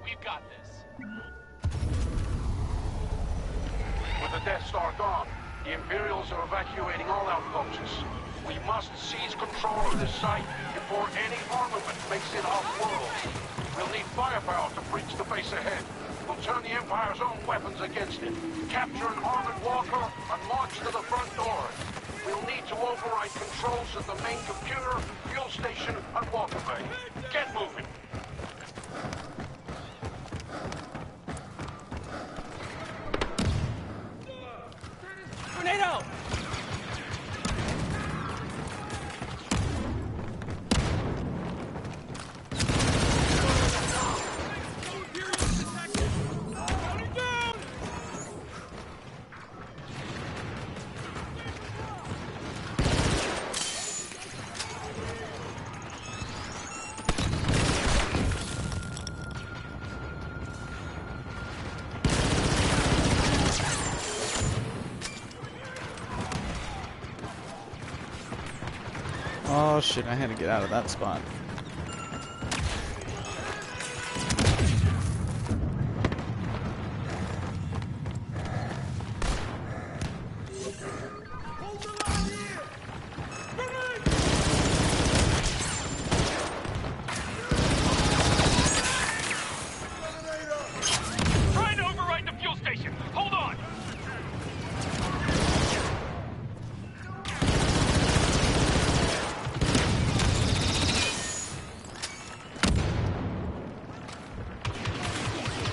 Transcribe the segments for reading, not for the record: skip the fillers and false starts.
We've got this. With the Death Star gone, the Imperials are evacuating all outposts. We must seize control of this site before any armament makes it off-world. We'll need firepower to breach the base ahead. We'll turn the Empire's own weapons against it. Capture an armored walker and launch to the front doors. We'll need to override controls at the main computer, fuel station, and walker bay. Get moving! Tornado! Oh shit, I had to get out of that spot. Trying to override the fuel station. Hold on.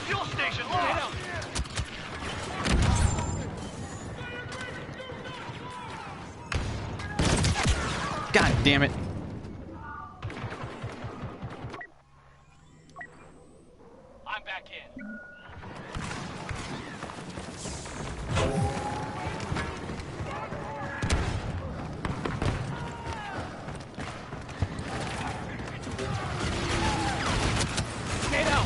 Fuel station lost. God damn it. I'm back in. Tornado!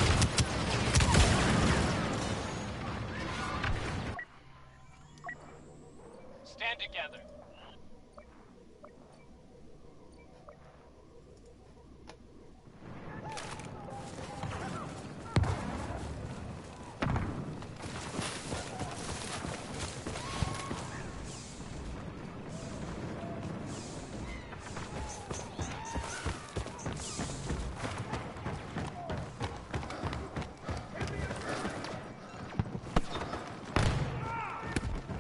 Stand together.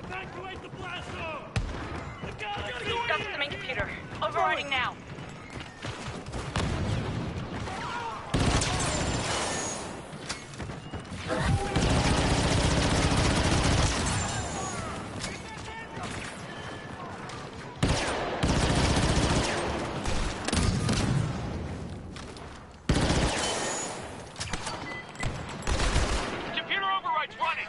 Evacuate the blast zone! We've got to the main computer. Overriding now. Computer override's running.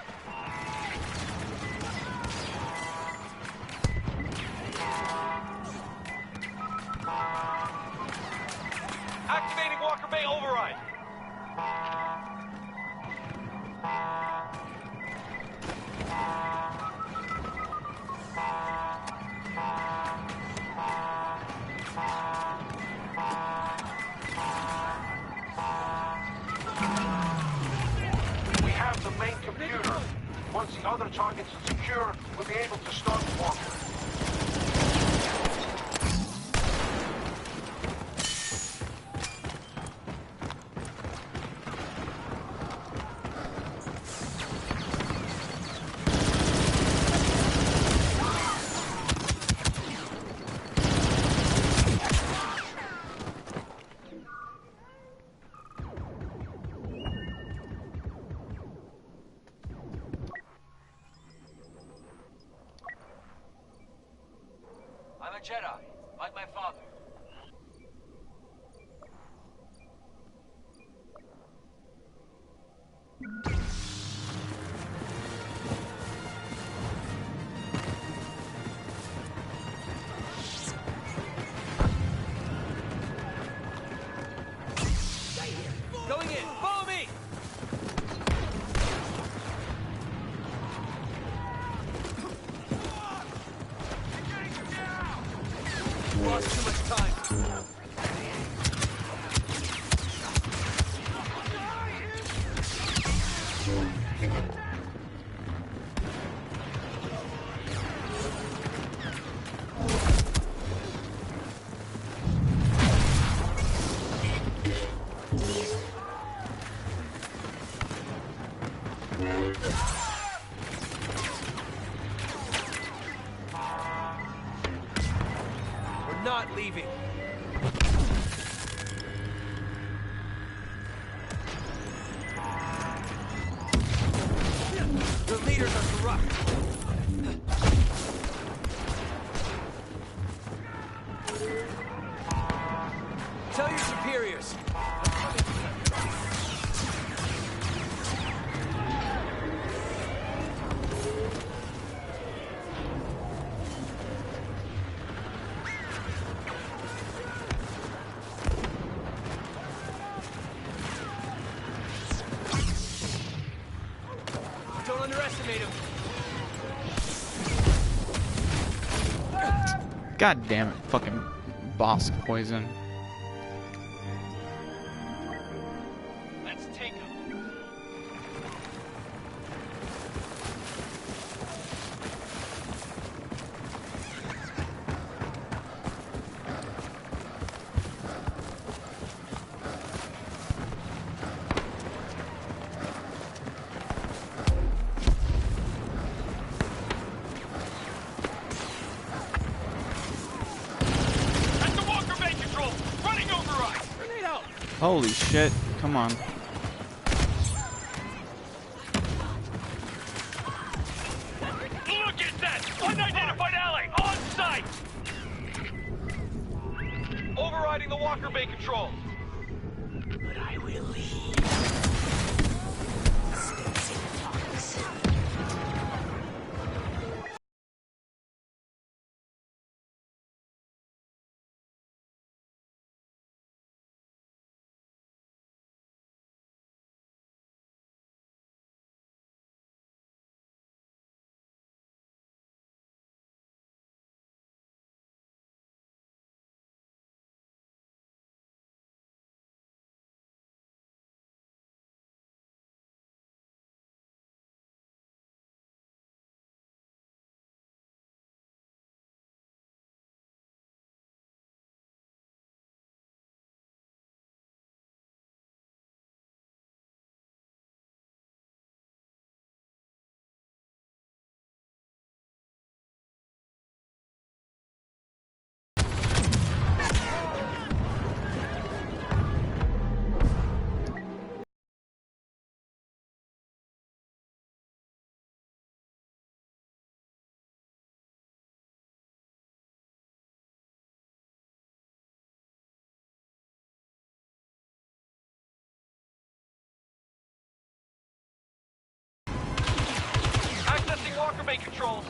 the other targets are secure, we'll be able to start the Walker. I'm a Jedi, like my father. Going in! Follow me! Lost too much time. We're not leaving. The leaders are corrupt. Tell your superiors. Don't underestimate him. God damn it, fucking boss poison. Let's take him. That's the Walker Bay control! Running override! Grenade out! Holy shit, come on. Look at that! Unidentified ally on site! Overriding the Walker Bay control. But I will leave. Stays in the box. Accessing Walker Bay controls.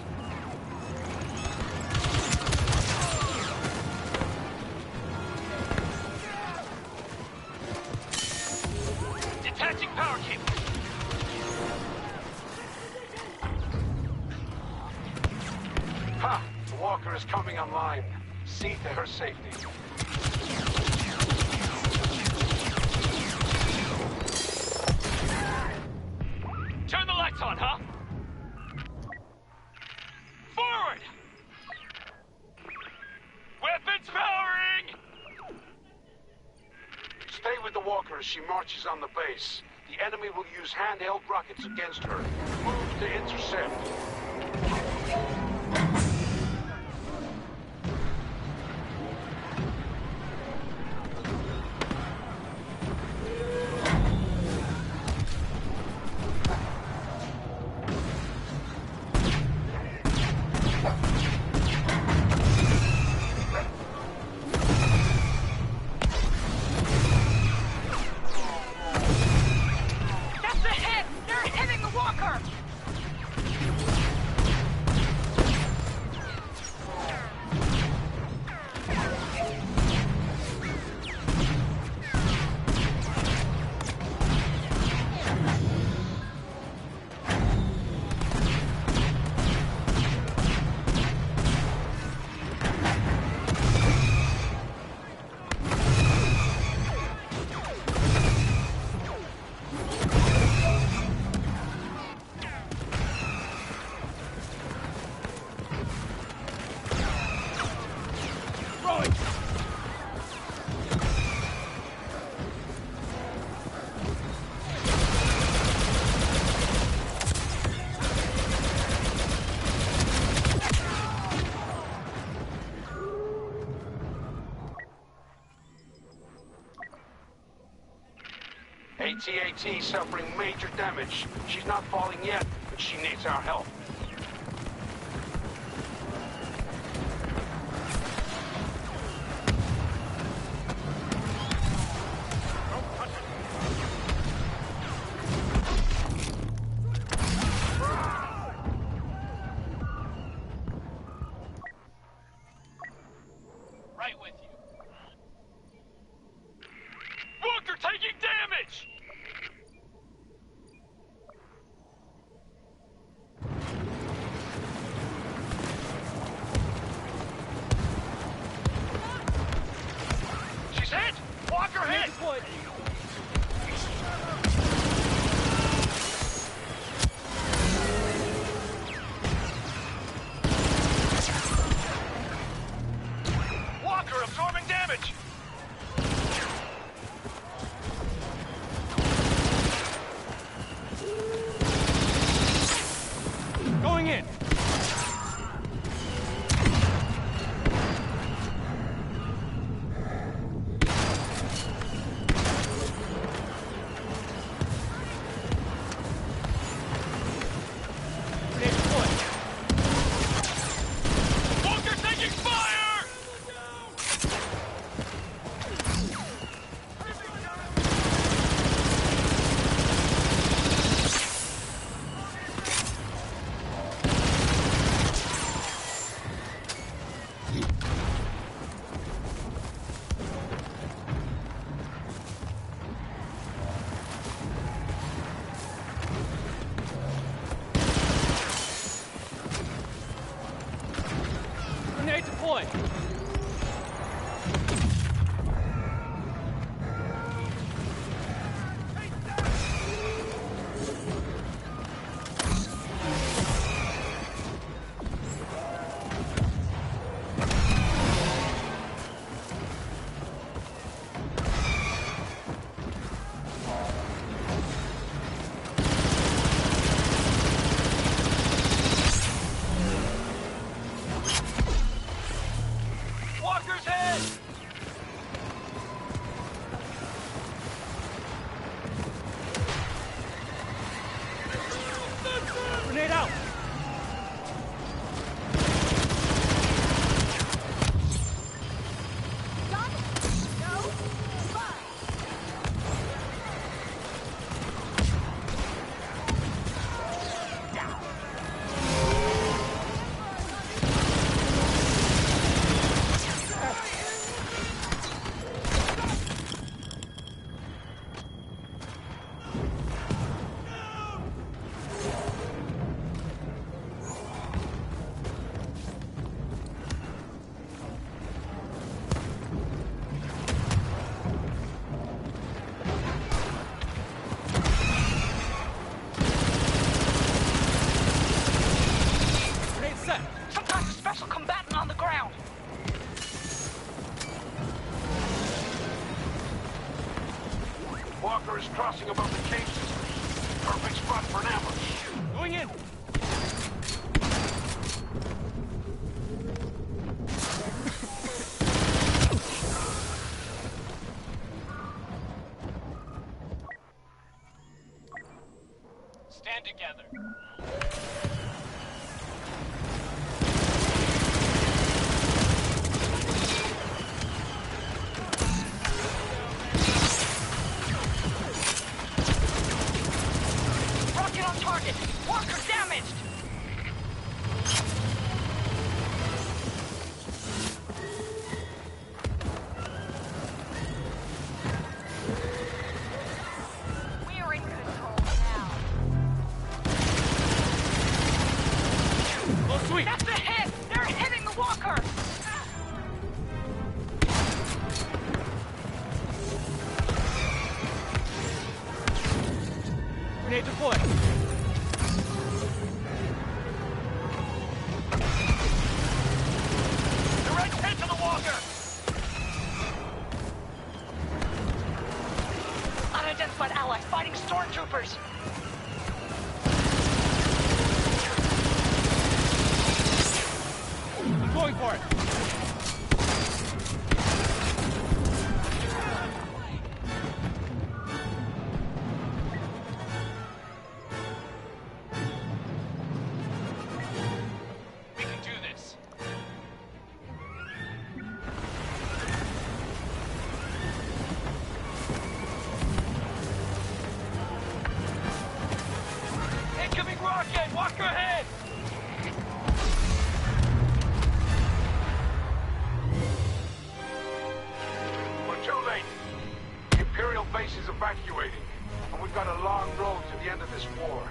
Detaching power cable. Ha! The Walker is coming online. See to her safety. Turn the lights on, huh? Forward! Weapons powering! Stay with the walker as she marches on the base. The enemy will use handheld rockets against her. Move to intercept. That's a hit! They're hitting the walker! AT-AT suffering major damage. She's not falling yet, but she needs our help. Right with you. Walker taking damage! She's hit! Walker hit! Walker absorbing damage! Going in! Walker taking fire! Grenade deployed! Walker's head! Grenade out! Walker's crossing above the cave system. Perfect spot for an ambush. Going in. Stand together. Rocket on target. Walker damaged. We are in control now. Oh, sweet. That's the hit. They're hitting the walker. Grenade deployed. Direct hit to the walker. Unidentified ally fighting stormtroopers. I'm going for it. We can do this. Incoming rocket! Walker ahead! We're too late. The Imperial base is evacuating, and we've got a long road to the end of this war.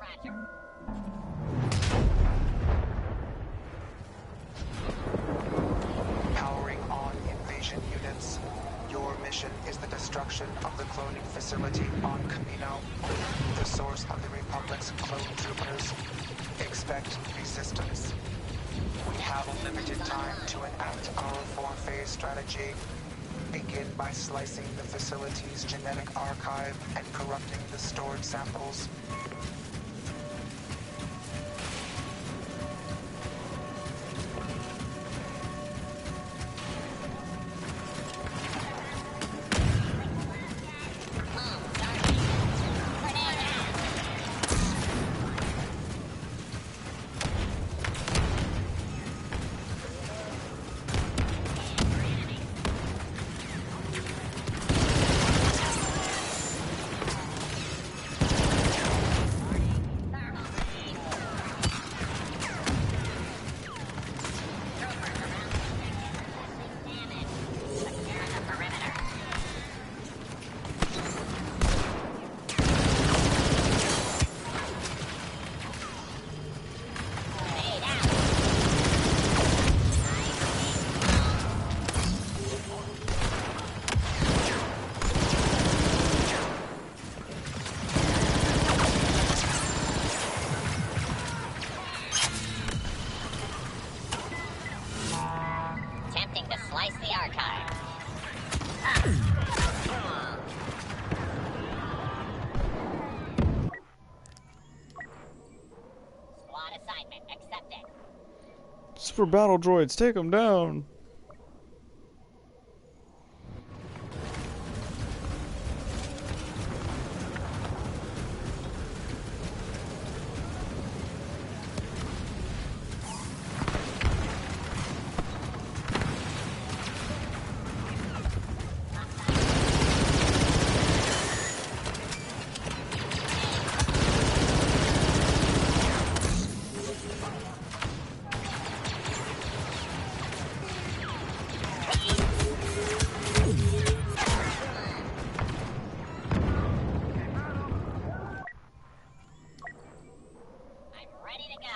Roger. Powering on invasion units. Your mission is the destruction of the cloning facility on Camino, the source of the Republic's clone troopers. Expect resistance. We have a limited time to enact our four-phase strategy. Begin by slicing the facility's genetic archive and corrupting the stored samples. Accept it. It's for battle droids. Take them down. I'm ready to go.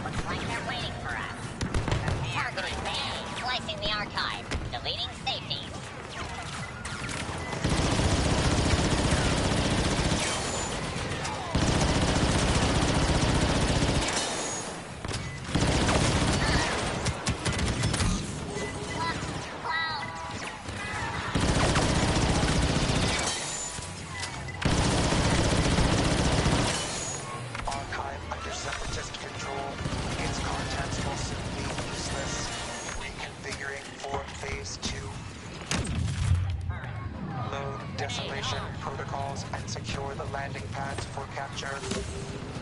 Looks like they're waiting for us. Targeting me. Slicing the archive. Deleting safety. Archive under separatist control. Its contents will soon be useless. Reconfiguring for phase 2. Load desolation protocols and secure the landing pads for capture.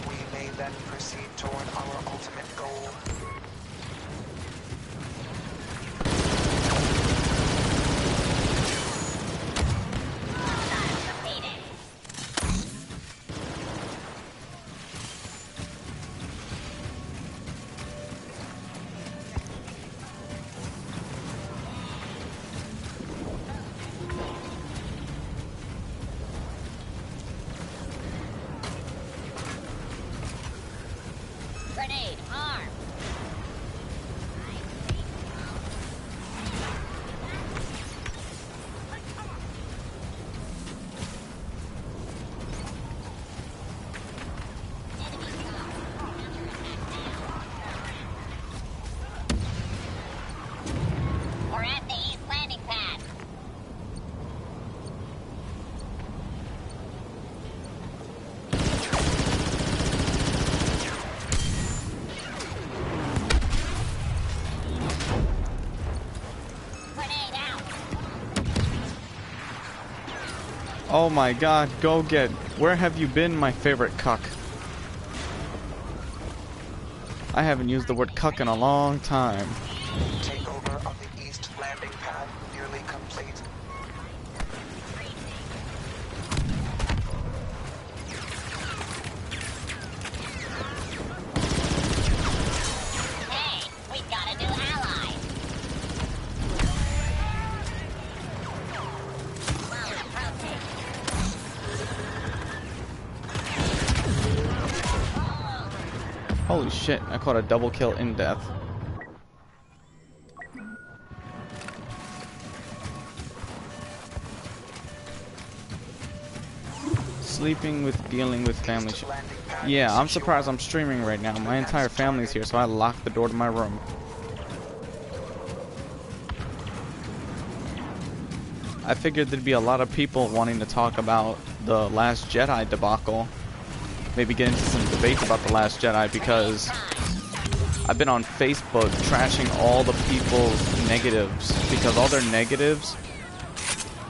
We may then proceed toward our ultimate goal. Hostile defeated. Grenade armed. We're at the east landing pad. Grenade out. Oh my god, go get. Where have you been, my favorite cuck? I haven't used the word cuck in a long time. Takeover of the east landing pad nearly complete. Hey, we've got a new ally. Clone approaching. Holy shit, I caught a double kill in death. Sleeping with dealing with family shit. Landing pad Yeah, I'm secure. surprised I'm streaming right now. My entire family's here, so I locked the door to my room. I figured there'd be a lot of people wanting to talk about the Last Jedi debacle. Maybe get into some debates about the Last Jedi, because I've been on Facebook trashing all the people's negatives, because all their negatives,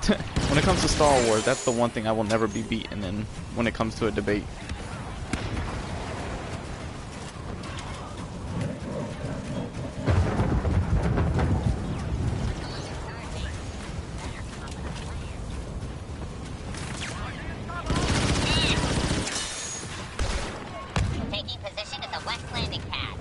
when it comes to Star Wars, that's the one thing I will never be beaten in when it comes to a debate. Taking position at the west landing pad.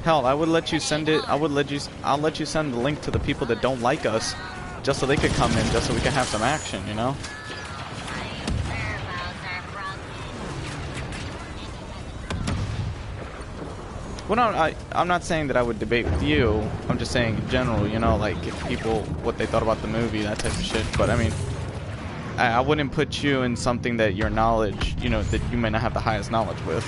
Hell, I would let you send it. I'll let you send the link to the people that don't like us, just so they could come in, just so we could have some action, you know? Well, no, I'm not saying that I would debate with you. I'm just saying in general, you know, like if people, what they thought about the movie, that type of shit. But I mean, I wouldn't put you in something that your knowledge, you know, that you might not have the highest knowledge with.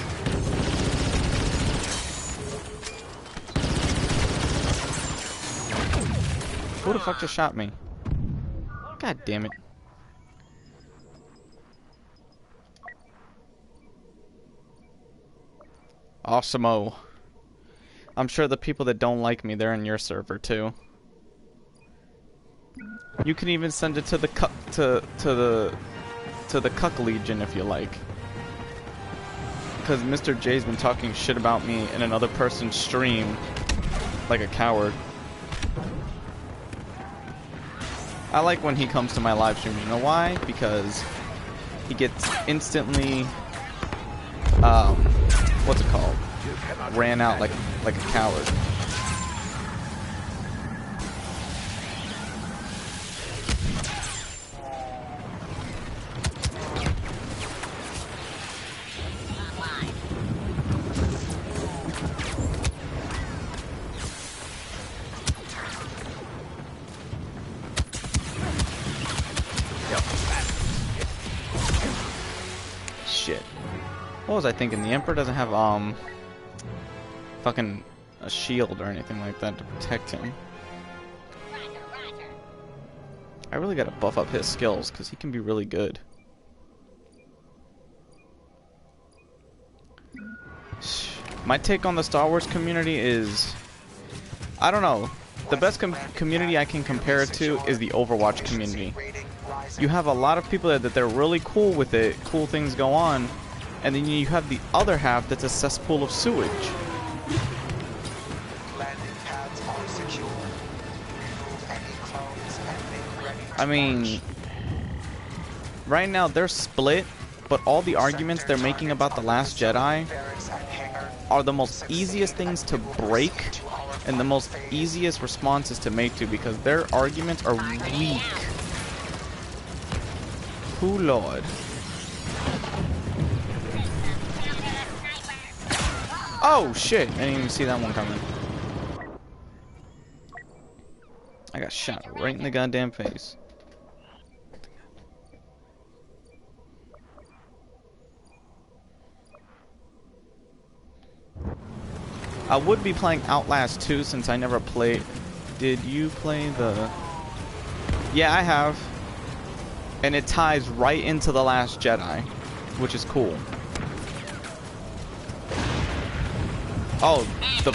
Who the fuck just shot me? God damn it. Awesome-o. I'm sure the people that don't like me, they're in your server too. You can even send it to the to the Cuck Legion if you like. Because Mr. J's been talking shit about me in another person's stream like a coward. I like when he comes to my live stream. You know why? Because he gets instantly what's it called? Ran out like a coward. Shit. What was I thinking? The Emperor doesn't have fucking a shield or anything like that to protect him. I really gotta buff up his skills because he can be really good. My take on the Star Wars community is, I don't know. The best community I can compare it to is the Overwatch community. You have a lot of people that they're really cool with it, cool things go on, and then you have the other half that's a cesspool of sewage. I mean, right now they're split, but all the arguments they're making about The Last Jedi are the most easiest things to break and the most easiest responses to make to, because their arguments are weak. Oh Lord. Oh shit, I didn't even see that one coming. I got shot right in the goddamn face. I would be playing Outlast 2 since I never played. Did you play the... Yeah, I have. And it ties right into The Last Jedi, which is cool. Oh, the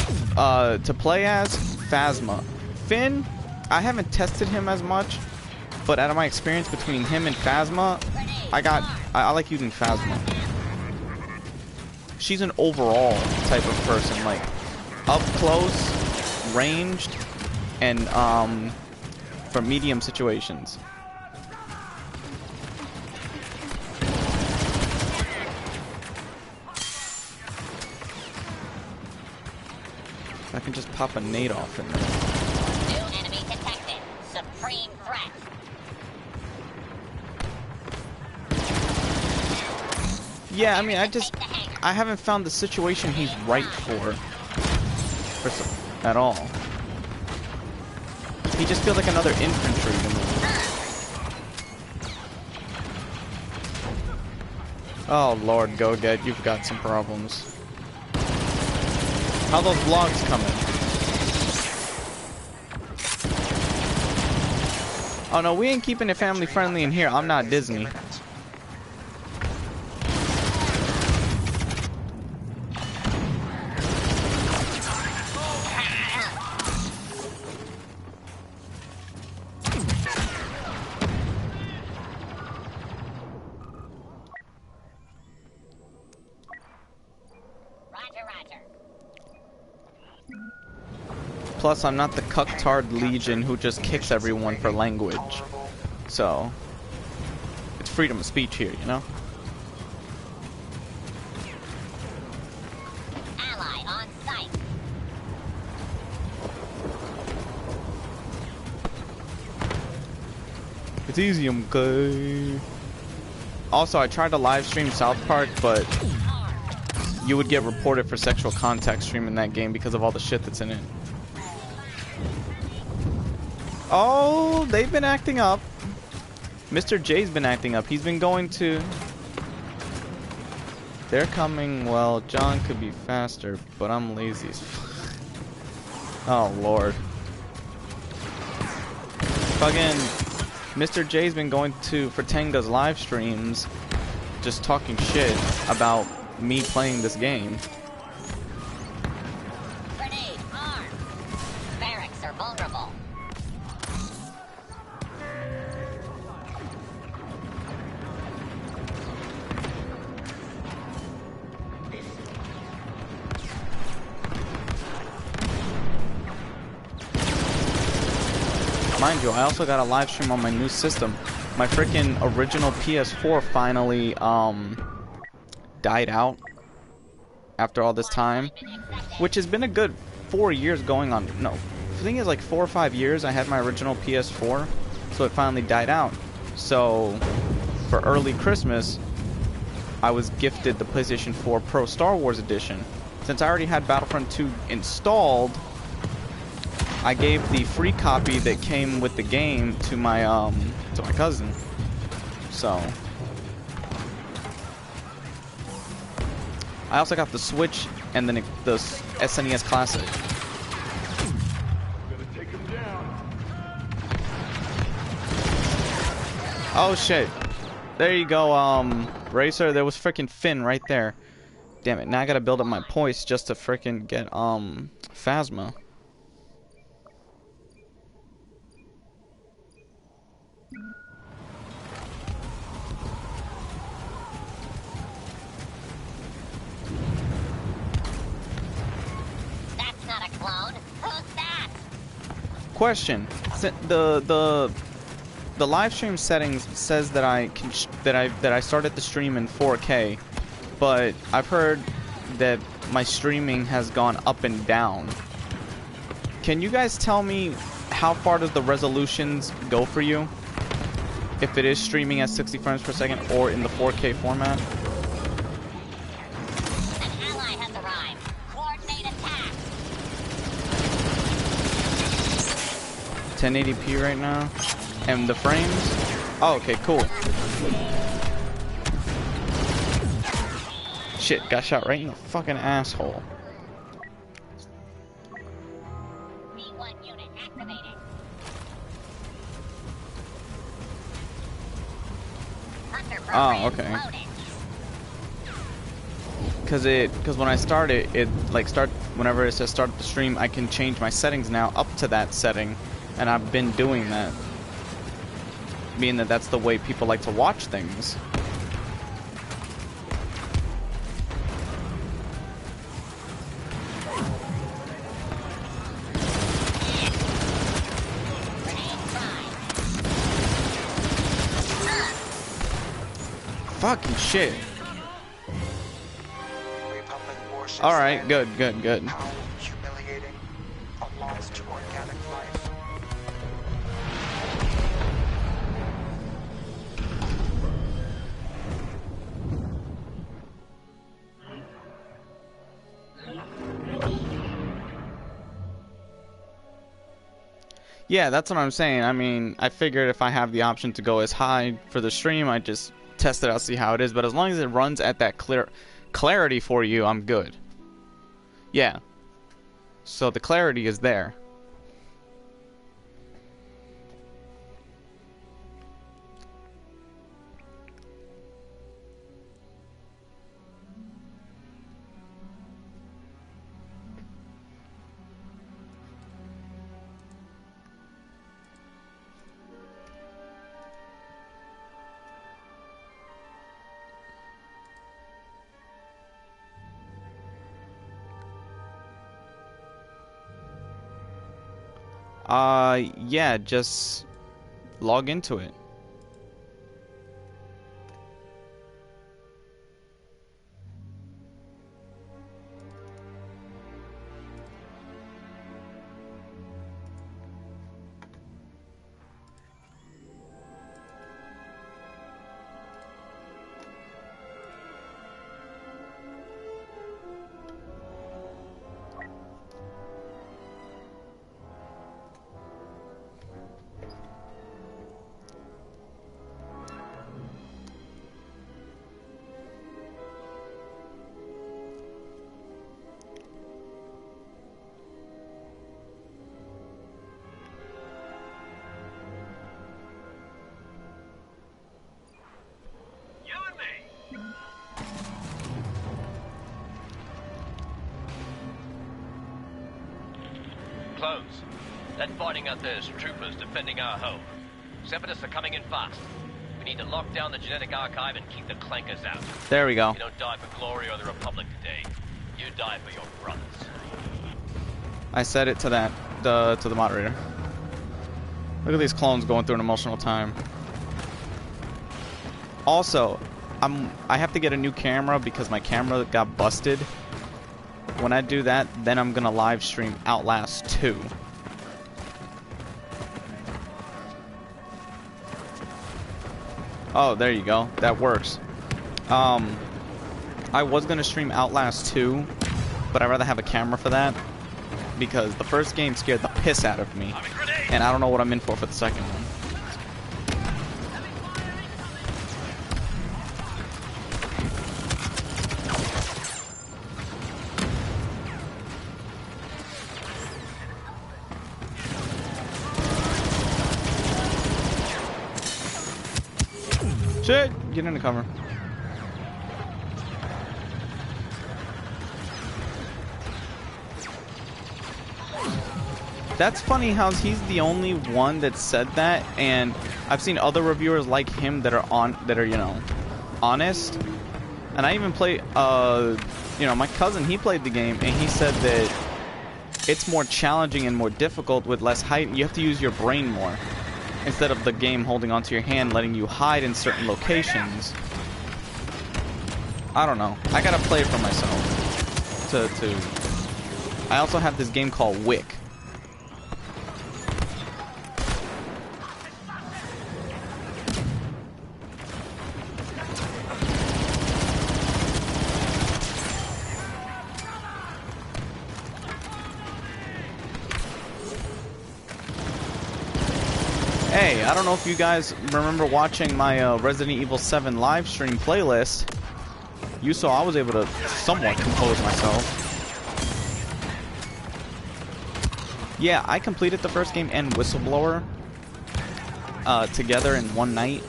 to play as Phasma. Finn, I haven't tested him as much, but out of my experience between him and Phasma, I like using Phasma. She's an overall type of person, like up close, ranged, and for medium situations. I can just pop a nade off in there. New enemy detected. Supreme threat. Yeah, I mean, I haven't found the situation he's right for at all. He just feels like another infantry to me. Oh Lord, Go-Get, you've got some problems. How those vlogs coming? Oh no, we ain't keeping it family friendly in here. I'm not Disney. Plus, I'm not the cucktard legion who just kicks everyone for language. So, it's freedom of speech here, you know? Ally on site. It's easy, okay. Also, I tried to live stream South Park, but you would get reported for sexual contact streaming that game because of all the shit that's in it. Oh, they've been acting up. Mr. J's been acting up. He's been going to... They're coming. Well, John could be faster, but I'm lazy as fuck. Oh, Lord. Fucking Mr. J's been going to Fertenga's live streams just talking shit about me playing this game. Grenade, armed. Barracks are vulnerable. Mind you, I also got a live stream on my new system. My freaking original PS4 finally died out after all this time, which has been a good 4 years going on. No, the thing is, like 4 or 5 years I had my original PS4, so it finally died out. So for early Christmas, I was gifted the PlayStation 4 Pro Star Wars Edition. Since I already had Battlefront 2 installed, I gave the free copy that came with the game to my cousin. So I also got the Switch and then the SNES Classic. Oh shit! There you go, Racer. There was freaking Finn right there. Damn it! Now I gotta build up my points just to freaking get Phasma. Question: the live stream settings says that I can that I started the stream in 4K, but I've heard that my streaming has gone up and down. Can you guys tell me how far does the resolutions go for you? If it is streaming at 60 frames per second or in the 4K format? An ally has arrived. Coordinate attack. 1080p right now. And the frames? Oh, okay, cool. Shit, got shot right in the fucking asshole. B1 unit activated. Hunter program okay. loaded. Cause when I start it, whenever it says start the stream, I can change my settings now up to that setting, and I've been doing that. Meaning that that's the way people like to watch things. Fucking shit. Alright, good. How humiliating. A loss to organic life. Yeah, that's what I'm saying. I mean, I figured if I have the option to go as high for the stream, I just test it out, see how it is. But as long as it runs at that clarity for you, I'm good. Yeah. So the clarity is there. Yeah, just log into it. clones. They're fighting out there as troopers defending our home. Separatists are coming in fast. We need to lock down the genetic archive and keep the clankers out. There we go. You don't die for glory or the Republic today. You die for your brothers. I said it to that, to the moderator. Look at these clones going through an emotional time. Also, I have to get a new camera because my camera got busted. When I do that, then I'm gonna live stream Outlast 2. Oh, there you go. That works. I was gonna stream Outlast 2, but I'd rather have a camera for that because the first game scared the piss out of me, and I don't know what I'm in for the second one. Shit! Get into cover. That's funny how he's the only one that said that, and I've seen other reviewers like him that are you know, honest. And I even play, you know, my cousin, he played the game, and he said that it's more challenging and more difficult with less height. You have to use your brain more, instead of the game holding onto your hand, letting you hide in certain locations. I don't know. I gotta play it for myself. I also have this game called Wick. Hey, I don't know if you guys remember watching my Resident Evil 7 live stream playlist. You saw I was able to somewhat compose myself. Yeah, I completed the first game and Whistleblower together in one night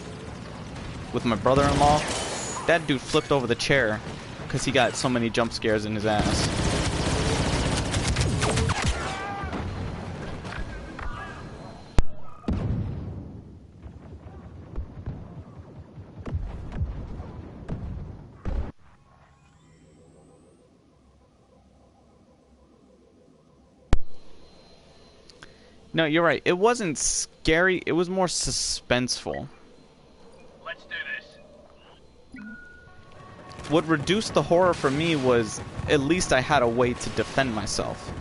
with my brother-in-law. That dude flipped over the chair because he got so many jump scares in his ass. No, you're right. It wasn't scary. It was more suspenseful. Let's do this. What reduced the horror for me was at least I had a way to defend myself.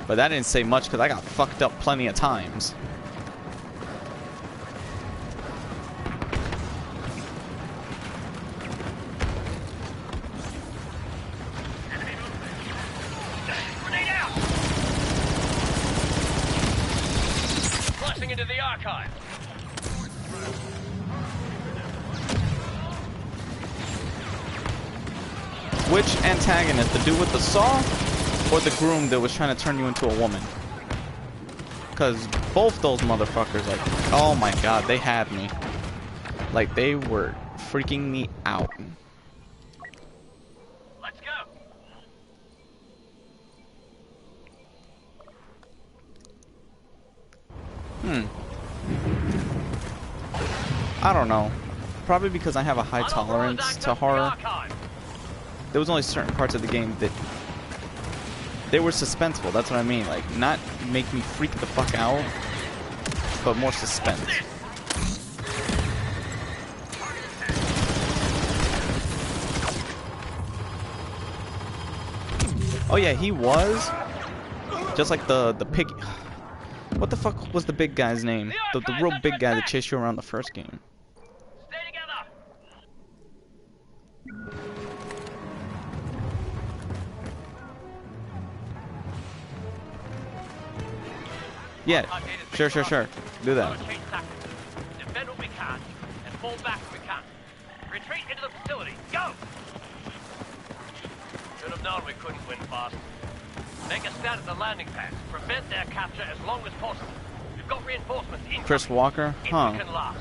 But that didn't say much because I got fucked up plenty of times. Into the archive. Which antagonist? The dude with the saw or the groom that was trying to turn you into a woman? Because both those motherfuckers, like, oh my god, they had me. Like, they were freaking me out. Let's go. I don't know. Probably because I have a high tolerance to horror. There was only certain parts of the game that they were suspenseful. That's what I mean. Like, not make me freak the fuck out, but more suspense. Oh yeah, he was just like the pig. What the fuck was the big guy's name? The real big guy that chased you around the first game. Stay together. Yeah, sure. Do that. Defend what we can and fall back if we can. Retreat into the facility. Go! Should have known we couldn't win fast. Make a stand at the landing pad. Prevent their capture as long as possible. We've got reinforcements in. Chris Walker? Huh. Can last.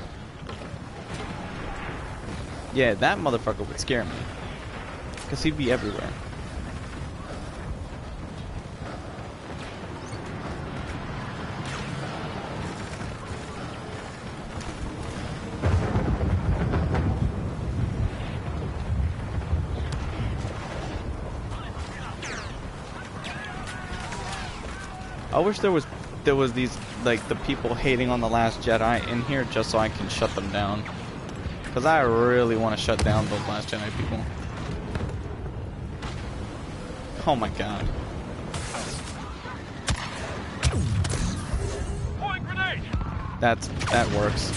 Yeah, that motherfucker would scare me. Because he'd be everywhere. I wish there was these, like, the people hating on The Last Jedi in here just so I can shut them down. Because I really want to shut down those Last Jedi people. Oh my god. That works.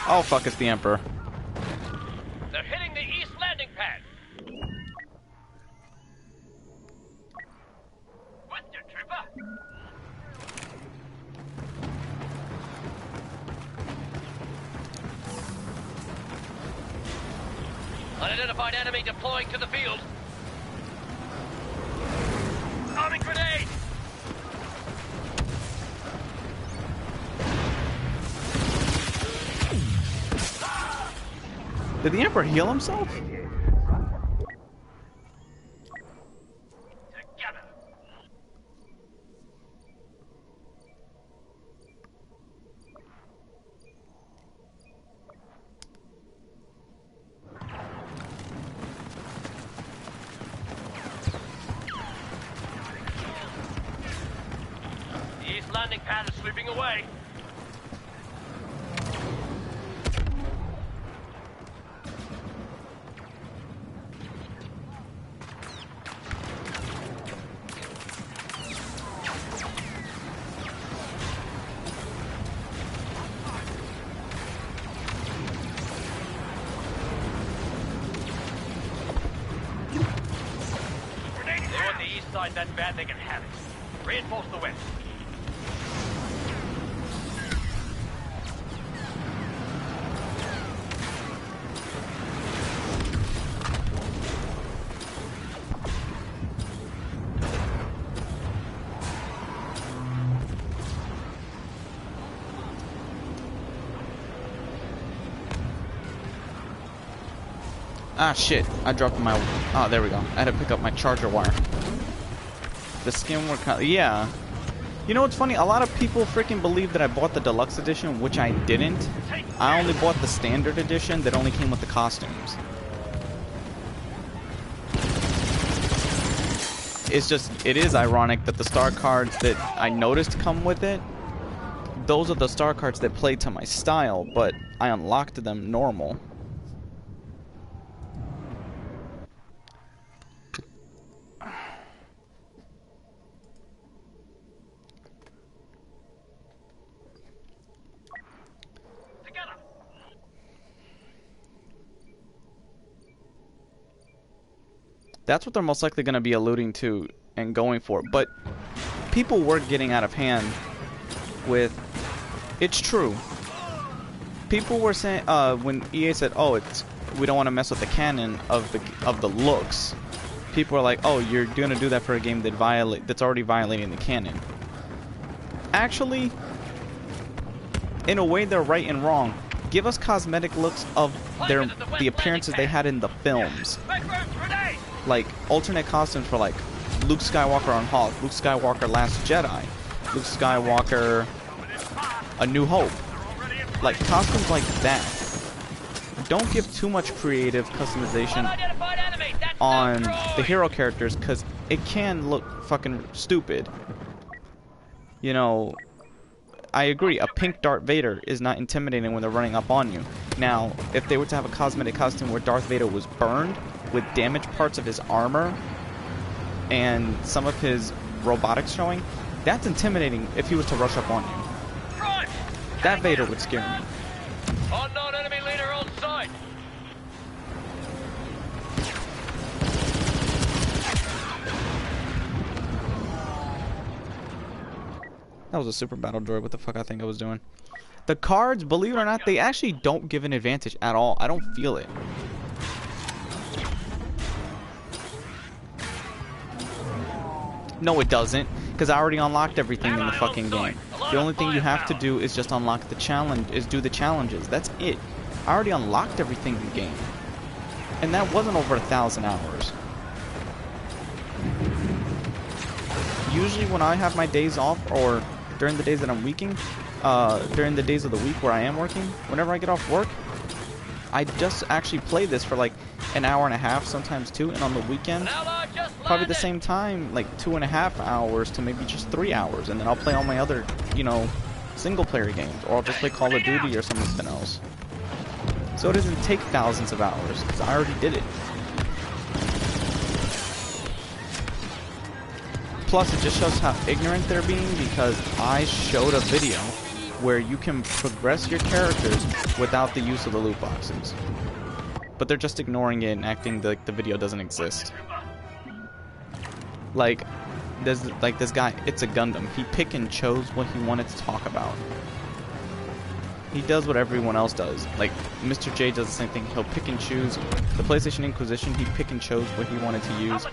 Oh fuck, it's the Emperor. They're hitting the east landing pad. With you, trooper. Unidentified enemy deploying to the field. Arming grenade! Did the Emperor heal himself? Together. The east landing pad is sweeping away. Side that bad, they can have it. Reinforce the west. Ah shit, I dropped my... Oh, there we go. I had to pick up my charger wire. The skin were kind of... Yeah. You know what's funny? A lot of people freaking believe that I bought the deluxe edition, which I didn't. I only bought the standard edition that only came with the costumes. It's just... It is ironic that the star cards that I noticed come with it, those are the star cards that play to my style, but I unlocked them normal. That's what they're most likely going to be alluding to and going for. But people were getting out of hand with... It's true. People were saying when EA said, "Oh, we don't want to mess with the canon of the looks." People were like, "Oh, you're going to do that for a game that's already violating the canon." Actually, in a way, they're right and wrong. Give us cosmetic looks of the appearances they had in the films. Like, alternate costumes for, like, Luke Skywalker on Hoth, Luke Skywalker Last Jedi, Luke Skywalker A New Hope. Like, costumes like that. Don't give too much creative customization on the hero characters, because it can look fucking stupid. You know, I agree, a pink Darth Vader is not intimidating when they're running up on you. Now, if they were to have a cosmetic costume where Darth Vader was burned, with damaged parts of his armor and some of his robotics showing, that's intimidating if he was to rush up on you. That Vader would scare me. Unknown enemy leader on site. That was a super battle droid. What the fuck I think I was doing? The cards, believe it or not, they actually don't give an advantage at all. I don't feel it. No, it doesn't, because I already unlocked everything in the fucking game. The only thing you have to do is just unlock the challenge, do the challenges. That's it. I already unlocked everything in the game. And that wasn't over 1,000 hours. Usually when I have my days off, or during the days that I'm weeking, during the days of the week where I am working, whenever I get off work, I just actually play this for like an hour and a half, sometimes two, and on the weekend, probably the same time, like 2.5 hours to maybe just 3 hours, and then I'll play all my other, you know, single player games, or I'll just play Call of Duty or something else. So it doesn't take thousands of hours, because I already did it. Plus, it just shows how ignorant they're being, because I showed a video where you can progress your characters without the use of the loot boxes. But they're just ignoring it and acting like the video doesn't exist. Like, there's like this guy, It's a Gundam. He pick and chose what he wanted to talk about. He does what everyone else does. Like, Mr. J does the same thing. He'll pick and choose. The PlayStation Inquisition, he pick and chose what he wanted to use.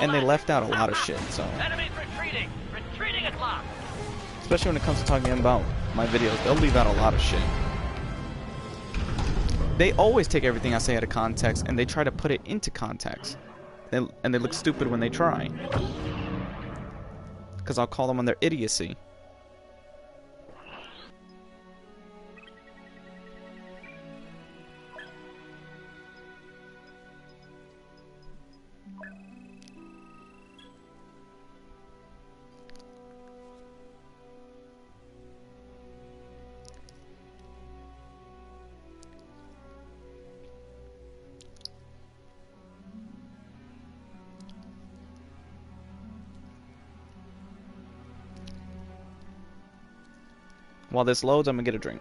And they left out a lot of shit, so. Enemies retreating! Retreating at last! Especially when it comes to talking about my videos, they'll leave out a lot of shit. They always take everything I say out of context, and they try to put it into context. And they look stupid when they try. Because I'll call them on their idiocy. While this loads, I'm gonna get a drink.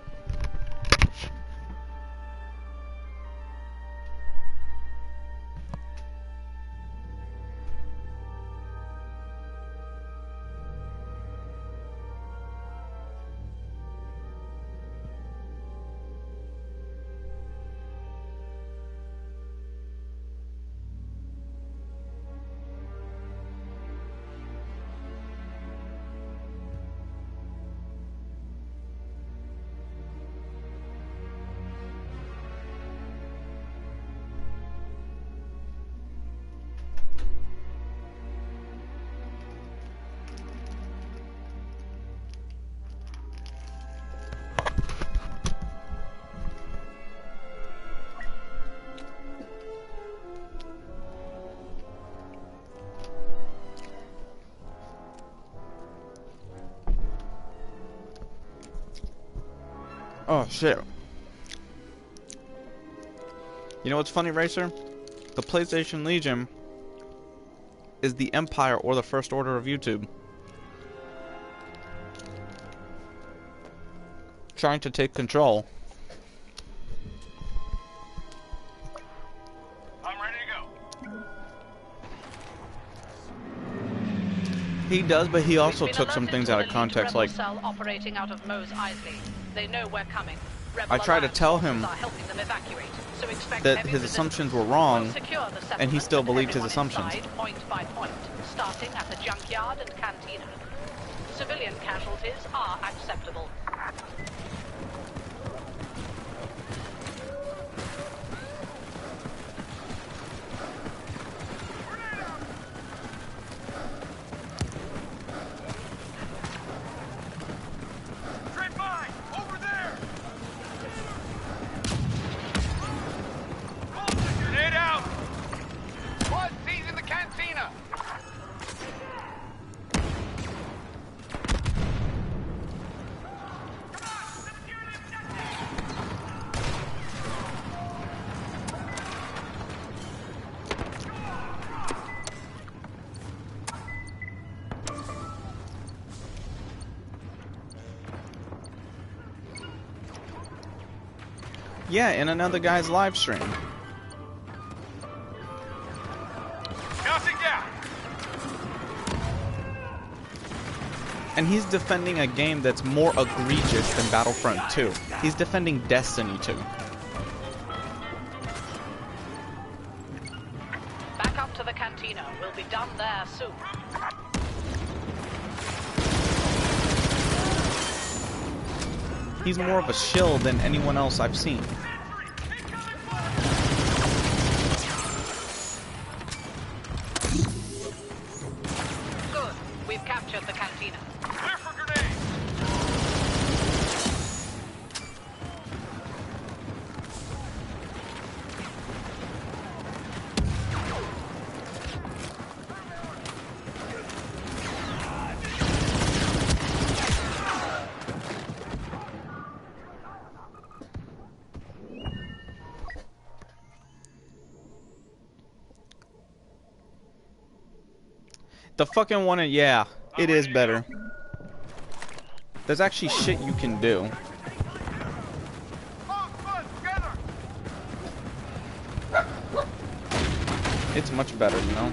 Oh shit. You know what's funny, Racer? The PlayStation Legion is the Empire or the First Order of YouTube. Trying to take control. I'm ready to go. He does, but he also took some things out of context, like cell operating out of Mos Eisley. They know we're coming. I tried to tell him that his assumptions were wrong, and he still believed his assumptions. Point by point, starting at the junkyard and cantina. Civilian casualties are acceptable. Yeah, in another guy's live stream. And he's defending a game that's more egregious than Battlefront 2. He's defending Destiny 2. Back up to the cantina. We'll be done there soon. He's more of a shill than anyone else I've seen. Good. We've captured the cantina. Clear for grenades! The fucking one, yeah, it is better. There's actually shit you can do. It's much better, you know?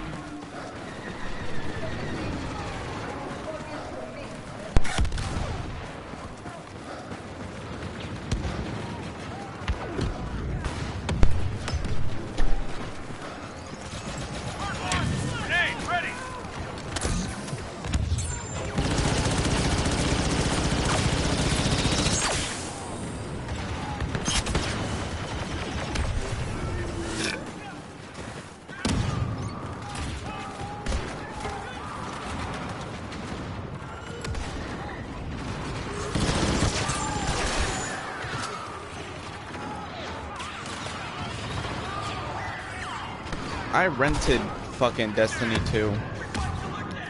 I rented fucking Destiny 2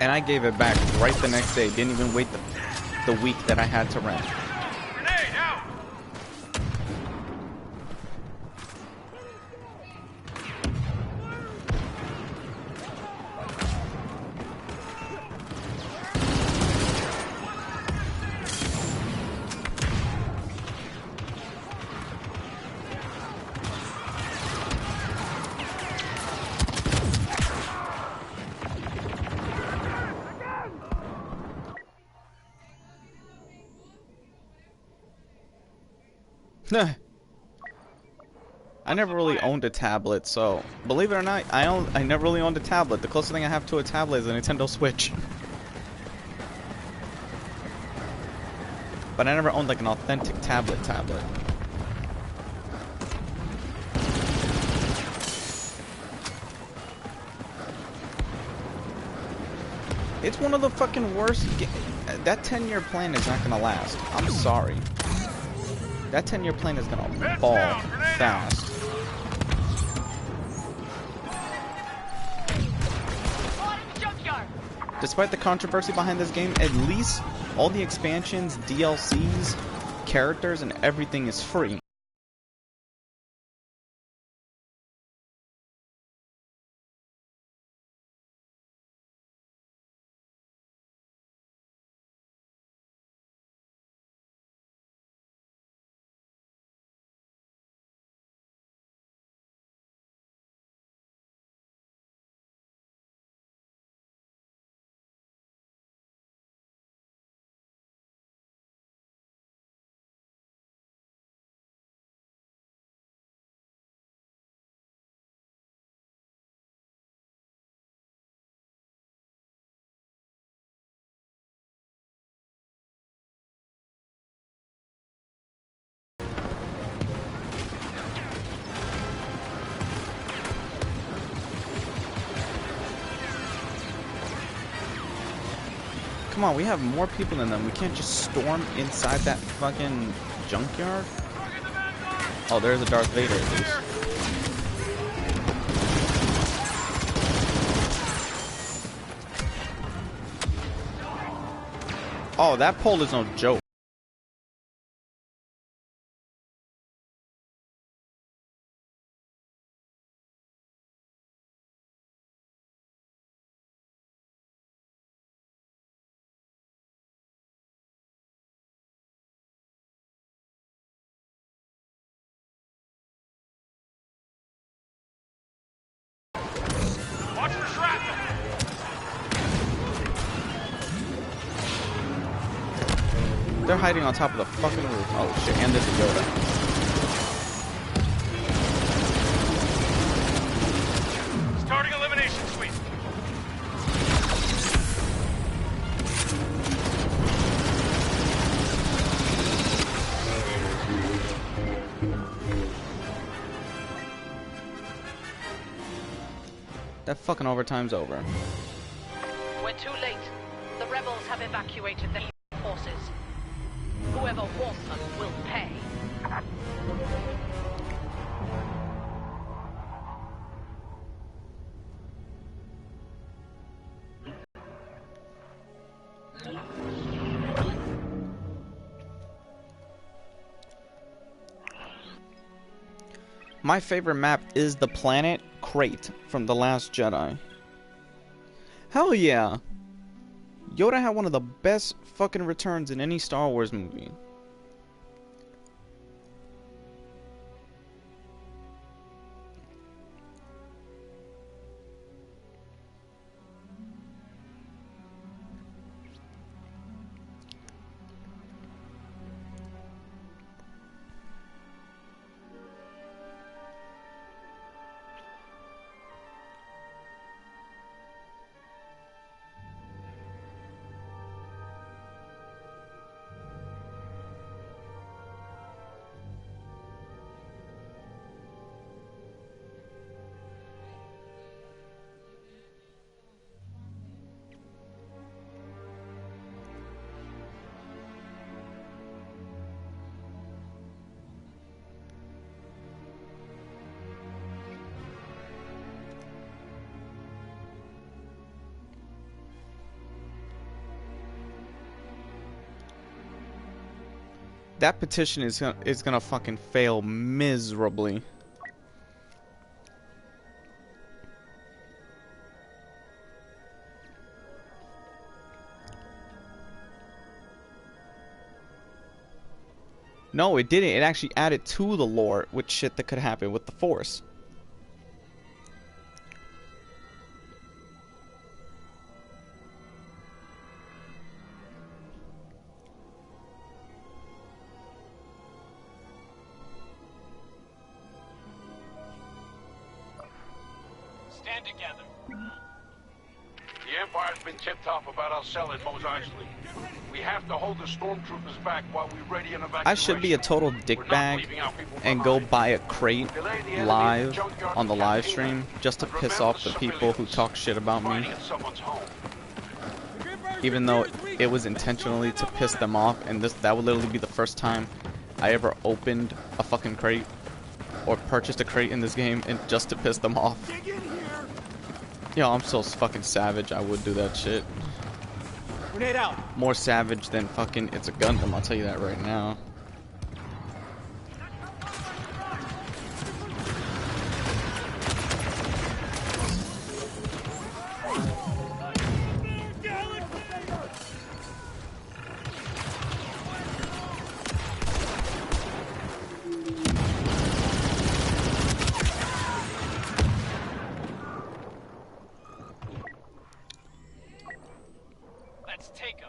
and I gave it back right the next day. Didn't even wait the week that I had to rent. Grenade out! I never really owned a tablet, so believe it or not, I never really owned a tablet. The closest thing I have to a tablet is a Nintendo Switch. But I never owned like an authentic tablet. It's one of the fucking worst. That 10-year plan is not gonna last. I'm sorry. That 10-year plan is gonna fall fast. Despite the controversy behind this game, at least all the expansions, DLCs, characters, and everything is free. Come on, we have more people than them. We can't just storm inside that fucking junkyard. Oh, there's a Darth Vader at least. Oh, that pole is no joke. Watch for shrapnel! They're hiding on top of the fucking roof. Oh shit, and there's a Yoda. Starting elimination sweep. That fucking overtime's over. We're too late. The rebels have evacuated their forces. Whoever wants them will pay. My favorite map is the planet Crate from The Last Jedi. Hell yeah. Yoda had one of the best fucking returns in any Star Wars movie. That petition is gonna fucking fail miserably. No, it didn't. It actually added to the lore with shit that could happen with the Force. Stand together. The Empire's been tipped off about us selling Mos Eisley. We have to hold the stormtroopers back while we ready an evacuation. I should be a total dickbag and go buy a crate live on the live stream just to piss off the people who talk shit about me. Even though it was intentionally to piss them off, and that would literally be the first time I ever opened a fucking crate or purchased a crate in this game, and just to piss them off. Yo, I'm so fucking savage, I would do that shit. Grenade out. More savage than fucking It's a Gundam, I'll tell you that right now. Let's take him.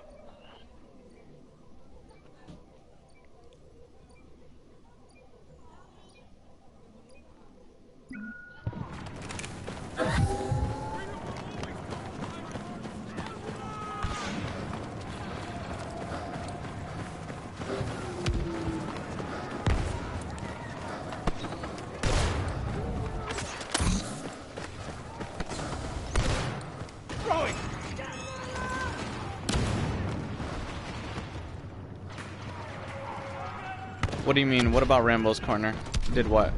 What do you mean? What about Rambo's corner? Did what?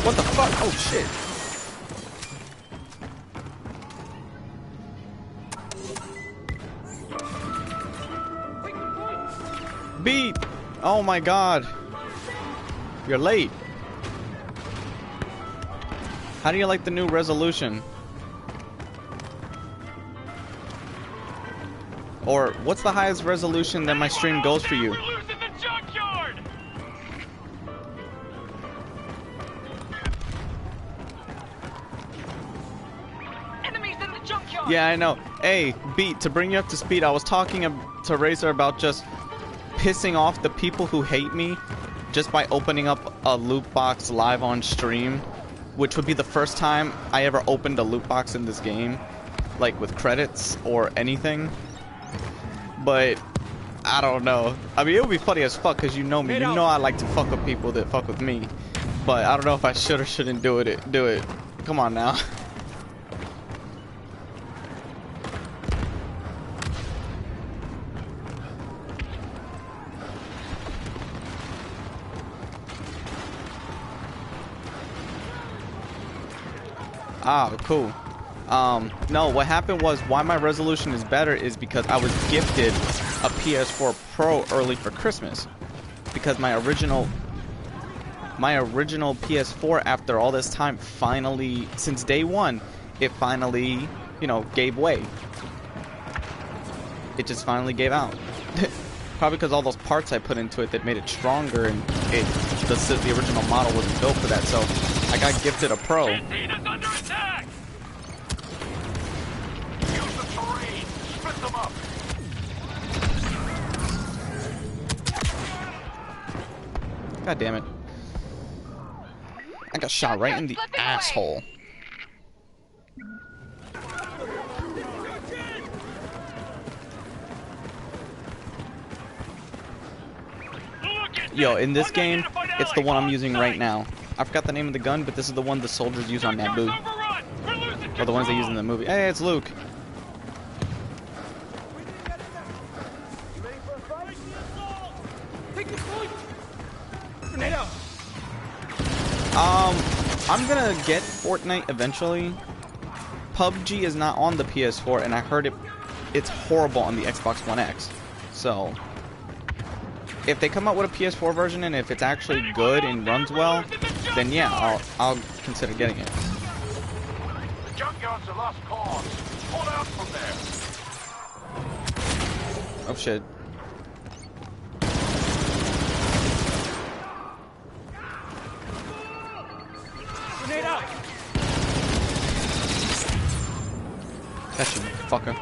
What the fuck? Oh shit. Beat! Oh my god. You're late. How do you like the new resolution? Or what's the highest resolution that my stream goes for you? We're losing the junkyard. Enemies in the junkyard! Yeah, I know. Hey, Beat, to bring you up to speed, I was talking to Razor about just pissing off the people who hate me just by opening up a loot box live on stream, which would be the first time I ever opened a loot box in this game, like with credits or anything. But I don't know. I mean, it would be funny as fuck because you know me. You know I like to fuck with people that fuck with me. But I don't know if I should or shouldn't do it. Come on now. Ah, cool. No, what happened was why my resolution is better is because I was gifted a PS4 Pro early for Christmas. Because my original PS4, after all this time, finally, since day one, it finally, you know, gave way. It just finally gave out. Probably because all those parts I put into it that made it stronger, and the original model wasn't built for that. So I got gifted a Pro. Use the terrain. Split them up. God damn it. I got shot right in the asshole. Yo, in this game, it's the one I'm using right now. I forgot the name of the gun, but this is the one the soldiers use on Naboo. Or the ones they use in the movie. Hey, it's Luke. I'm gonna get Fortnite eventually. PUBG is not on the PS4, and I heard it's horrible on the Xbox One X. So if they come out with a PS4 version and if it's actually good and runs well, then yeah, I'll consider getting it. The junkyard's the last cause. Pull out from there. Oh shit. Grenade out! Catch him, fucker.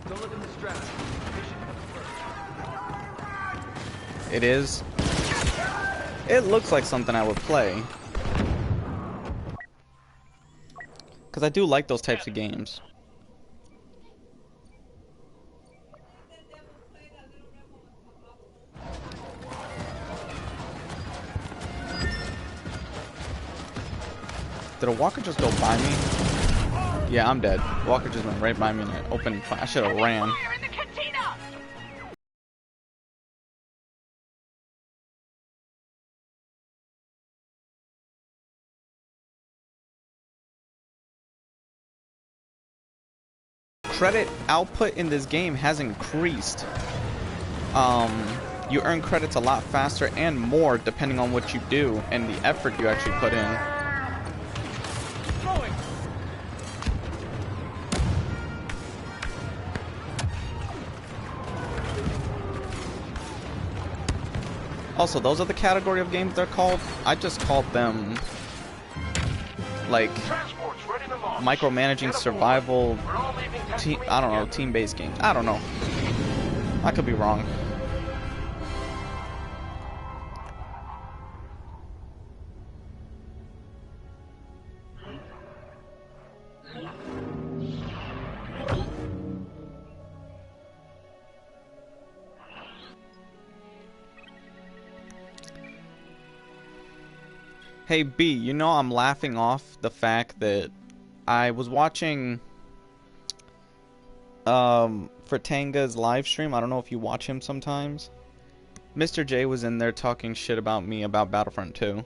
Don't look at the strap. It is. It looks like something I would play. Because I do like those types of games. Did a walker just go by me? Yeah, I'm dead. Walker just went right by me and I opened fire. I should have ran. Credit output in this game has increased. You earn credits a lot faster and more depending on what you do and the effort you actually put in. Also, those are the category of games they're called. I just called them like micromanaging survival team, I don't know, team-based games. I don't know. I could be wrong. Hey B, you know I'm laughing off the fact that I was watching Fertanga's live stream. I don't know if you watch him sometimes. Mr. J was in there talking shit about me about Battlefront 2.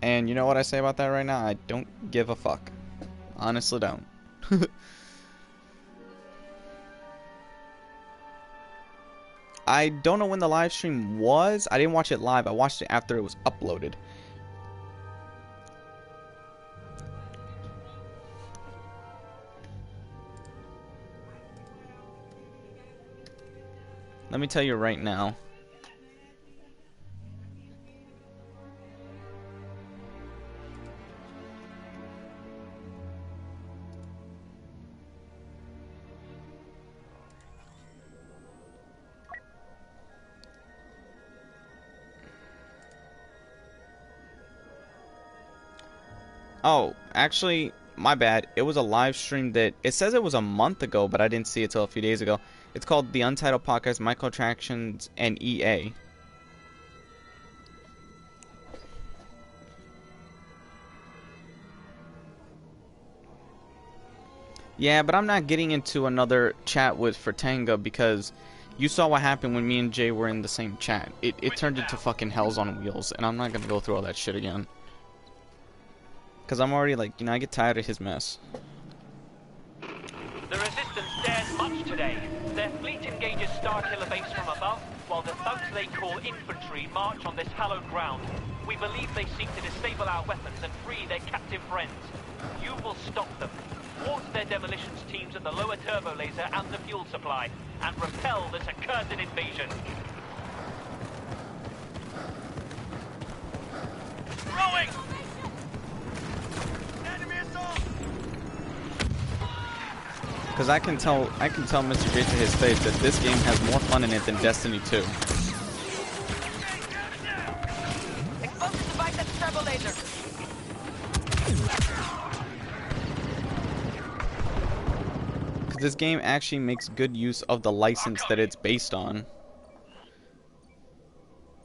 And you know what I say about that right now? I don't give a fuck. Honestly don't. I don't know when the live stream was. I didn't watch it live. I watched it after it was uploaded. Let me tell you right now. Oh, actually, my bad. It was a live stream that, it says it was a month ago, but I didn't see it till a few days ago. It's called The Untitled Podcast, Microtransactions, and EA. Yeah, but I'm not getting into another chat with Fertanga because You saw what happened when me and Jay were in the same chat. It turned into fucking Hells on Wheels, and I'm not gonna go through all that shit again. Cause I'm already like, you know, I get tired of his mess. The Resistance dared much today. Their fleet engages Starkiller base from above, while the thugs they call infantry march on this hallowed ground. We believe they seek to disable our weapons and free their captive friends. You will stop them. Thwart their demolitions teams at the lower turbo laser and the fuel supply, and repel this accursed invasion. Throwing! Cause I can tell Mr. J to his face that this game has more fun in it than Destiny 2. Exposed device at turbo laser. Cause this game actually makes good use of the license that it's based on.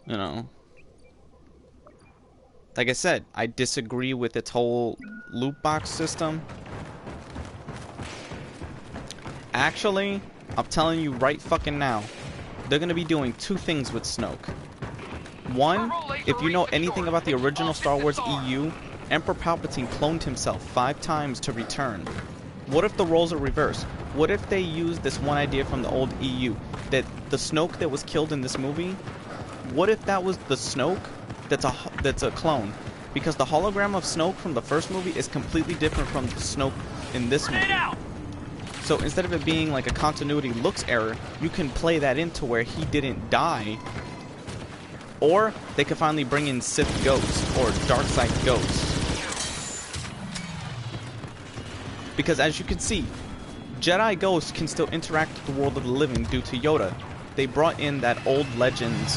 You know. Like I said, I disagree with its whole loot box system. Actually, I'm telling you right fucking now, they're gonna be doing two things with Snoke. One, if you know anything about the original Star Wars EU, Emperor Palpatine cloned himself 5 times to return. What if the roles are reversed? What if they use this one idea from the old EU, that the Snoke that was killed in this movie, what if that was the Snoke that's a clone? Because the hologram of Snoke from the first movie is completely different from the Snoke in this movie. So instead of it being like a continuity looks error, you can play that into where he didn't die. Or they could finally bring in Sith ghosts or dark side ghosts. Because as you can see, Jedi ghosts can still interact with the world of the living due to Yoda. They brought in that old Legends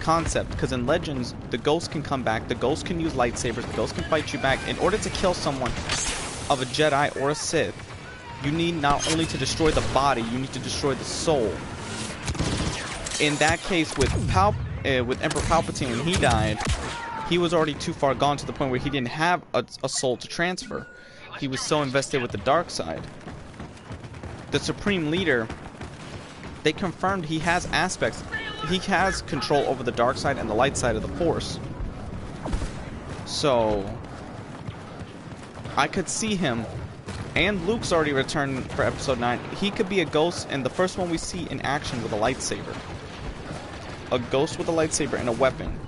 concept, because in Legends, the ghosts can come back, the ghosts can use lightsabers, the ghosts can fight you back. In order to kill someone of a Jedi or a Sith, you need not only to destroy the body, you need to destroy the soul. In that case, with Emperor Palpatine, when he died, he was already too far gone to the point where he didn't have a soul to transfer. He was so invested with the dark side. The Supreme Leader, they confirmed he has aspects. He has control over the dark side and the light side of the Force. So, I could see him. And Luke's already returned for episode 9. He could be a ghost, and the first one we see in action with a lightsaber. A ghost with a lightsaber and a weapon.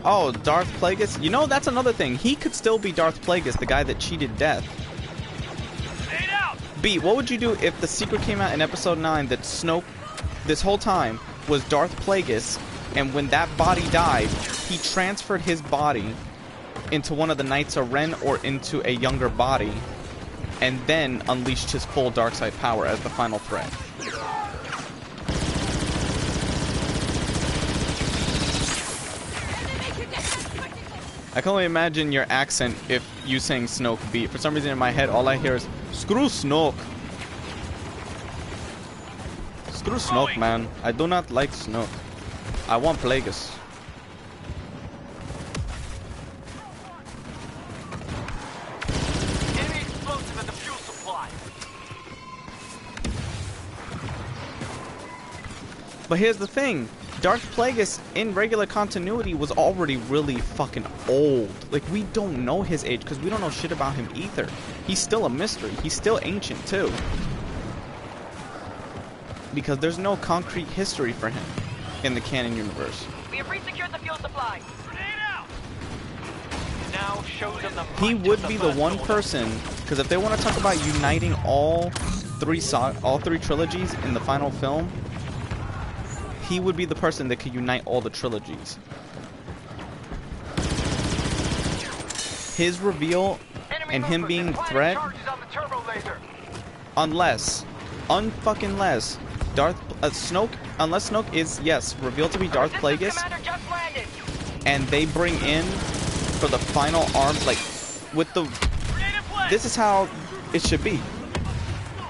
Oh, Darth Plagueis? You know, that's another thing. He could still be Darth Plagueis, the guy that cheated death. B, what would you do if the secret came out in episode 9 that Snoke, this whole time, was Darth Plagueis, and when that body died, he transferred his body into one of the Knights of Ren or into a younger body, and then unleashed his full dark side power as the final threat? I can only imagine your accent if you saying Snoke beat. For some reason in my head, all I hear is, screw Snoke. Screw Snoke, man. I do not like Snoke. I want Plagueis. Enemy explosive at the fuel supply. But here's the thing. Darth Plagueis in regular continuity was already really fucking old. Like, we don't know his age because we don't know shit about him either. He's still a mystery. He's still ancient too. Because there's no concrete history for him in the canon universe. We have resecured the fuel supply. Grenade out! Now show them the He might would of be the the one First person, because if they want to talk about uniting all three trilogies in the final film, he would be the person that could unite all the trilogies. His reveal and him being the threat, unless Snoke is, yes, revealed to be Darth Plagueis, and they bring in for the final arm, like, with the, this is how it should be.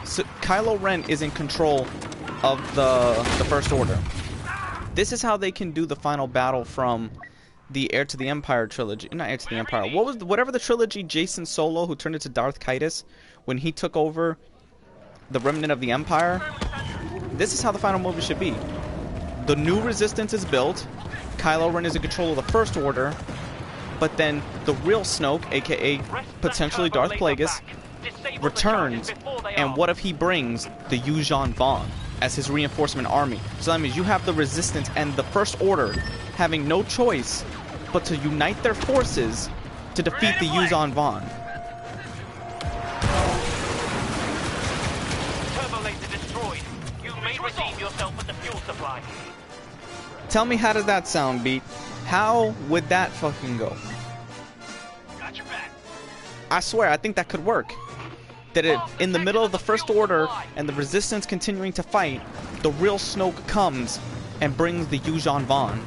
So Kylo Ren is in control of the First Order. This is how they can do the final battle from the Heir to the Empire trilogy. Not Heir to the Empire. What was whatever the trilogy Jason Solo, who turned into Darth Kaitis, when he took over the remnant of the Empire. This is how the final movie should be. The new Resistance is built. Kylo Ren is in control of the First Order. But then the real Snoke, aka potentially Darth Plagueis, returns. And what if he brings the Yuuzhan Vong as his reinforcement army? So that means you have the Resistance and the First Order having no choice but to unite their forces to defeat the Yuuzhan Vong. Turbo laser destroyed. You may redeem yourself with the fuel supply. Tell me, how does that sound, Beat? How would that fucking go? Got your back. I swear, I think that could work. That in the middle of the First Order and the Resistance continuing to fight, the real Snoke comes and brings the Yuuzhan Vong,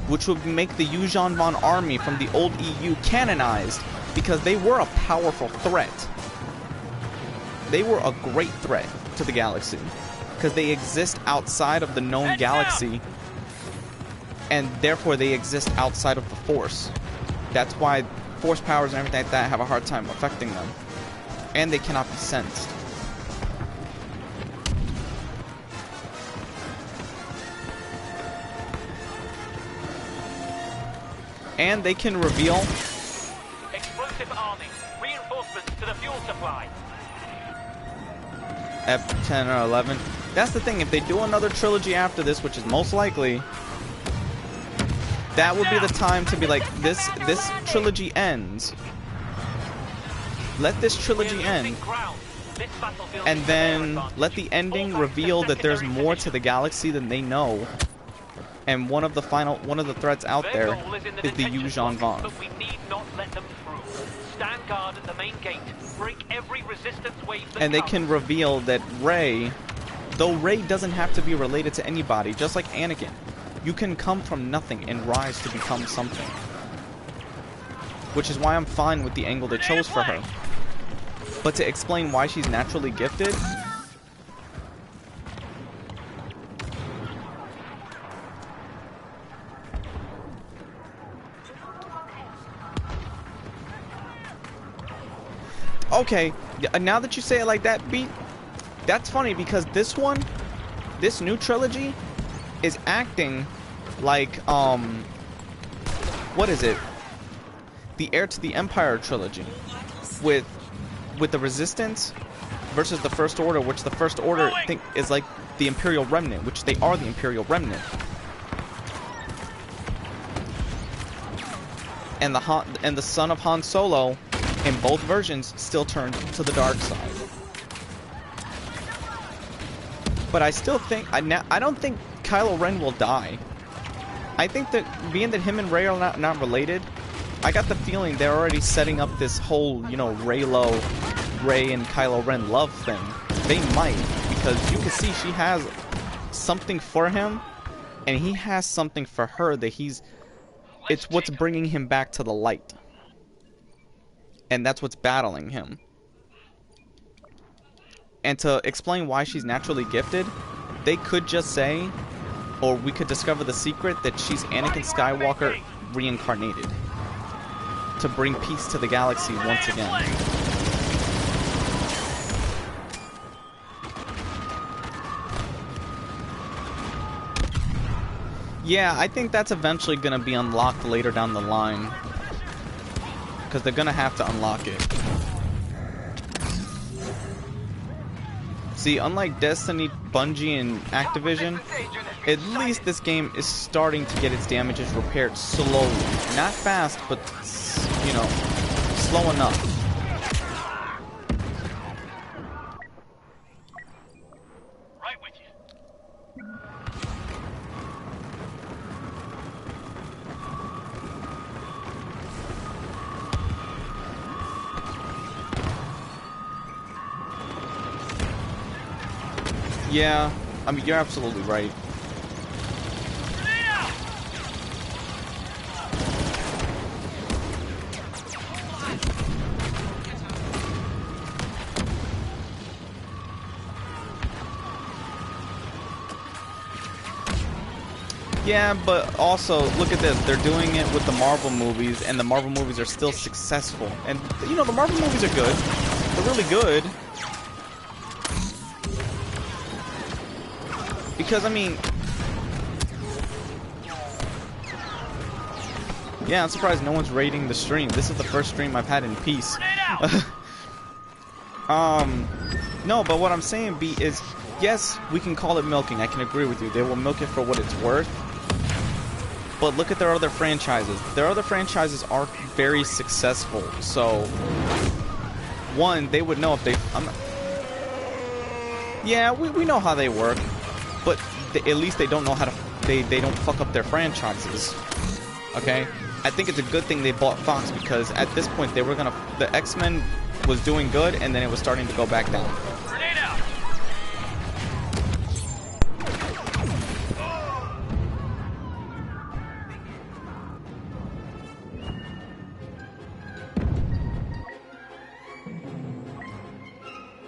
which would make the Yuuzhan Vong army from the old EU canonized, because they were a powerful threat. They were a great threat to the galaxy, because they exist outside of the known galaxy, and therefore they exist outside of the Force. That's why Force powers and everything like that have a hard time affecting them. And they cannot be sensed. And they can reveal Explosive arming. Reinforcements to the fuel supply. F10 or 11. That's the thing, if they do another trilogy after this, which is most likely, that would be the time to be like, this trilogy ends. Let this trilogy end. And then let the ending reveal that there's more to the galaxy than they know. And one of the threats out there is the Yuuzhan Vong. But we need not let them through. Stand guard at the main gate. Break every resistance wave that And they comes. can reveal that Rey, though Rey doesn't have to be related to anybody, just like Anakin, you can come from nothing and rise to become something. Which is why I'm fine with the angle they chose for her. But to explain why she's naturally gifted, okay, now that you say it like that, Beat, that's funny, because this new trilogy is acting like, what is it? The Heir to the Empire trilogy. With the Resistance versus the First Order, which the First Order think is like the Imperial Remnant, which they are the Imperial Remnant. And the son of Han Solo, in both versions, still turned to the dark side. But I still think I don't think Kylo Ren will die. I think that being that him and Rey are not related, I got the feeling they're already setting up this whole, you know, Rey and Kylo Ren love thing. They might, because you can see she has something for him, and he has something for her that it's what's bringing him back to the light. And that's what's battling him. And to explain why she's naturally gifted, they could just say, or we could discover the secret that she's Anakin Skywalker reincarnated to bring peace to the galaxy once again. Yeah, I think that's eventually going to be unlocked later down the line, because they're going to have to unlock it. See, unlike Destiny, Bungie, and Activision, at least this game is starting to get its damages repaired slowly. Not fast, but, you know, slow enough. Right with you. Yeah, I mean, you're absolutely right. Yeah, but also, look at this. They're doing it with the Marvel movies, and the Marvel movies are still successful. And, you know, the Marvel movies are good. They're really good. Because, I mean... Yeah, I'm surprised no one's rating the stream. This is the first stream I've had in peace. No, but what I'm saying, B, is... Yes, we can call it milking. I can agree with you. They will milk it for what it's worth. But look at their other franchises. Their other franchises are very successful. So, one, they would know if they... yeah, we know how they work. But at least they don't know how to... They don't fuck up their franchises. Okay? I think it's a good thing they bought Fox, because at this point they were gonna... The X-Men was doing good, and then it was starting to go back down. Grenade out!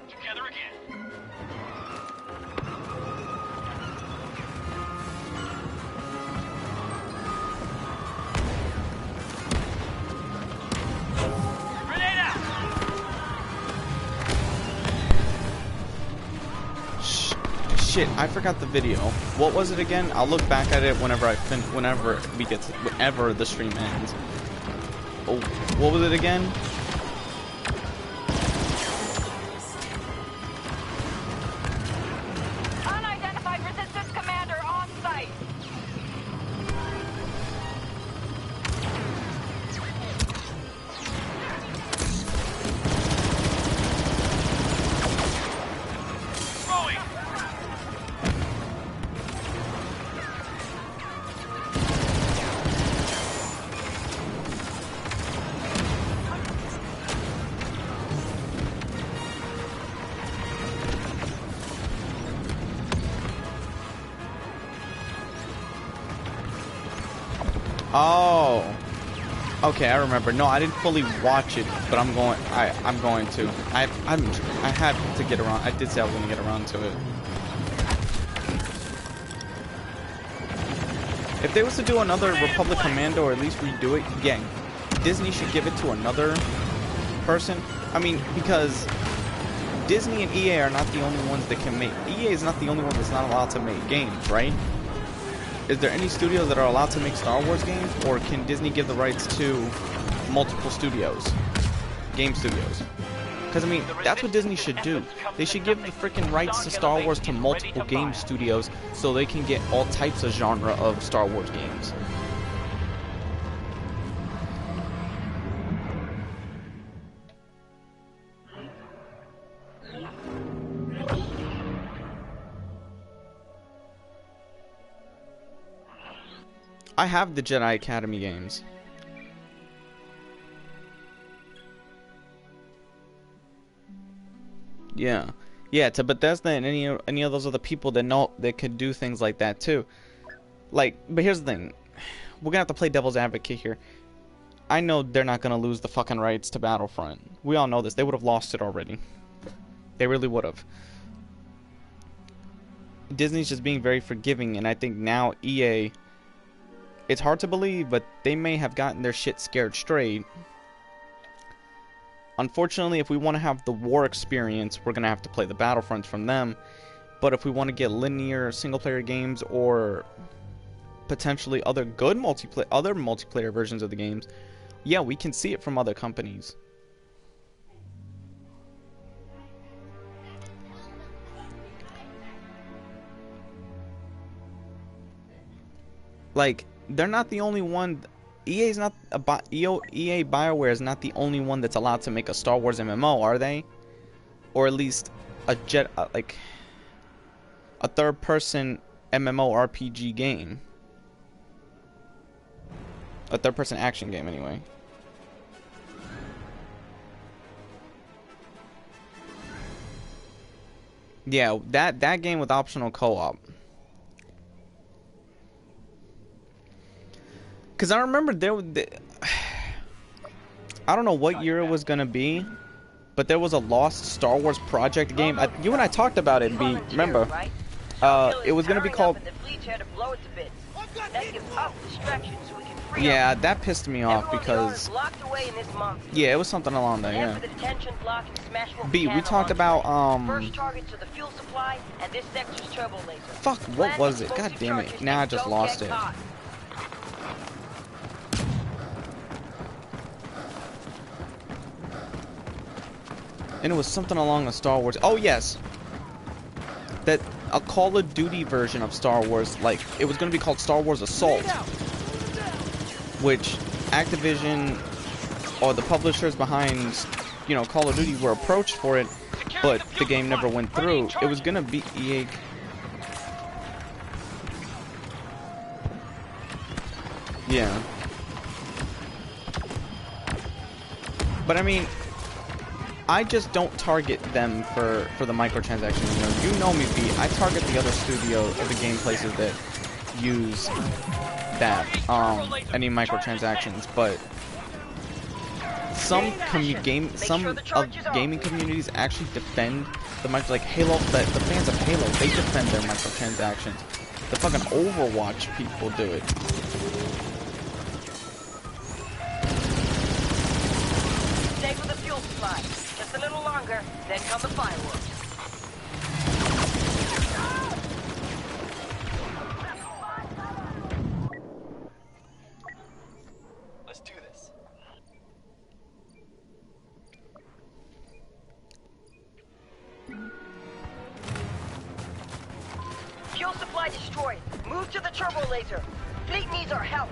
Together again. Grenade out! Shit, I forgot the video. What was it again? I'll look back at it whenever whenever the stream ends. Oh, what was it again? Unidentified resistance commander on site. Throwing! Oh, okay, I remember. No, I didn't fully watch it, but I'm going to. I had to get around. I did say I was going to get around to it. If they was to do another Republic Commando, or at least redo it, yeah, Disney should give it to another person. I mean, because Disney and EA are not the only ones that can make. EA is not the only one that's not allowed to make games, right? Is there any studios that are allowed to make Star Wars games, or can Disney give the rights to multiple studios, game studios? Because I mean, that's what Disney should do. They should give the freaking rights to Star Wars to multiple game studios, so they can get all types of genre of Star Wars games. I have the Jedi Academy games. Yeah, to Bethesda and any of those other people that know that could do things like that too. Like, but here's the thing, we're gonna have to play devil's advocate here. I know they're not gonna lose the fucking rights to Battlefront. We all know this. They would have lost it already. They really would have. Disney's just being very forgiving, and I think now EA. It's hard to believe, but they may have gotten their shit scared straight. Unfortunately, if we want to have the war experience, we're going to have to play the Battlefronts from them. But if we want to get linear single-player games, or potentially other good multiplayer versions of the games, yeah, we can see it from other companies. Like, they're not the only one. EA BioWare is not the only one that's allowed to make a Star Wars MMO, are they? Or at least a like a third-person MMORPG game, a third-person action game, anyway. Yeah, that game with optional co-op. Because I remember I don't know what year it was going to be, but there was a Lost Star Wars Project game. You and I talked about it, B. Remember? It was going to be called... That gives us distraction so we can free Yeah, up. that pissed me off Everyone because is locked away in this monster. yeah, it was something along that. Head Yeah. for the detention block and smash what B, can we talked along the about way. First targets are the fuel supply and this sector's turbo laser. fuck, what was it? God damn it! Now I just lost it. And it was something along the Star Wars. Oh yes, that a Call of Duty version of Star Wars, like it was going to be called Star Wars Assault, which Activision or the publishers behind, you know, Call of Duty were approached for it, but the game never went through. It was going to be EA. Yeah. But I mean, I just don't target them for the microtransactions. You know me, B. I target the other studio or the game places that use that any microtransactions. But some gaming communities actually defend the micro, like Halo. The fans of Halo, they defend their microtransactions. The fucking Overwatch people do it. Stay for the fuel supply. Just a little longer, then come the fireworks. Let's do this. Fuel supply destroyed. Move to the turbo laser. Fleet needs our help.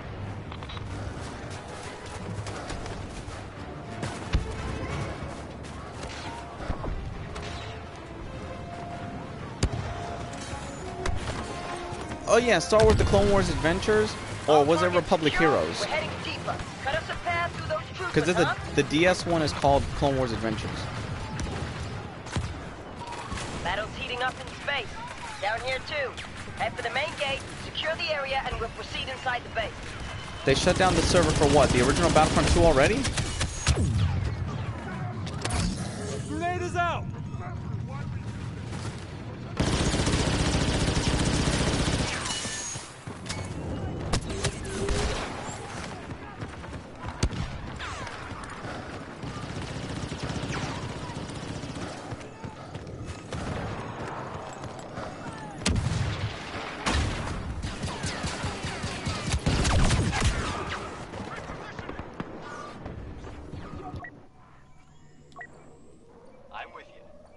Oh yeah, Star Wars: The Clone Wars Adventures, or was it Republic Heroes? We're heading deeper. Cut us a path through those troopers, Because the DS one is called Clone Wars Adventures. Battle's heating up in space. Down here too. Head for the main gate, secure the area, and we'll proceed inside the base. They shut down the server for what? The original Battlefront 2 already? Grenade is out!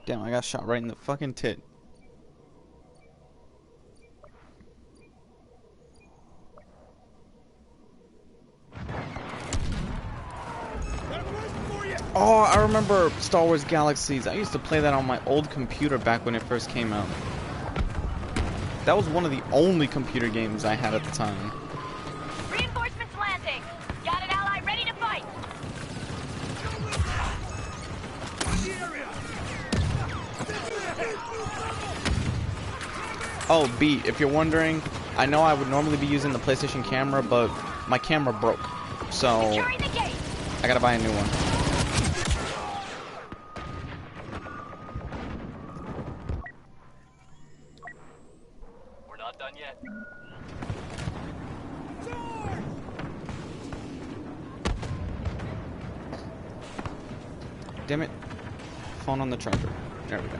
Damn, I got shot right in the fucking tit. Oh, I remember Star Wars Galaxies. I used to play that on my old computer back when it first came out. That was one of the only computer games I had at the time. Reinforcements landing. Got an ally ready to fight. Oh, B, if you're wondering, I know I would normally be using the PlayStation camera, but my camera broke. So, I gotta buy a new one. We're not done yet. Damn it. Phone on the charger. There we go.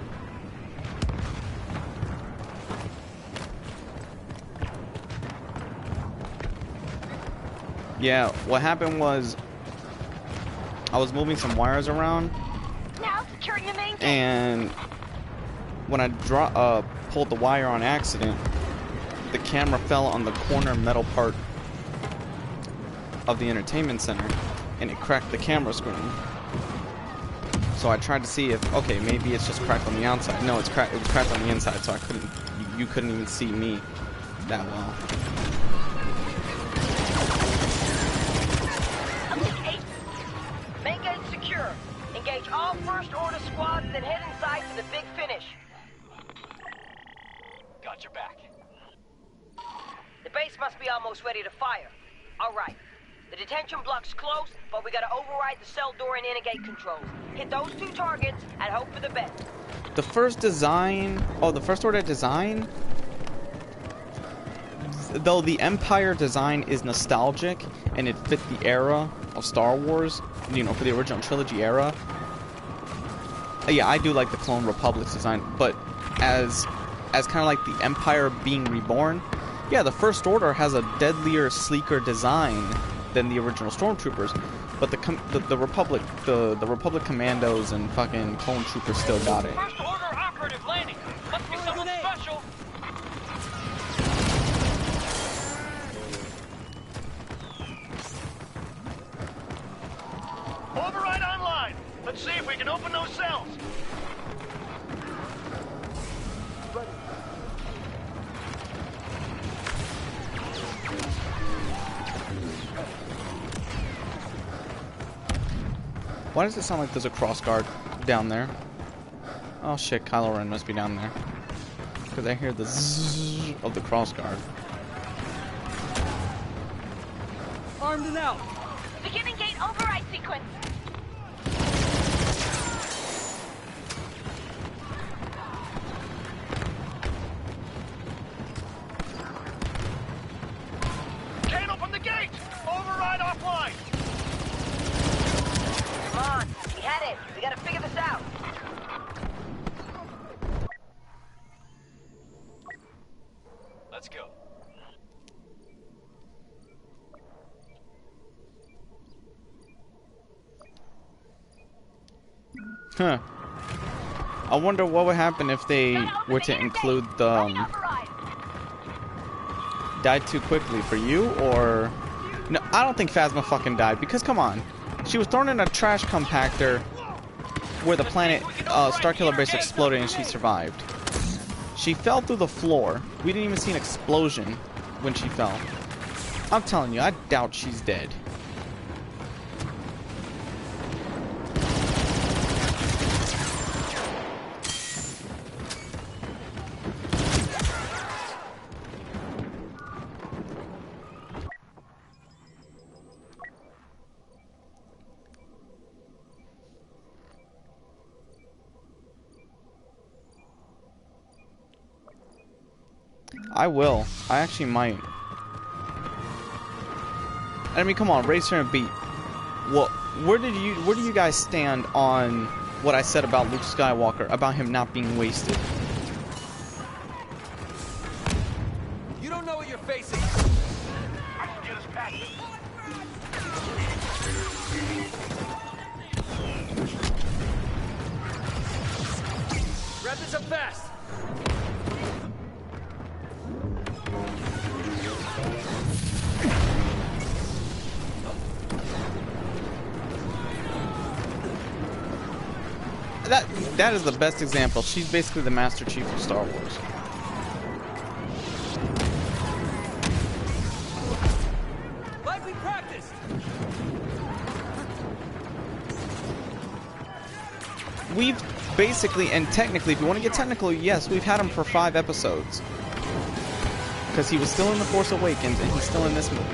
Yeah, what happened was I was moving some wires around, Now securing the main gate. and when I pulled the wire on accident, the camera fell on the corner metal part of the entertainment center, and it cracked the camera screen. So I tried to see if, okay, maybe it's just cracked on the outside. No, it's cracked. It was cracked on the inside, so I couldn't. You couldn't even see me that well. Main gate secure. Engage all first order squads, then head inside for the big finish. Got your back. The base must be almost ready to fire. All right. The detention block's close, but we gotta override the cell door and inner gate controls. Hit those two targets and hope for the best. The first design, the first order design though the Empire design is nostalgic and it fit the era of Star Wars, you know, for the original trilogy era. Yeah, I do like the Clone Republic's design, but as kind of like the Empire being reborn, yeah, the First Order has a deadlier, sleeker design than the original Stormtroopers, but the Republic, the Republic Commandos and fucking Clone Troopers still got it. First Order operative landing. Must be someone special. Override online. Let's see if we can open those cells. Why does it sound like there's a crossguard down there? Oh shit, Kylo Ren must be down there. Because I hear the zzz of the crossguard. Armed and out. Beginning gate override sequence. Can't open the gate. Override offline. Come on, we had it. We gotta figure this out. Let's go. Huh. I wonder what would happen if they were to include the died too quickly for you, or no? I don't think Phasma fucking died, because come on, she was thrown in a trash compactor where the planet Starkiller base exploded and she survived. She fell through the floor. We didn't even see an explosion when she fell. I'm telling you, I doubt she's dead. I will. I actually might. I mean, come on, Racer and Beat. Well, where do you guys stand on what I said about Luke Skywalker, about him not being wasted? You don't know what you're facing. I can get us past it. Wrap this up fast. That is the best example. She's basically the Master Chief of Star Wars. Like we practiced. We've basically, and technically, if you want to get technical, yes, we've had him for 5 episodes. Because he was still in The Force Awakens, and he's still in this movie.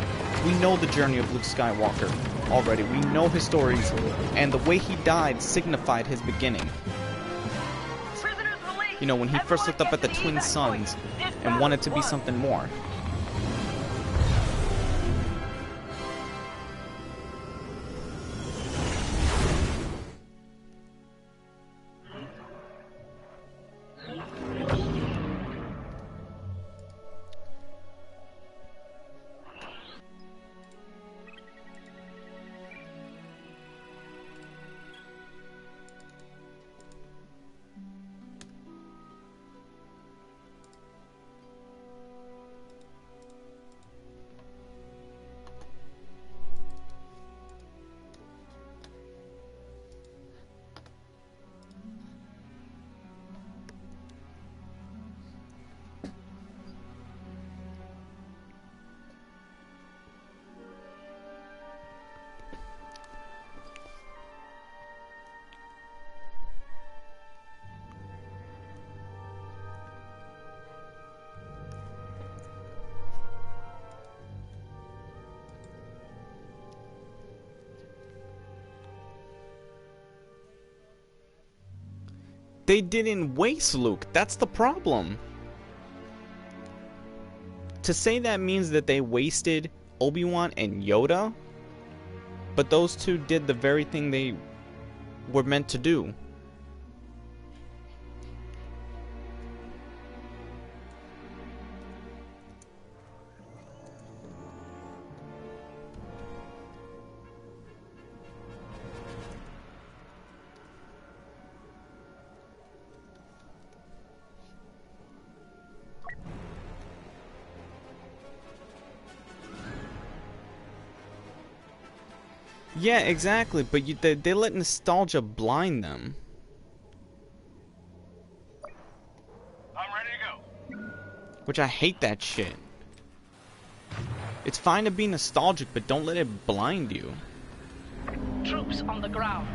We know the journey of Luke Skywalker already. We know his stories, and the way he died signified his beginning. You know, when he first looked up at the twin suns and wanted to be something more. They didn't waste Luke. That's the problem. to say that means that they wasted Obi-Wan and Yoda, but those two did the very thing they were meant to do. Yeah, exactly, but they let nostalgia blind them. I'm ready to go. Which I hate that shit. It's fine to be nostalgic, but don't let it blind you. Troops on the ground.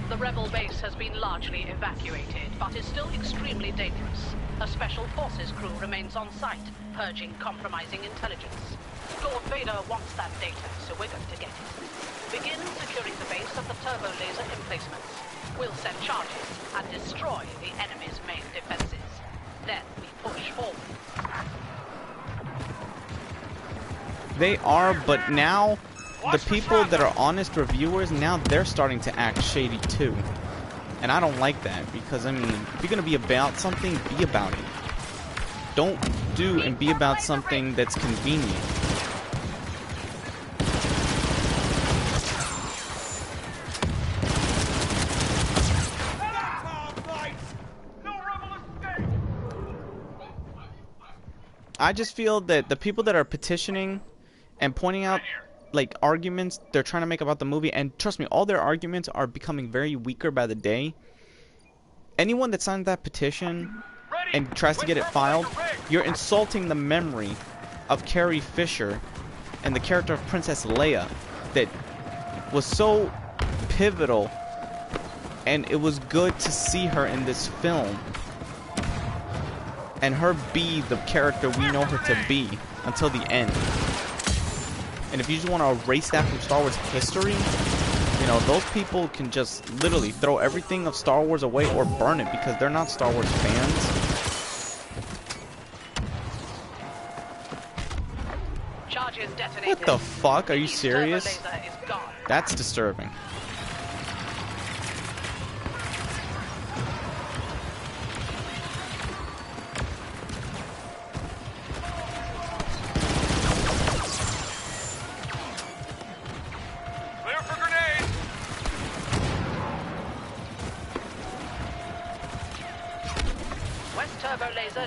The rebel base has been largely evacuated, but is still extremely dangerous. A special forces crew remains on site, purging compromising intelligence. Lord Vader wants that data, so we're going to get it. Begin securing the base of the turbo laser emplacements. We'll send charges and destroy the enemy's main defenses. Then we push forward. They are, but now the people that are honest reviewers, now they're starting to act shady too. And I don't like that, because I mean, if you're gonna be about something, be about it. Don't do and be about something that's convenient. I just feel that the people that are petitioning and pointing out like arguments they're trying to make about the movie, and trust me, all their arguments are becoming very weaker by the day. Anyone that signs that petition and tries to get it filed, you're insulting the memory of Carrie Fisher and the character of Princess Leia that was so pivotal, and it was good to see her in this film. And her be the character we know her to be until the end. And if you just want to erase that from Star Wars history, you know, those people can just literally throw everything of Star Wars away or burn it, because they're not Star Wars fans. Charges detonated. What the fuck? Are you serious? That's disturbing.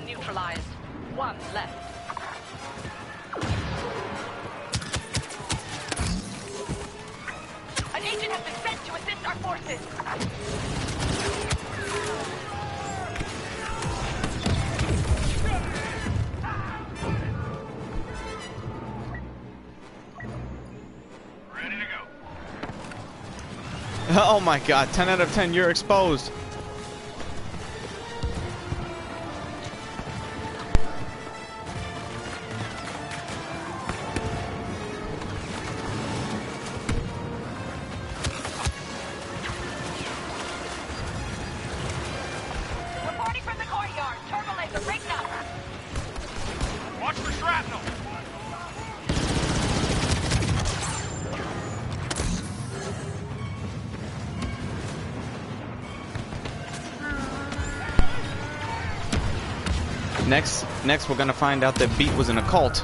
Neutralized. One left. An agent has been sent to assist our forces. Ready to go. Oh my god, 10 out of 10, you're exposed. Next we're gonna find out that Beat was in a cult.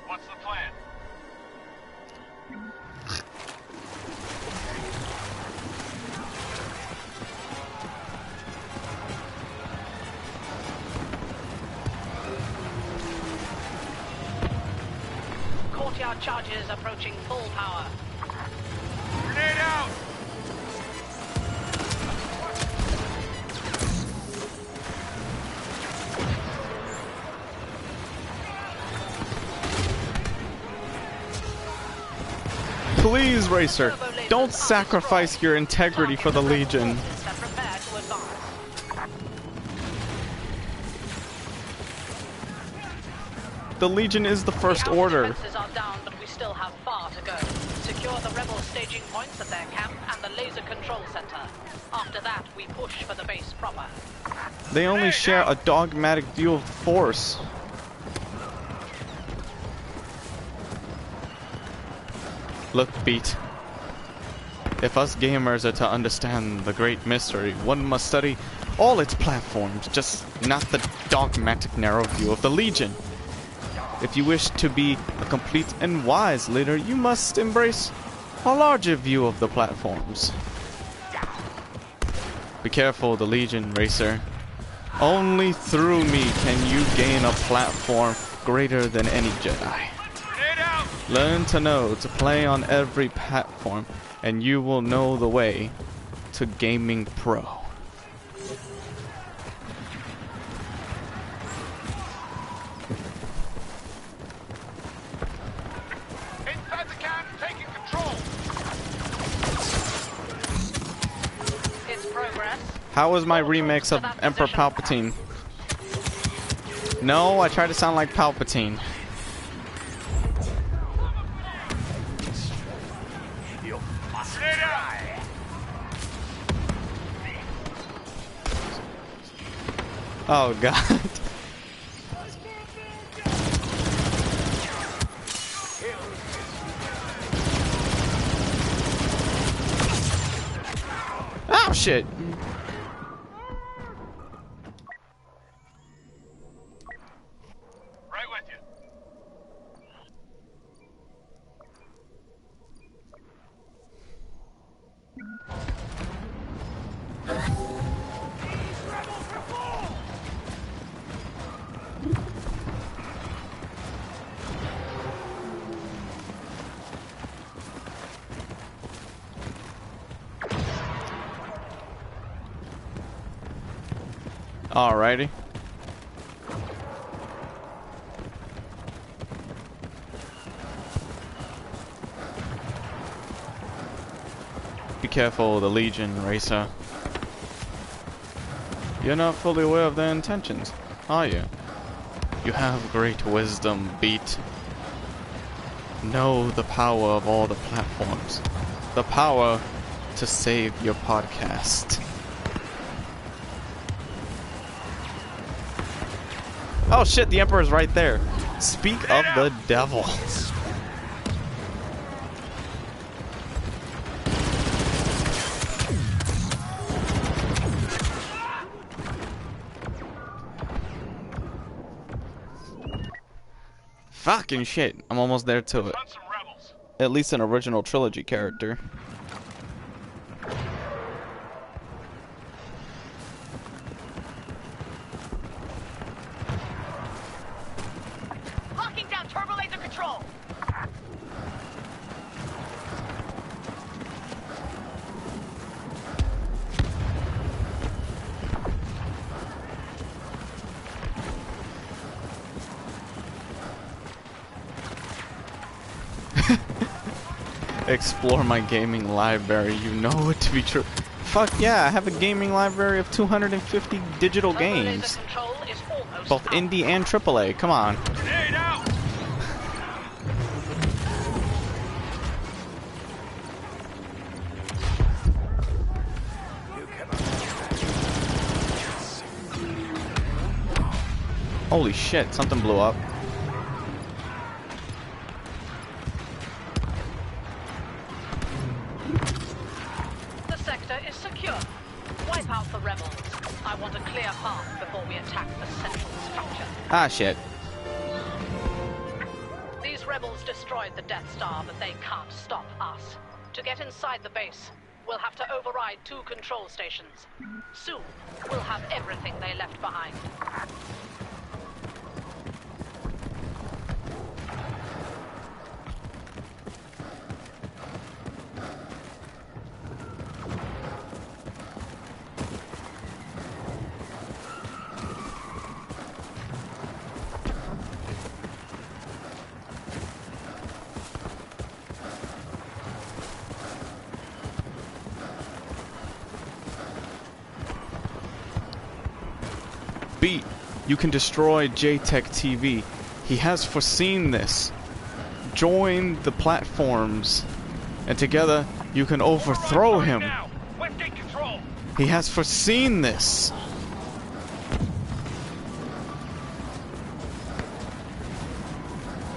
What's the plan? Courtyard charges approaching full power. Grenade out! Please, Racer, don't sacrifice your integrity for the Legion. The Legion is the First Order. Defenses are down, but we still have far to go. Secure the rebel staging points at their camp and the laser control center. After that, we push for the base proper. They only share a dogmatic view of force. Look, Beat. If us gamers are to understand the great mystery, one must study all its platforms, just not the dogmatic narrow view of the Legion. If you wish to be a complete and wise leader, you must embrace a larger view of the platforms. Be careful, the Legion, Racer. Only through me can you gain a platform greater than any Jedi. Learn to know to play on every platform, and you will know the way to Gaming Pro. Inside the camp, taking control. It's progress. How was my remix of Emperor Palpatine? No, I tried to sound like Palpatine. Oh god. Oh shit. Right with you. Alrighty. Be careful, the Legion, Racer. You're not fully aware of their intentions, are you? You have great wisdom, Beat. Know the power of all the platforms. The power to save your podcast. Oh shit, the Emperor's right there. Speak of the devil. Fucking shit, I'm almost there to it. At least an original trilogy character. Locking down turbo laser control. Explore my gaming library. You know it to be true. Fuck yeah, I have a gaming library of 250 digital games. Both indie and AAA. Come on. Holy shit, something blew up. Ah, shit. These rebels destroyed the Death Star, but they can't stop us. To get inside the base, we'll have to override 2 control stations. Soon, we'll have everything they left behind. Beat, you can destroy JTech TV. He has foreseen this. Join the platforms, and together you can overthrow him. He has foreseen this.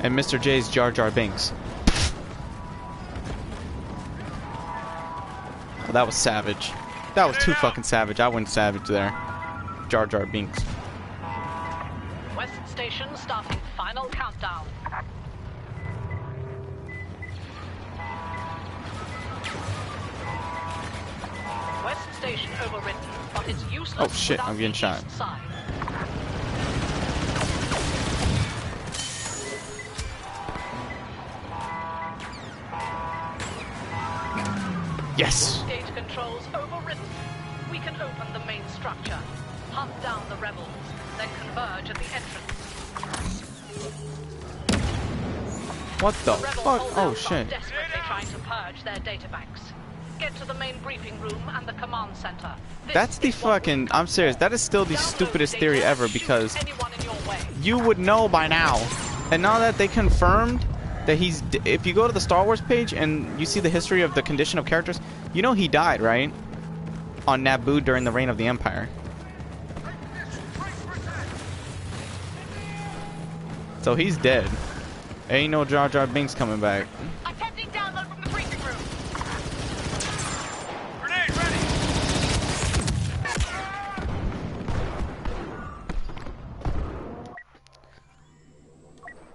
And Mr. J's Jar Jar Binks. Oh, that was savage. That was too fucking savage. I went savage there. Jar Jar Binks. West Station starting final countdown. West Station overwritten, but it's useless. Oh shit, I'm getting shot. Yes! Gate controls overwritten. We can open the main structure, hunt down the rebels, then converge at the entrance. What the fuck? Oh shit. Desperately trying to purge their databanks. Get to the main briefing room and the command center. That's the fucking... I'm serious. That is still the stupidest theory ever because you would know by now. And now that they confirmed that he's... If you go to the Star Wars page and you see the history of the condition of characters, you know he died, right? On Naboo during the reign of the Empire. So he's dead. Ain't no Jar Jar Binks coming back. Attempting download from the briefing room. Grenade ready.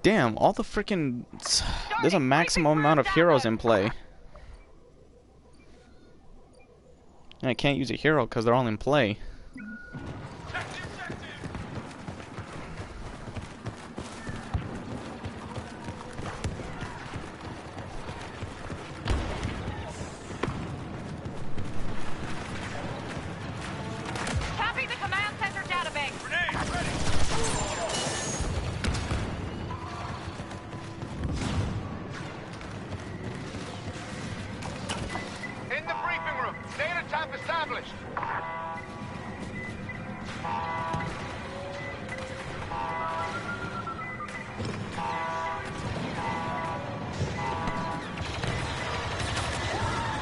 Damn, all the freaking... There's a maximum amount of heroes in play. And I can't use a hero because they're all in play. Copy the command center database. Grenade ready. In the briefing room. Data tap established.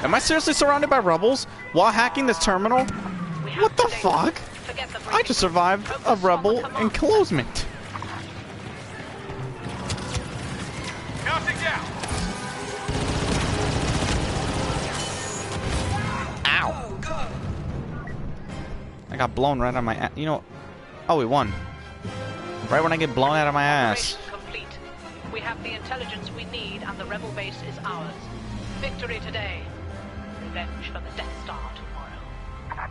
Am I seriously surrounded by rebels while hacking this terminal? What the fuck? I just survived a rebel enclosement. Counting down. Ow. I got blown right out of my ass. You know... Oh, we won. Right when I get blown out of my ass. Complete. We have the intelligence we need and the rebel base is ours. Victory today. Revenge for the Death Star tomorrow.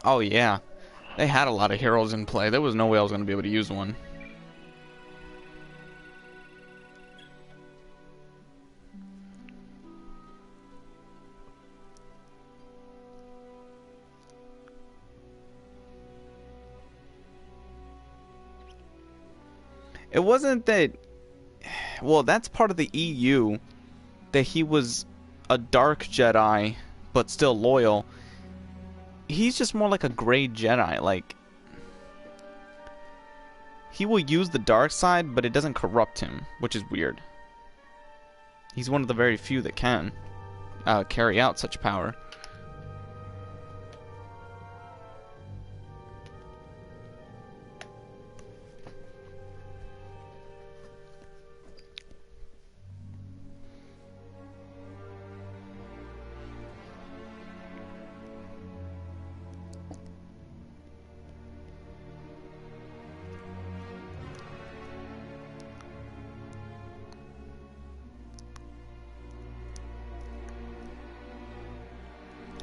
Oh yeah. They had a lot of heroes in play. There was no way I was going to be able to use one. It wasn't that... Well, that's part of the EU. That he was a dark Jedi, but still loyal. He's just more like a gray Jedi. Like... He will use the dark side, but it doesn't corrupt him, which is weird. He's one of the very few that can carry out such power.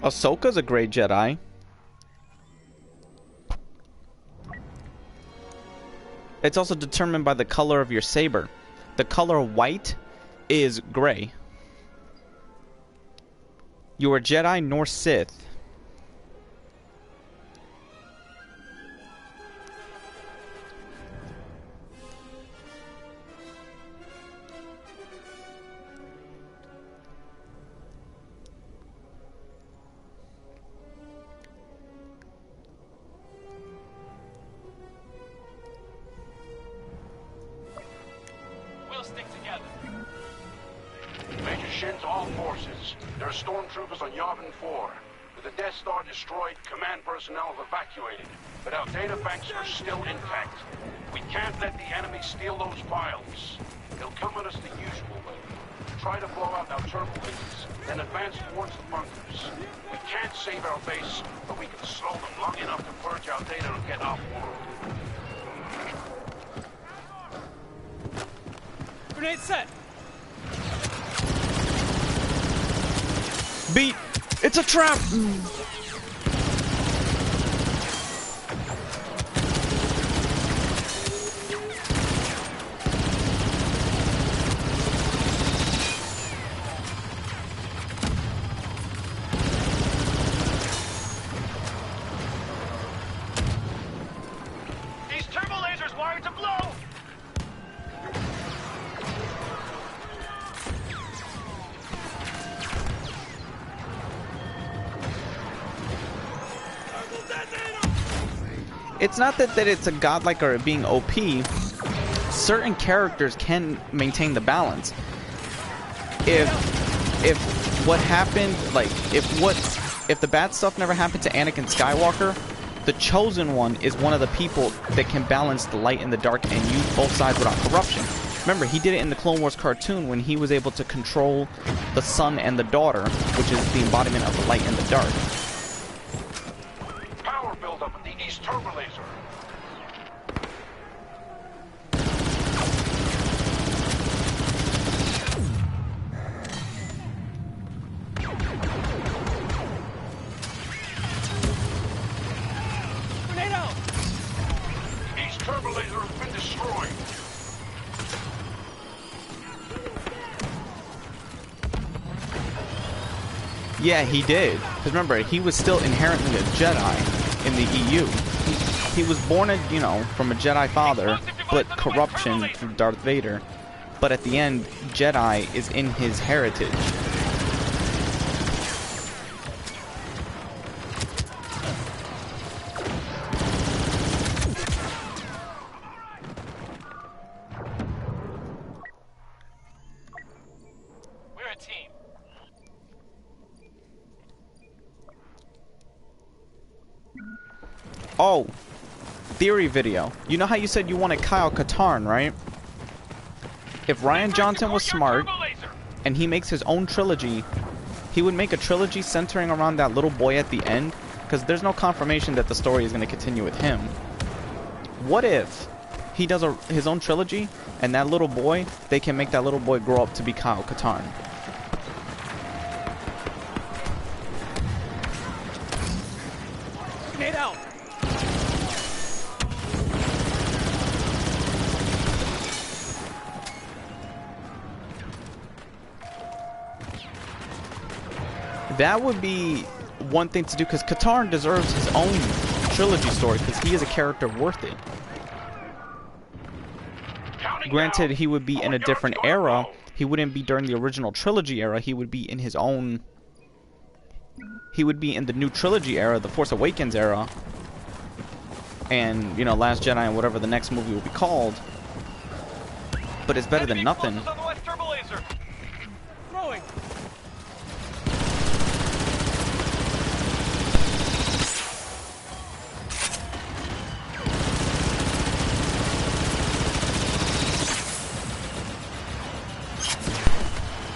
Ahsoka's a great Jedi. It's also determined by the color of your saber. The color white is gray. You are Jedi nor Sith. stick together. Major Shin to all forces. There are stormtroopers on Yavin 4. With the Death Star destroyed, command personnel have evacuated, but our data banks are still intact. We can't let the enemy steal those files. They'll come at us the usual way. Try to blow out our turbo lasers, then advance towards the bunkers. We can't save our base, but we can slow them long enough to purge our data and get off-world. Grenade set. Beat! It's a trap! These turbo lasers wired to blow. It's not that it's a godlike or being OP. Certain characters can maintain the balance. If what happened, like if the bad stuff never happened to Anakin Skywalker, the Chosen One is one of the people that can balance the light and the dark and use both sides without corruption. Remember, he did it in the Clone Wars cartoon when he was able to control the son and the daughter, which is the embodiment of the light and the dark. Power buildup at the East Turbo Laser. Grenade out. East Turbo Laser has been destroyed. Yeah, he did. Because remember, he was still inherently a Jedi in the EU. He was born, you know, from a Jedi father, but corruption through Darth Vader. But at the end, Jedi is in his heritage. We're a team. Oh, theory video. You know how you said you wanted Kyle Katarn, right? If Rian Johnson was smart and he makes his own trilogy, he would make a trilogy centering around that little boy at the end, because there's no confirmation that the story is going to continue with him. What if he does his own trilogy and that little boy, they can make that little boy grow up to be Kyle Katarn? Grenade out. That would be one thing to do, because Katarn deserves his own trilogy story, because he is a character worth it. Granted, he would be in a different era. He wouldn't be during the original trilogy era. He would be in his own... He would be in the new trilogy era, the Force Awakens era. And, you know, Last Jedi and whatever the next movie will be called. But it's better than nothing. On the West turbo laser. Throwing.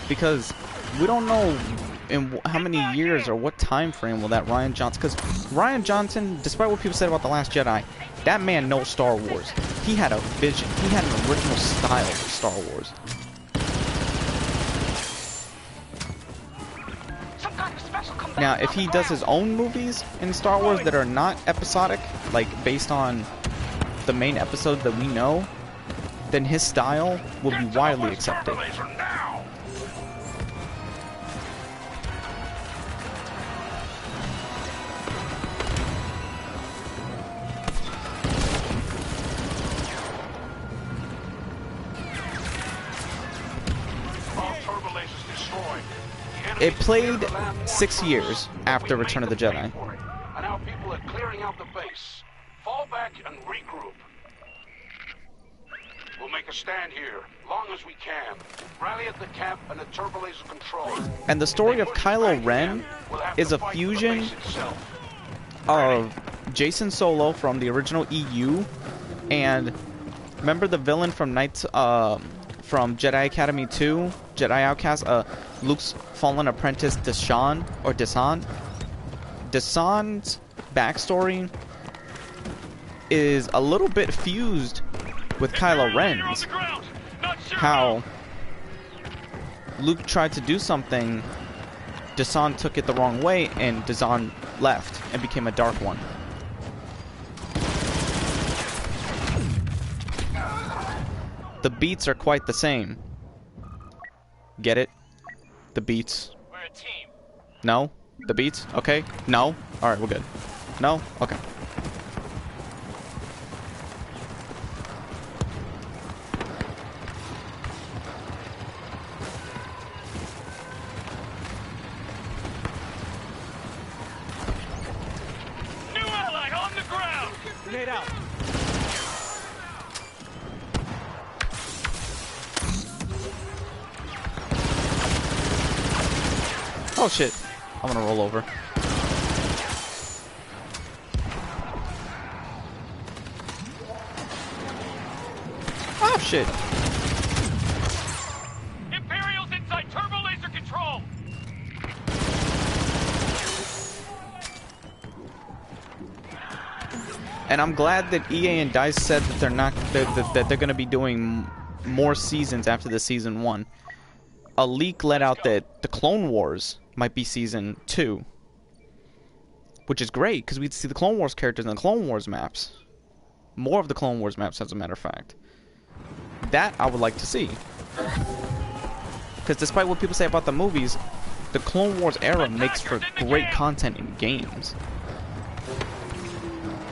Because we don't know in how many years or what time frame will that Rian Johnson... Because Rian Johnson, despite what people said about The Last Jedi, that man knows Star Wars. He had a vision. He had an original style for Star Wars. Now, if he does his own movies in Star Wars that are not episodic, like based on the main episodes that we know, then his style will be widely accepted. It played 6 years after Return of the Jedi. And now people are clearing out the base. Fall back and regroup. We'll make a stand here, long as we can. Rally at the camp and at turbo laser control. And the story of Kylo Ren is a fusion of Jason Solo from the original EU, and remember the villain from from Jedi Academy 2, Jedi Outcast, Luke's fallen apprentice Deshaun or Desan. Desan's backstory is a little bit fused with Kylo Ren's. How Luke tried to do something, Desan took it the wrong way, and Desan left and became a Dark One. The beats are quite the same. Get it? The beats. We're a team. No? The beats? Okay. No? Alright, we're good. No? Okay. New ally on the ground! Grenade out. Oh shit. I'm gonna roll over. Oh shit. Imperials inside turbo laser control! And I'm glad that EA and DICE said that they're not that they're gonna be doing more seasons after the season 1. A leak let out that the Clone Wars might be season 2, which is great because we'd see the Clone Wars characters in the Clone Wars maps. More of the Clone Wars maps, as a matter of fact. That I would like to see, because despite what people say about the movies, the Clone Wars era makes for great content in games.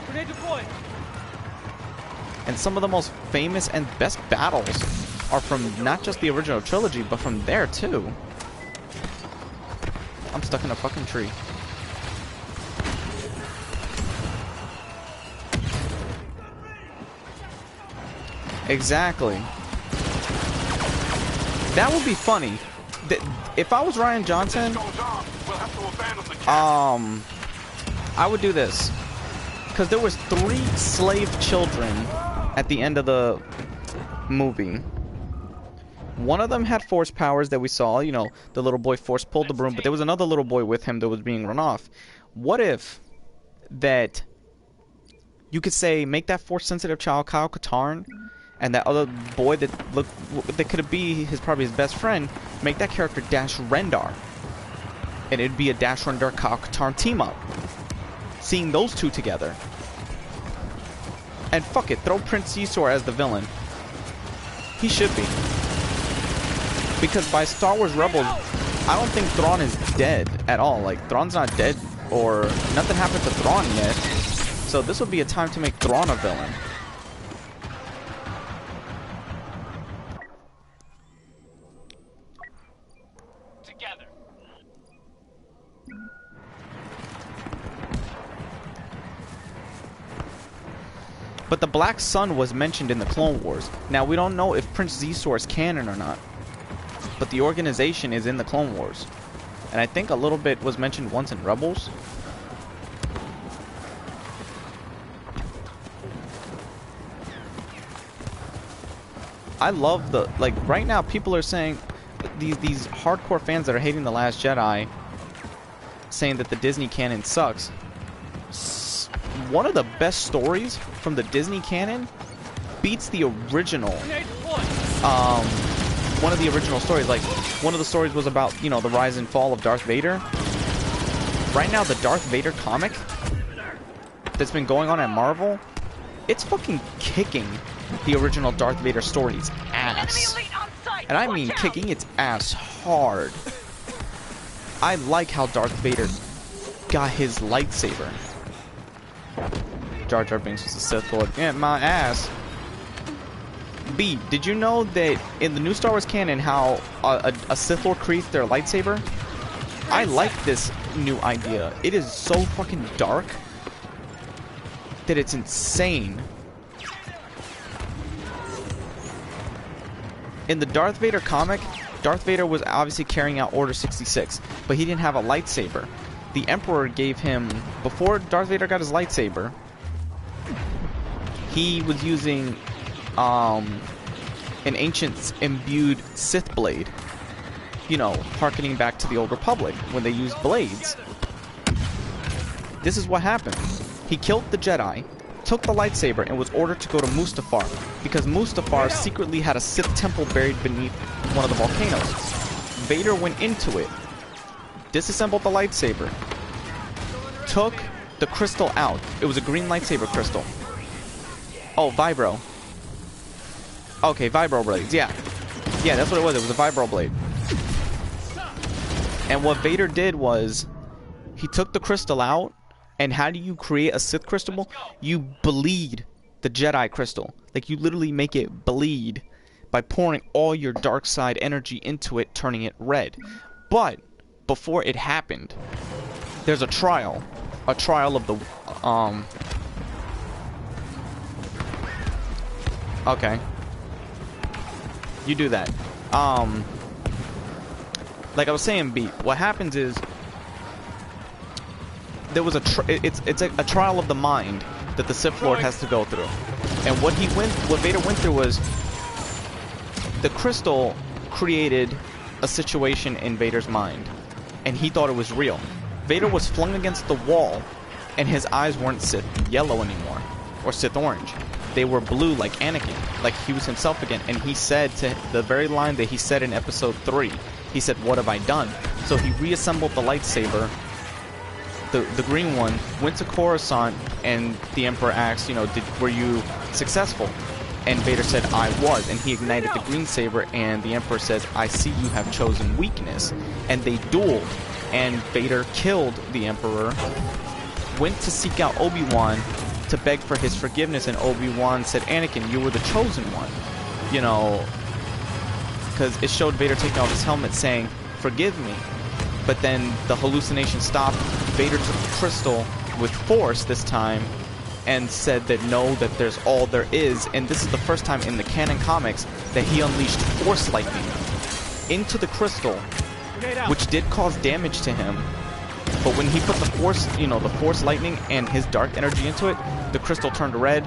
Grenade deployed. And some of the most famous and best battles are from not just the original trilogy, but from there too. I'm stuck in a fucking tree. Exactly. That would be funny. If I was Ryan Johnson, I would do this. Because there was 3 slave children at the end of the movie. One of them had force powers that we saw, you know, the little boy force pulled the broom, but there was another little boy with him that was being run off. What if that you could say, make that force sensitive child Kyle Katarn, and that other boy that could be probably his best friend, make that character Dash Rendar, and it'd be a Dash Rendar Kyle Katarn team up. Seeing those two together, and fuck it, throw Prince Yisor as the villain. He should be, because by Star Wars Rebels, I don't think Thrawn is dead at all. Like, Thrawn's not dead, or nothing happened to Thrawn yet. So this would be a time to make Thrawn a villain. Together. But the Black Sun was mentioned in the Clone Wars. Now, we don't know if Prince Yisor is canon or not, but the organization is in the Clone Wars. And I think a little bit was mentioned once in Rebels. I love the, like, right now people are saying, these hardcore fans that are hating The Last Jedi, saying that the Disney canon sucks. One of the best stories from the Disney canon beats the original. One of the original stories, like, one of the stories was about, you know, the rise and fall of Darth Vader. Right now, the Darth Vader comic that's been going on at Marvel, it's fucking kicking the original Darth Vader story's ass. And I mean kicking its ass hard. I like how Darth Vader got his lightsaber. Jar Jar Binks was a Sith Lord. Yeah, my ass. B, did you know that in the new Star Wars canon how a Sith Lord creates their lightsaber? I like this new idea. It is so fucking dark that it's insane. in the Darth Vader comic, Darth Vader was obviously carrying out Order 66, but he didn't have a lightsaber. The Emperor gave him, before Darth Vader got his lightsaber, he was using an ancient imbued Sith blade. You know, harkening back to the Old Republic when they used blades. This is what happened. He killed the Jedi, took the lightsaber, and was ordered to go to Mustafar because Mustafar secretly had a Sith temple buried beneath one of the volcanoes. Vader went into it, disassembled the lightsaber, took the crystal out. It was a green lightsaber crystal. Oh, Vibro. Okay, Vibro blades, yeah. Yeah, that's what it was. It was a Vibro blade. And what Vader did was, he took the crystal out, and how do you create a Sith crystal? You bleed the Jedi crystal. Like, you literally make it bleed by pouring all your dark side energy into it, turning it red. But, before it happened, there's a trial. A trial of the, okay. You do that. Like I was saying, Beat, what happens is there was it's a trial of the mind that the Sith Lord has to go through. And what Vader went through was the crystal created a situation in Vader's mind, and he thought it was real. Vader was flung against the wall, and his eyes weren't Sith yellow anymore, or Sith orange. They were blue like Anakin, like he was himself again. And he said to the very line that he said in Episode 3, he said, "What have I done?" So he reassembled the lightsaber, the green one, went to Coruscant, and the Emperor asked, you know, were you successful? And Vader said, "I was." And he ignited the green saber, and the Emperor says, "I see you have chosen weakness." And they dueled, and Vader killed the Emperor, went to seek out Obi-Wan to beg for his forgiveness, and Obi-Wan said, "Anakin, you were the chosen one." You know, because it showed Vader taking off his helmet saying, "Forgive me." But then the hallucination stopped. Vader took the crystal with force this time and said that no, that there's all there is. And this is the first time in the canon comics that he unleashed force lightning into the crystal, which did cause damage to him. But when he put the force, you know, the force lightning and his dark energy into it, the crystal turned red.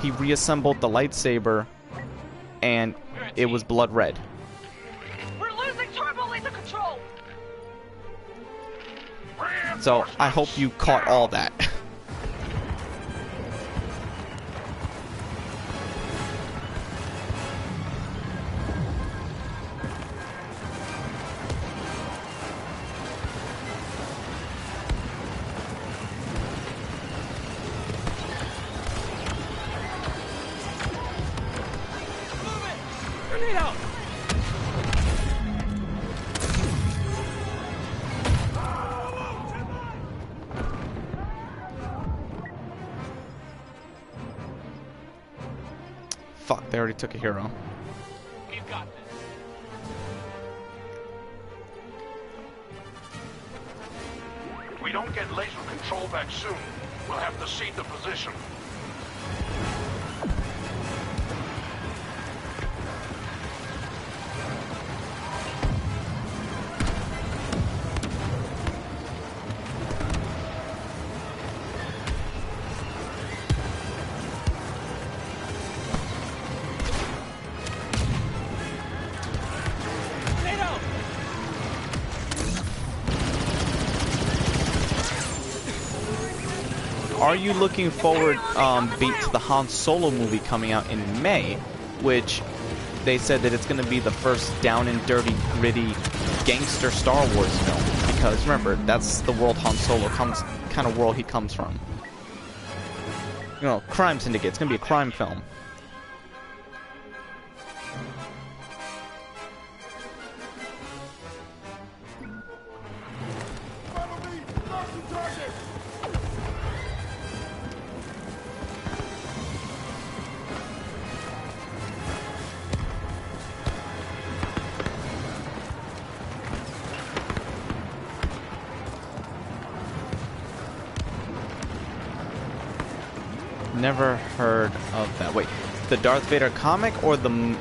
He reassembled the lightsaber, and it was blood red. We're losing turbo laser control! So I hope you caught all that. Fuck, they already took a hero. We've got this. If we don't get laser control back soon, we'll have to cede the position. Are you looking forward, Beat, to the Han Solo movie coming out in May, which they said that it's going to be the first down and dirty, gritty, gangster Star Wars film? Because remember, that's the world Han Solo kind of world he comes from. You know, crime syndicate. It's going to be a crime film. Never heard of that. Wait, the Darth Vader comic or the...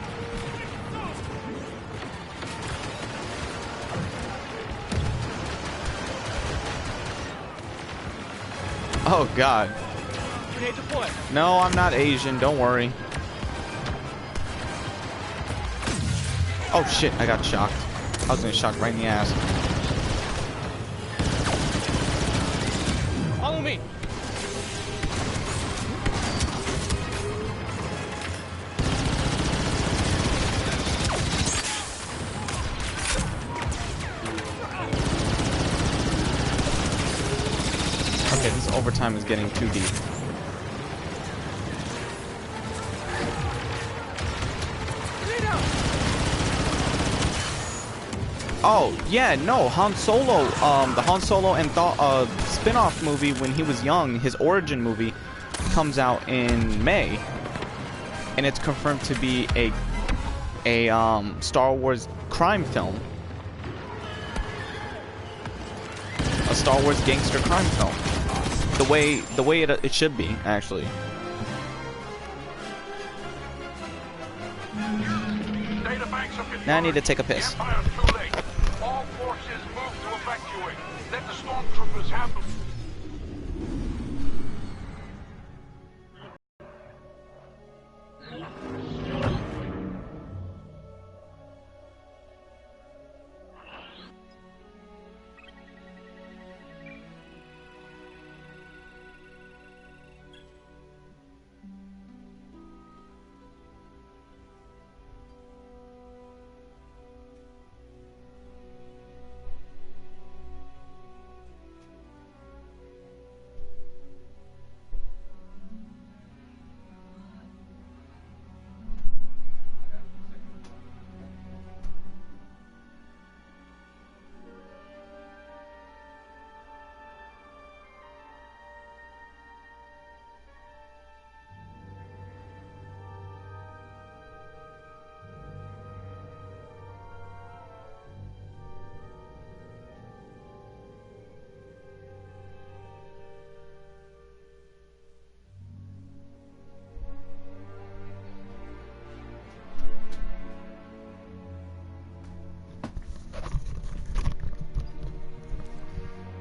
Oh God. Grenade deployed. No, I'm not Asian. Don't worry. Oh shit! I got shocked. I was gonna shock right in the ass. Follow me. Okay, this overtime is getting too deep. Oh, yeah, no, Han Solo, the Han Solo and spin-off movie when he was young, his origin movie, comes out in May. And it's confirmed to be a Star Wars crime film. A Star Wars gangster crime film. The way it should be, actually. Now I need to take a piss. All forces move to evacuate. Let the stormtroopers handle.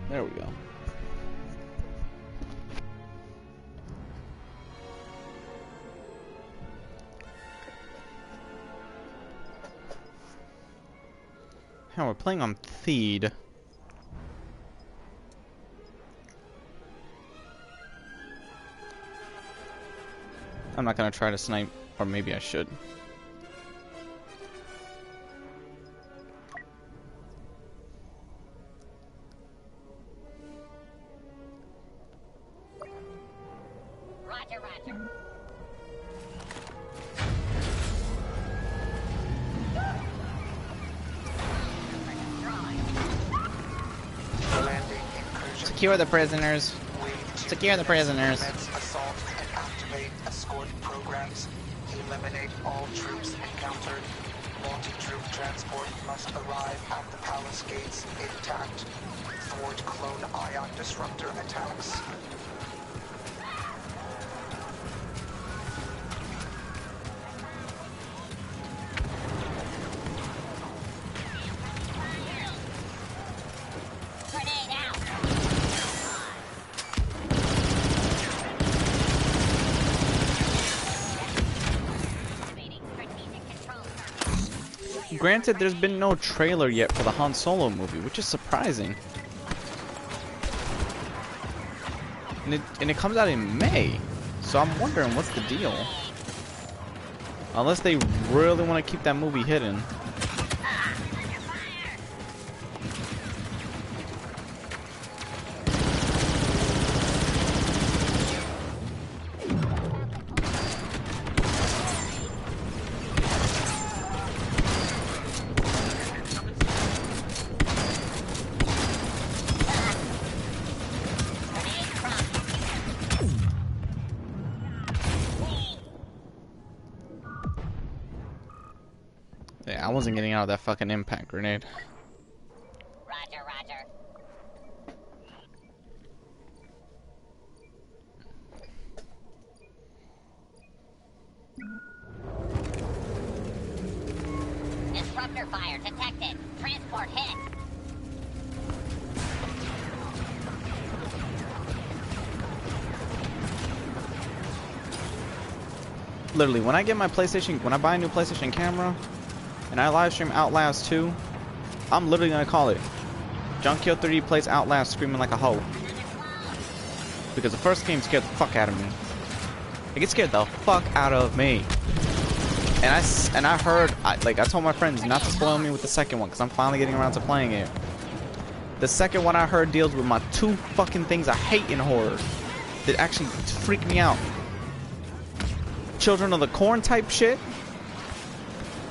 There we go. Now we're playing on Theed. I'm not gonna try to snipe, or maybe I should. Roger, roger. Secure the prisoners. Secure the prisoners. Assault and activate escort programs. Eliminate all troops encountered. Multi-troop transport must arrive at the palace gates intact. Thwart clone ion disruptor attacks. Granted, there's been no trailer yet for the Han Solo movie, which is surprising. And it comes out in May, so I'm wondering what's the deal. Unless they really want to keep that movie hidden. Yeah, I wasn't getting out of that fucking impact grenade. Roger, roger. Disruptor fire detected. Transport hit. Literally, when I get my PlayStation, when I buy a new PlayStation camera, and I live stream Outlast 2, I'm literally gonna call it JohnKill3D plays Outlast screaming like a hoe. Because the first game scared the fuck out of me. It scared the fuck out of me. And I heard, I told my friends not to spoil me with the second one, because I'm finally getting around to playing it. The second one I heard deals with my two fucking things I hate in horror that actually freak me out. Children of the Corn type shit,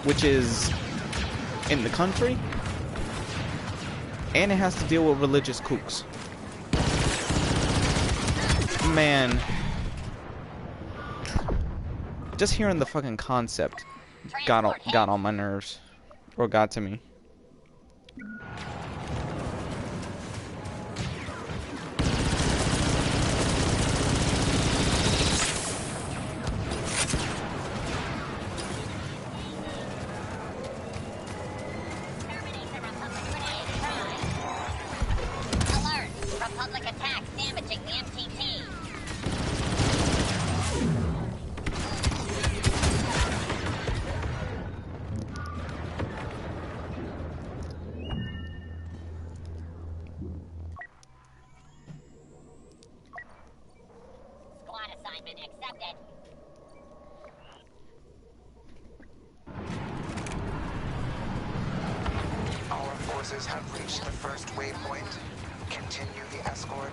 which is in the country, and it has to deal with religious kooks. Man, just hearing the fucking concept got on my nerves, or got to me. Have reached the first waypoint. Continue the escort.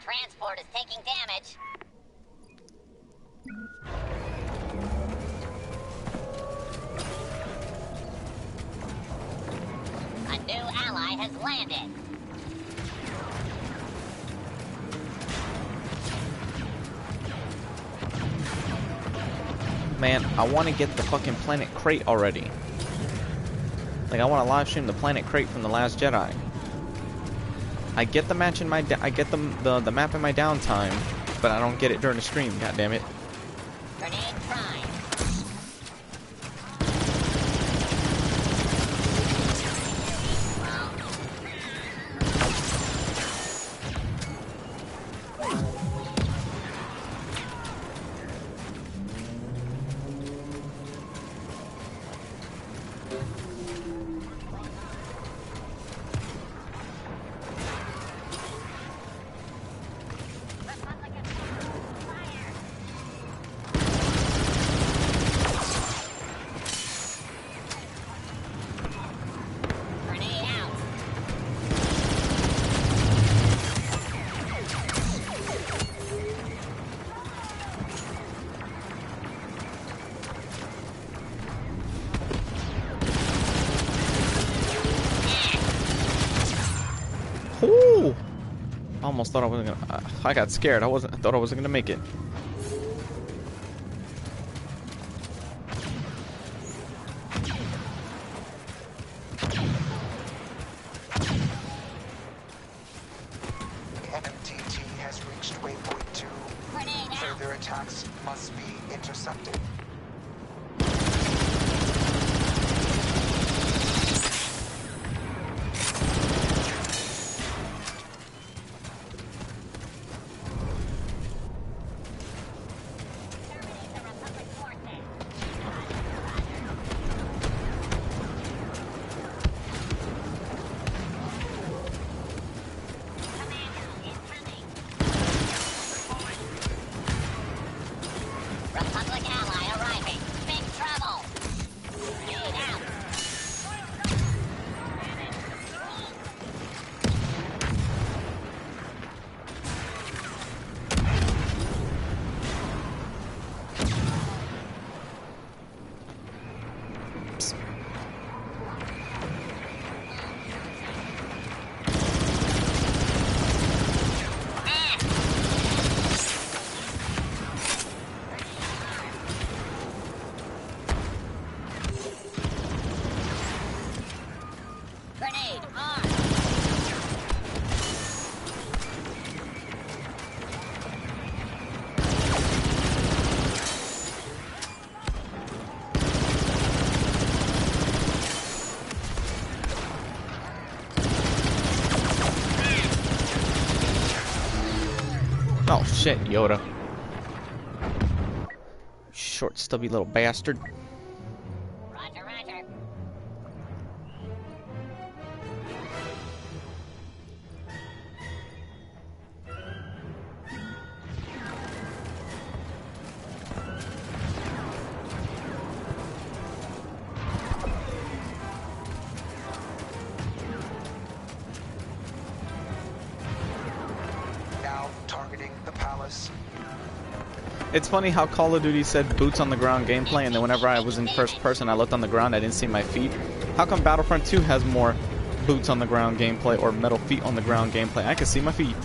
Transport is taking damage. A new ally has landed. Man, I want to get the fucking Planet Crate already. Like, I want to live stream the Planet Crate from The Last Jedi. I get the match in my I get the map in my downtime, but I don't get it during the stream. God damn it! Grenade prime. Ooh! I almost thought I wasn't gonna. I got scared. I thought I wasn't gonna make it. NMTT has reached waypoint 2. Further attacks must be intercepted. shit, Yoda. Short, stubby little bastard. Roger, roger. Now targeting the palace. It's funny how Call of Duty said boots on the ground gameplay, and then whenever I was in first person, I looked on the ground, I didn't see my feet. How come Battlefront 2 has more boots on the ground gameplay or metal feet on the ground gameplay? I can see my feet.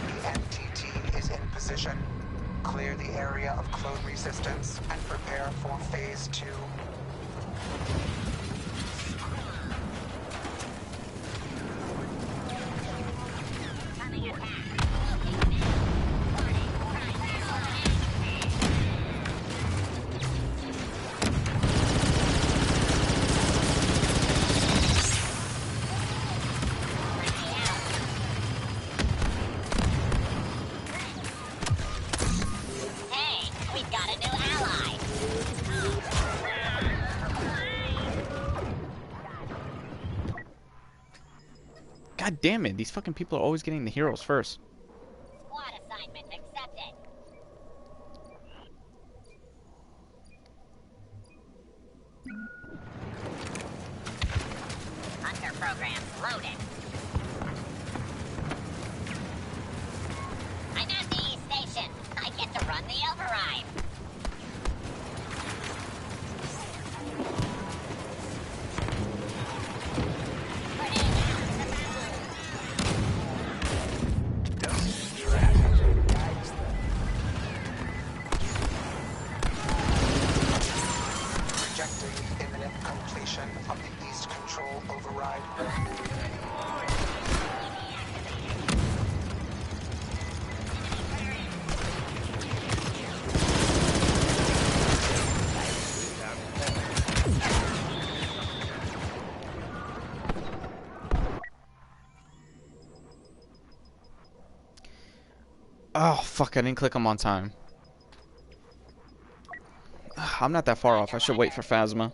The NTT is in position. Clear the area of clone resistance and prepare for phase 2. Hey, we've got a new ally. God damn it, these fucking people are always getting the heroes first. Squad assignment accepted. Hunter program loaded. I'm at the East Station. I get to run the override. Rejecting imminent completion of the East Control override. Oh, fuck, I didn't click them on time. I'm not that far off. I should wait for Phasma.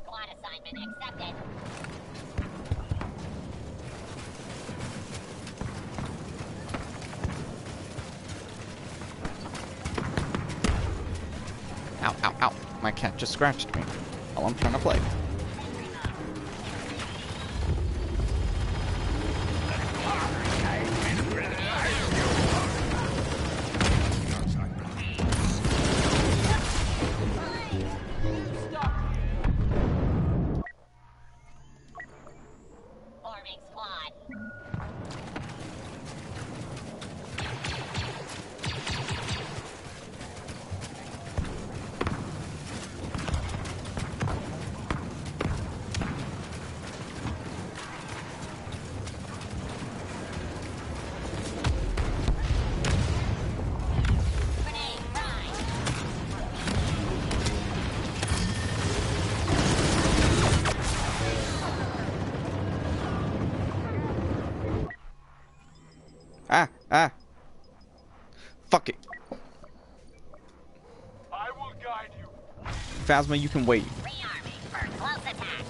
Squad assignment accepted. Ow, ow, ow. My cat just scratched me while I'm trying to play. Forming squad. Grenade prime. Ah, ah. Fuck it. I will Phasma, you can wait. Rearming for close attack.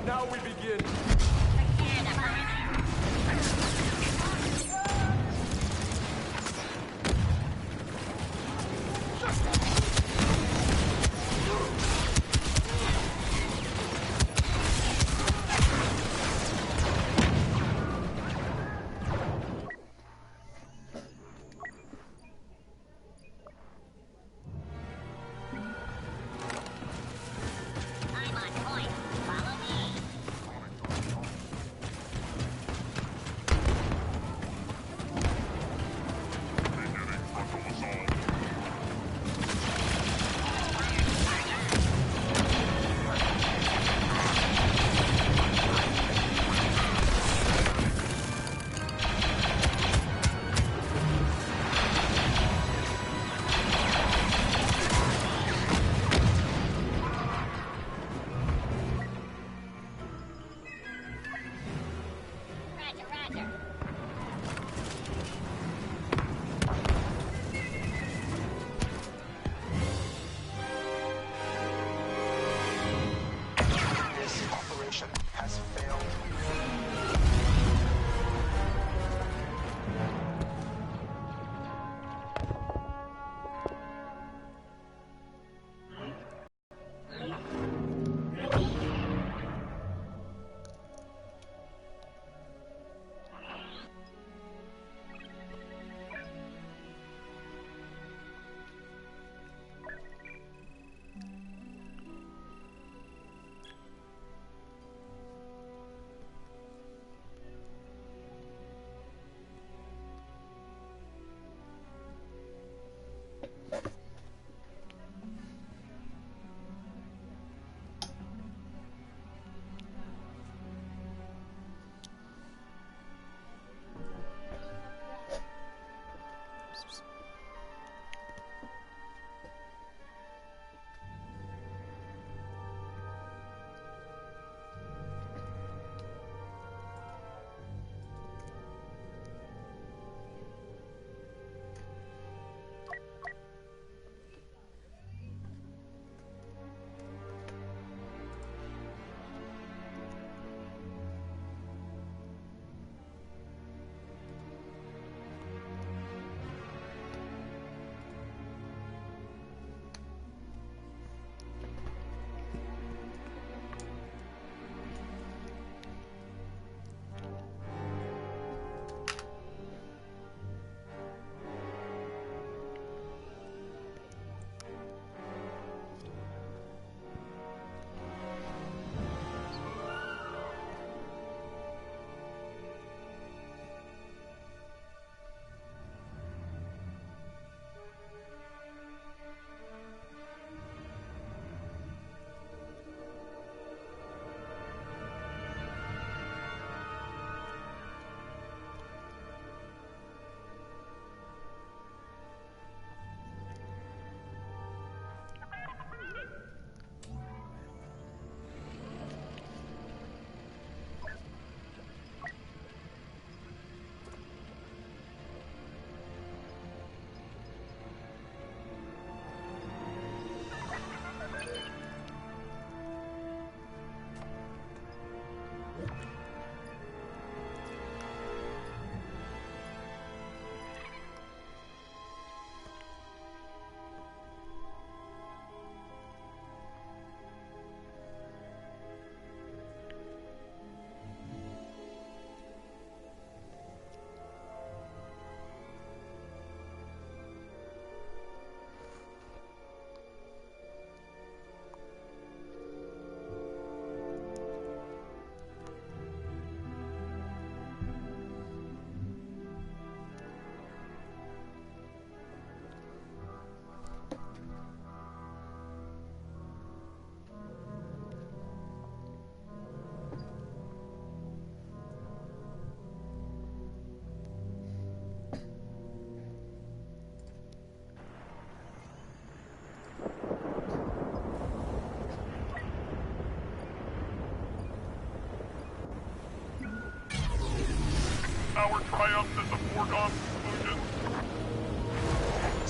Now we begin. Secure the perimeter.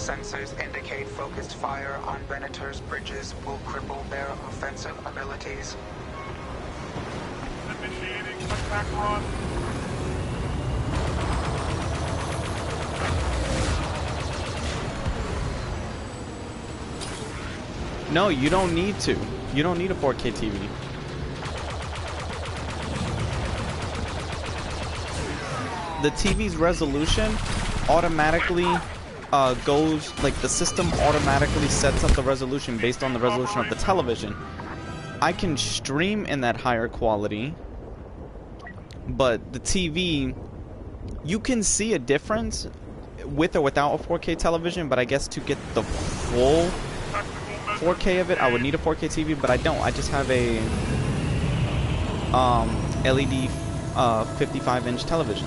Sensors indicate focused fire on Venator's bridges will cripple their offensive abilities. Initiating attack run. No, you don't need to. You don't need a 4K TV. The TV's resolution automatically goes, like, the system automatically sets up the resolution based on the resolution of the television. I can stream in that higher quality, but the TV, you can see a difference with or without a 4K television, but I guess to get the full 4K of it, I would need a 4K TV, but I don't. I just have a LED 55-inch television.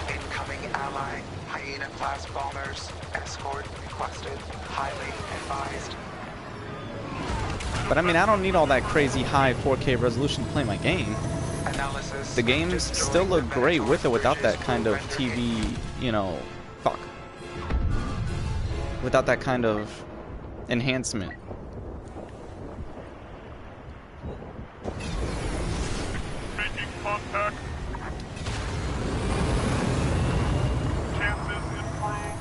Incoming ally, Hyena-class bombers. Escort requested. Highly advised. But I mean, I don't need all that crazy high 4K resolution to play my game. Analysis. The games still look great with or without that kind of TV, you know, fuck. Without that kind of enhancement. Making contact. Chances improve.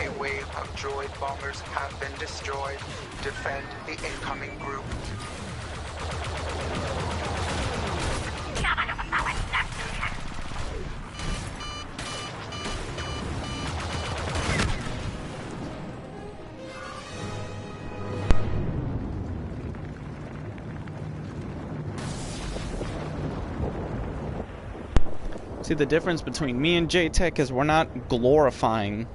A wave of droid bombers have been destroyed. Defend the incoming group. See, the difference between me and J-Tech is we're not glorifying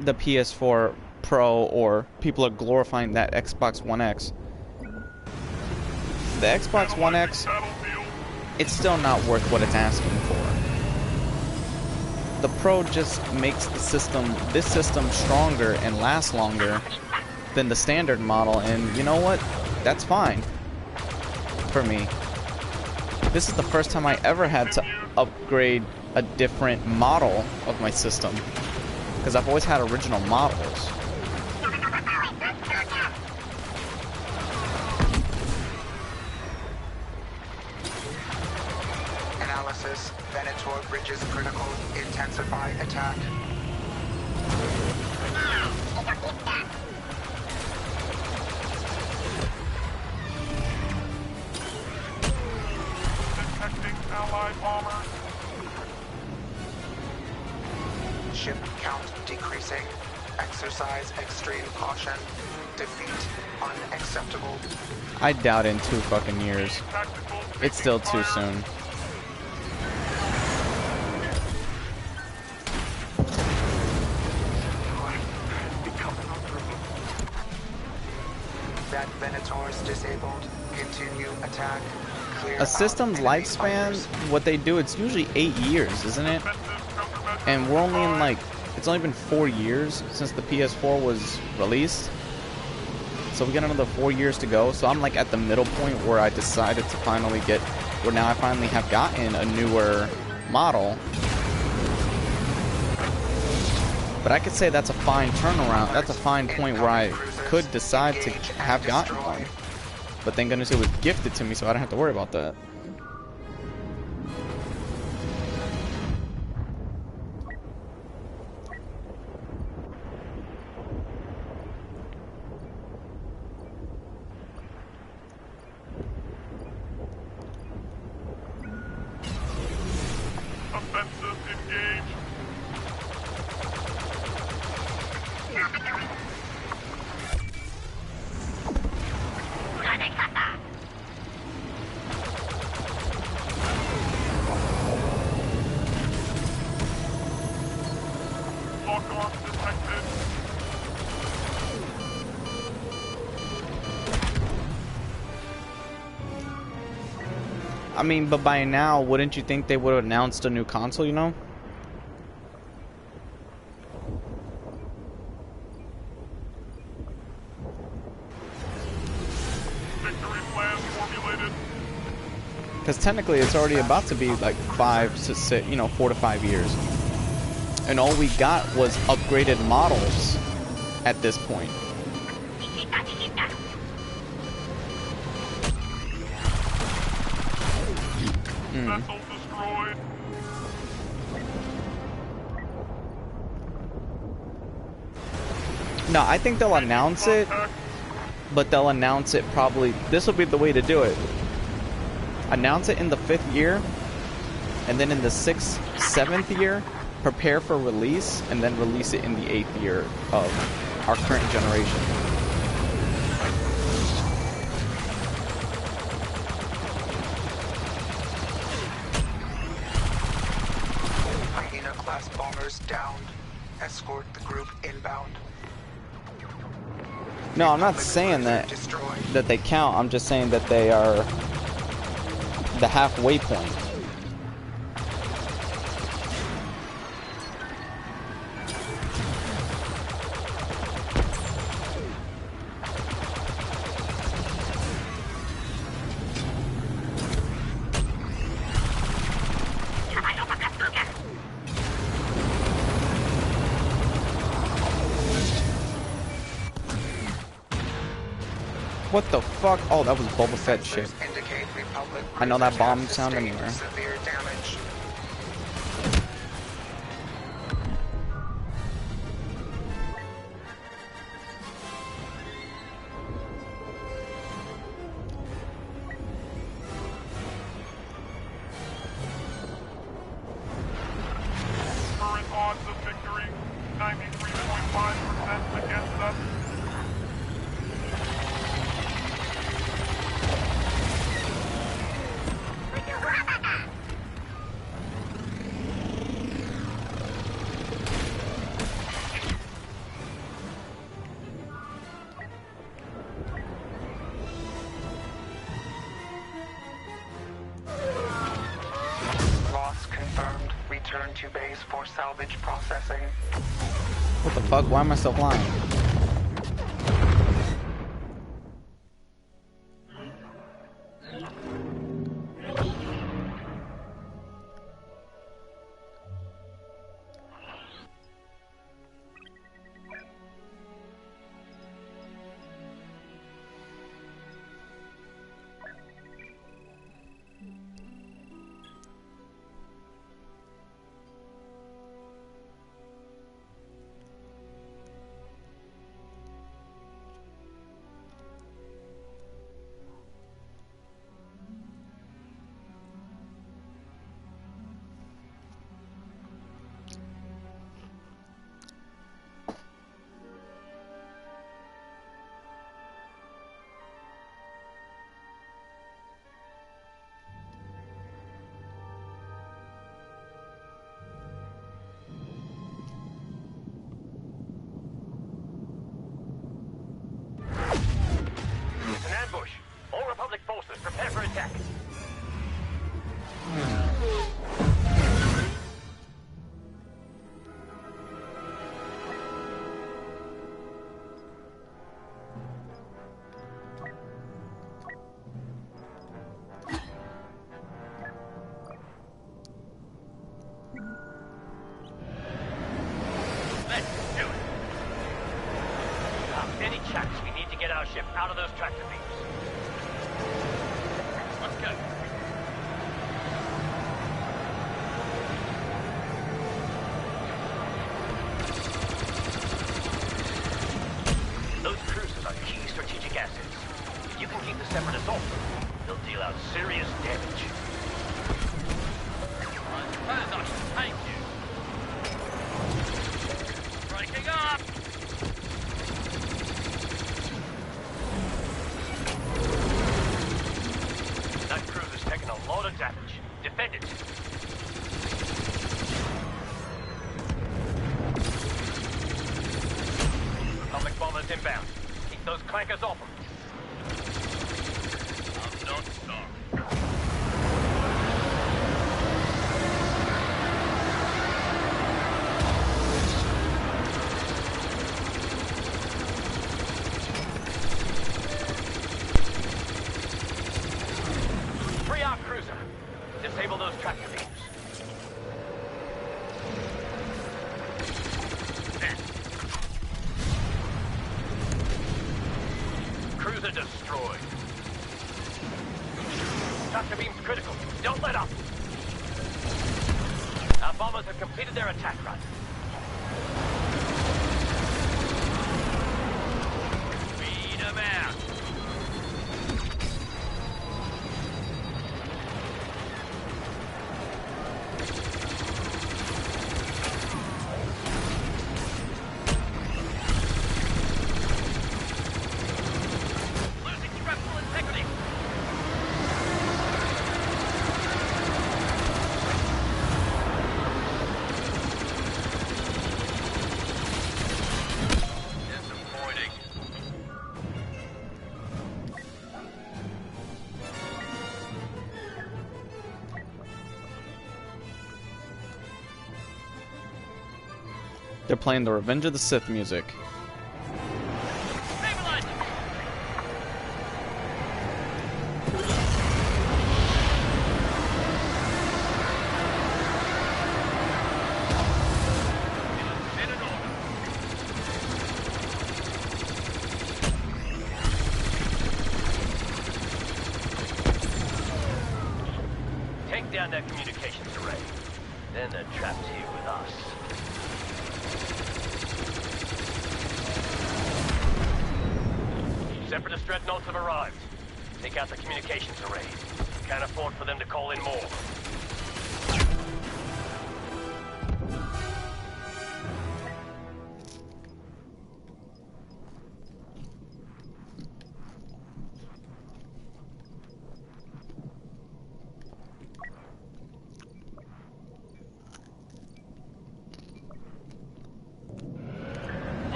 the PS4 Pro, or people are glorifying that Xbox One X. The Xbox One X, it's still not worth what it's asking for. The Pro just makes the system, this system, stronger and lasts longer than the standard model, and you know what? That's fine for me. This is the first time I ever had to upgrade a different model of my system, because I've always had original models. Analysis. Venator bridges critical. Intensify attack. Detecting allied bomber. Ship count decreasing. Exercise extreme caution. Defeat unacceptable. I doubt in 2 fucking years. Tactical. It's still too soon. That Venator's disabled. Continue attack. Clear A system's out enemy lifespan, fighters. what they do, it's usually 8 years, isn't it? And we're only in, like, it's only been 4 years since the PS4 was released. So we got another 4 years to go. So I'm like at the middle point where I decided to finally get, where now I finally have gotten a newer model. But I could say that's a fine turnaround. That's a fine point where I could decide to have gotten one. But thank goodness it was gifted to me, so I don't have to worry about that. Offensive engage. Lock arms detected. I mean, but by now, wouldn't you think they would have announced a new console, you know? Because technically it's already about to be like 5 to 6, you know, 4 to 5 years. And all we got was upgraded models at this point. Vessel destroyed. No, I think they'll announce it, but they'll announce it probably, this will be the way to do it. Announce it in the 5th year, and then in the 6th, 7th year, prepare for release, and then release it in the 8th year of our current generation. Hyena-class bombers downed. Escort the group inbound. No, I'm not saying that they count. I'm just saying that they are the halfway point. What the fuck? Oh, that was Boba Fett shit. I know that bomb sound anywhere. Severe damage. Current odds of victory, 93.5% against us. Loss confirmed. Return to base for salvage processing. What the fuck? Why am I still flying? Prepare for attack. Let's do it. Any chance we need to get our ship out of those tractor beams. Let's go. Those cruisers are key strategic assets. If you can keep the Separatists off them, they'll deal out serious damage. Thank you. Breaking up! That cruiser's taken a lot of damage. Defend it. Republic bombers inbound. Keep those clankers off them. I'm not sorry. Free our cruiser. Tractor beam's critical. Don't let up. Our bombers have completed their attack run. Weed 'em out. Losing structural integrity. Disappointing. They're playing the Revenge of the Sith music. Stabilize them. In an order. Take down that communications array. Then they're trapped here with us. Separatist dreadnoughts have arrived. Take out the communications array. Can't afford for them to call in more.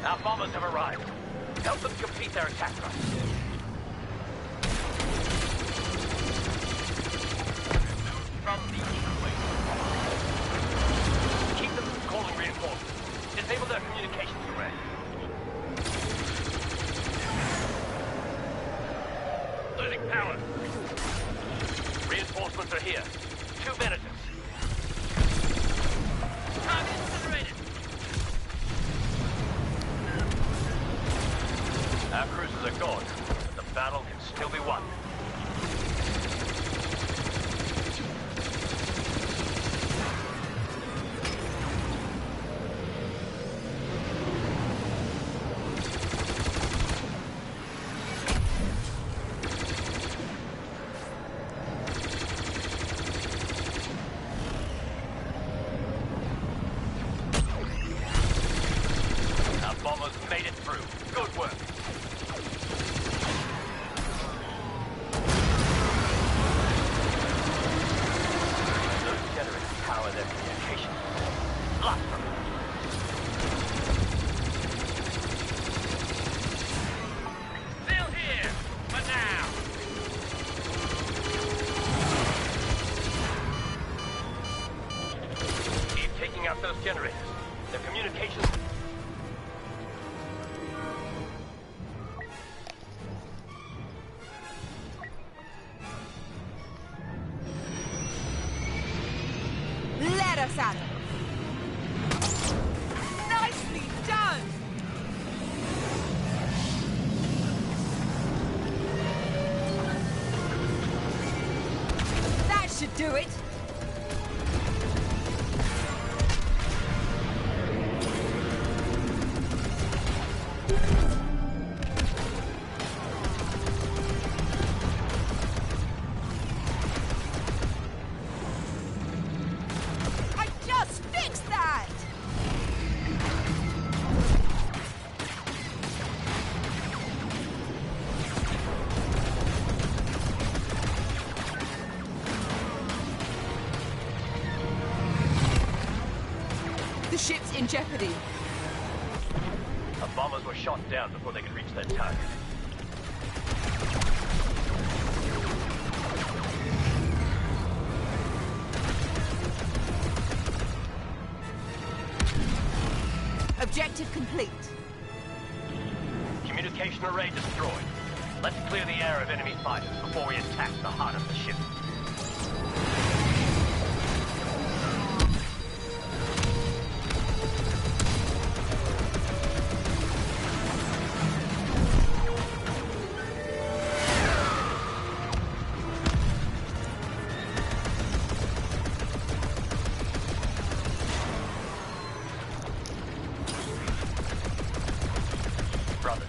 Our bombers have arrived. Help them complete their attack run. From the equator. Keep them from calling reinforcements. Disable their communications array. Losing power. Reinforcements are here. 2 minutes. Target incinerated. Our cruisers are gone, but the battle can still be won. Our bombers made it through. Good work. Power their communications. Blast them. Still here, for now. Keep taking out those generators. Their communications. Let us at them. Nicely done! That should do it. I just fixed that! The ship's in jeopardy. The bombers were shot down before they could reach their target. Objective complete. Communication array destroyed. Let's clear the air of enemy fighters before we attack the heart of the ship. Brothers,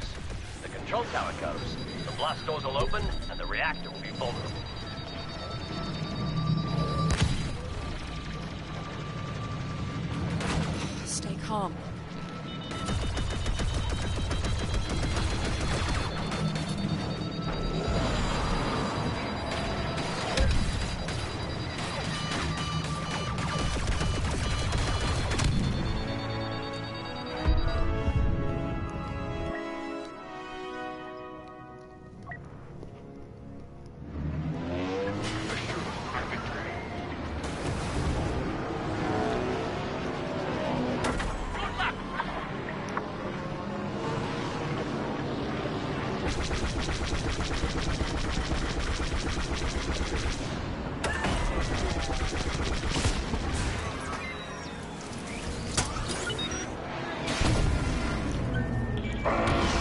the control tower goes. The blast doors will open, and the reactor will be vulnerable. Stay calm.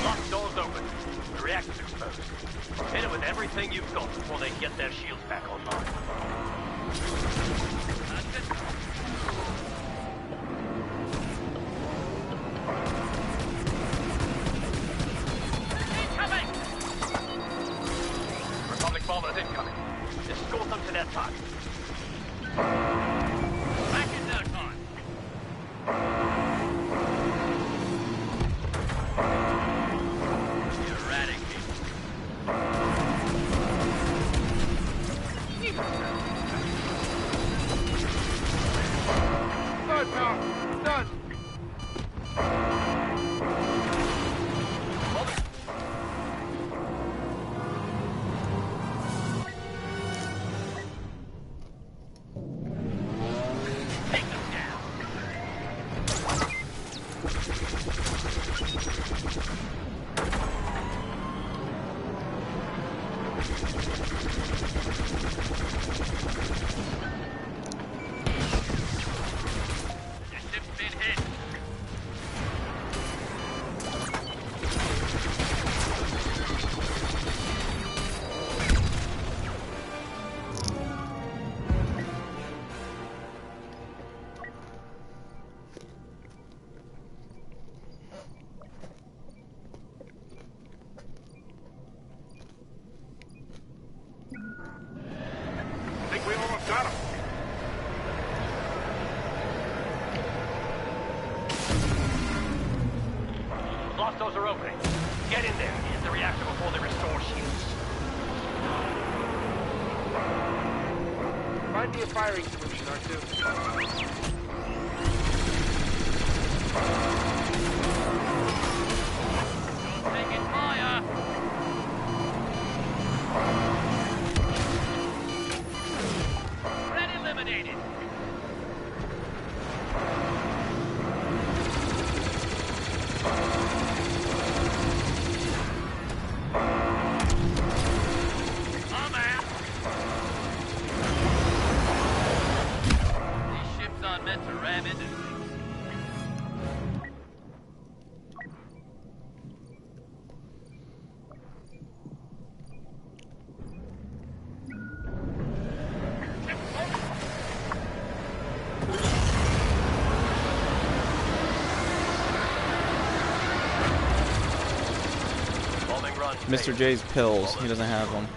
Lock doors open. The reactor's exposed. Hit it with everything you've got before they get their shields back online. Incoming! Republic bombers incoming. Escort them to their target. Back in no time. Done now. Done. Take them down. Your ship's been hit. I think we almost got him. Blast doors are opening. Get in there. Hit the reactor before they restore shields. Find me a firing solution, R2. Taking fire. Threat eliminated. Oh, man. These ships aren't meant to ram into things. Bombing run. Mr. J's pills. He doesn't have them.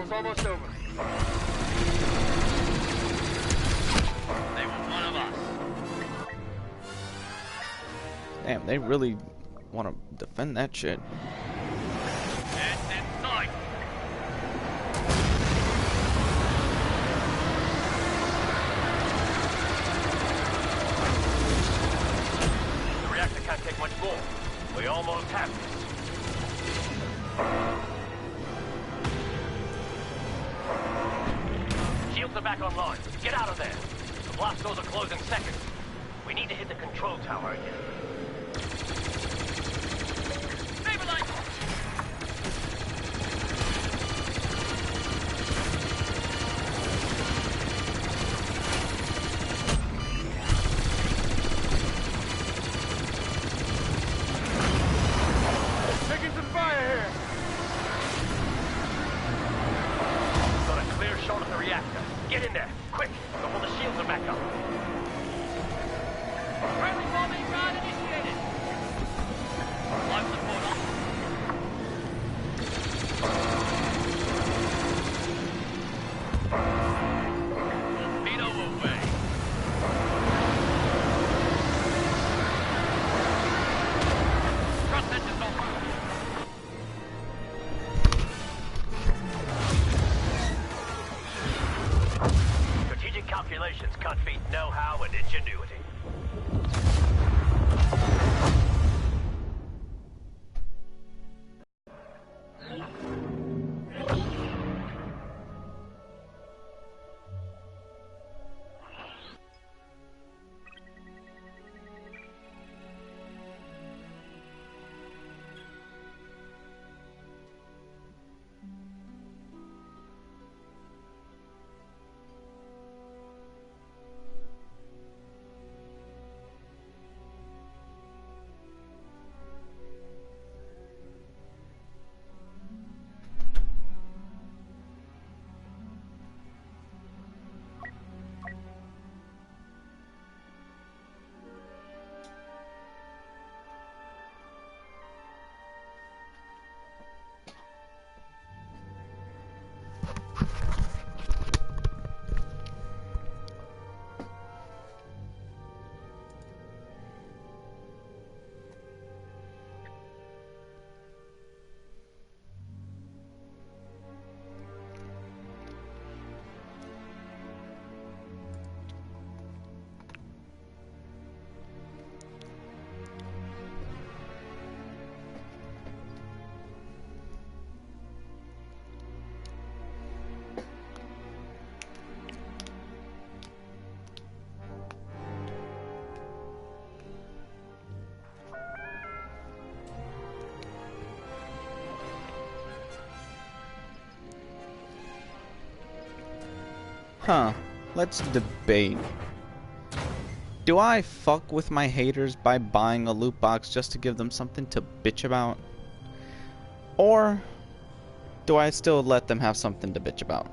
Battle's almost over. They were one of us. Damn, they really want to defend that shit. It's in sight. The reactor can't take much more. We almost have this. Shields are back online. Get out of there. The blast doors are closing seconds. We need to hit the control tower again. Stabilize. Taking some fire here. Got a clear shot of the reactor. Get in there, quick, before the shields are back up. Friendly bombing run initiated. Life support off. Torpedo away. Thrust engines on fire. Strategic calculations can't beat know-how and ingenuity. Huh. Let's debate. Do I fuck with my haters by buying a loot box just to give them something to bitch about? Or do I still let them have something to bitch about?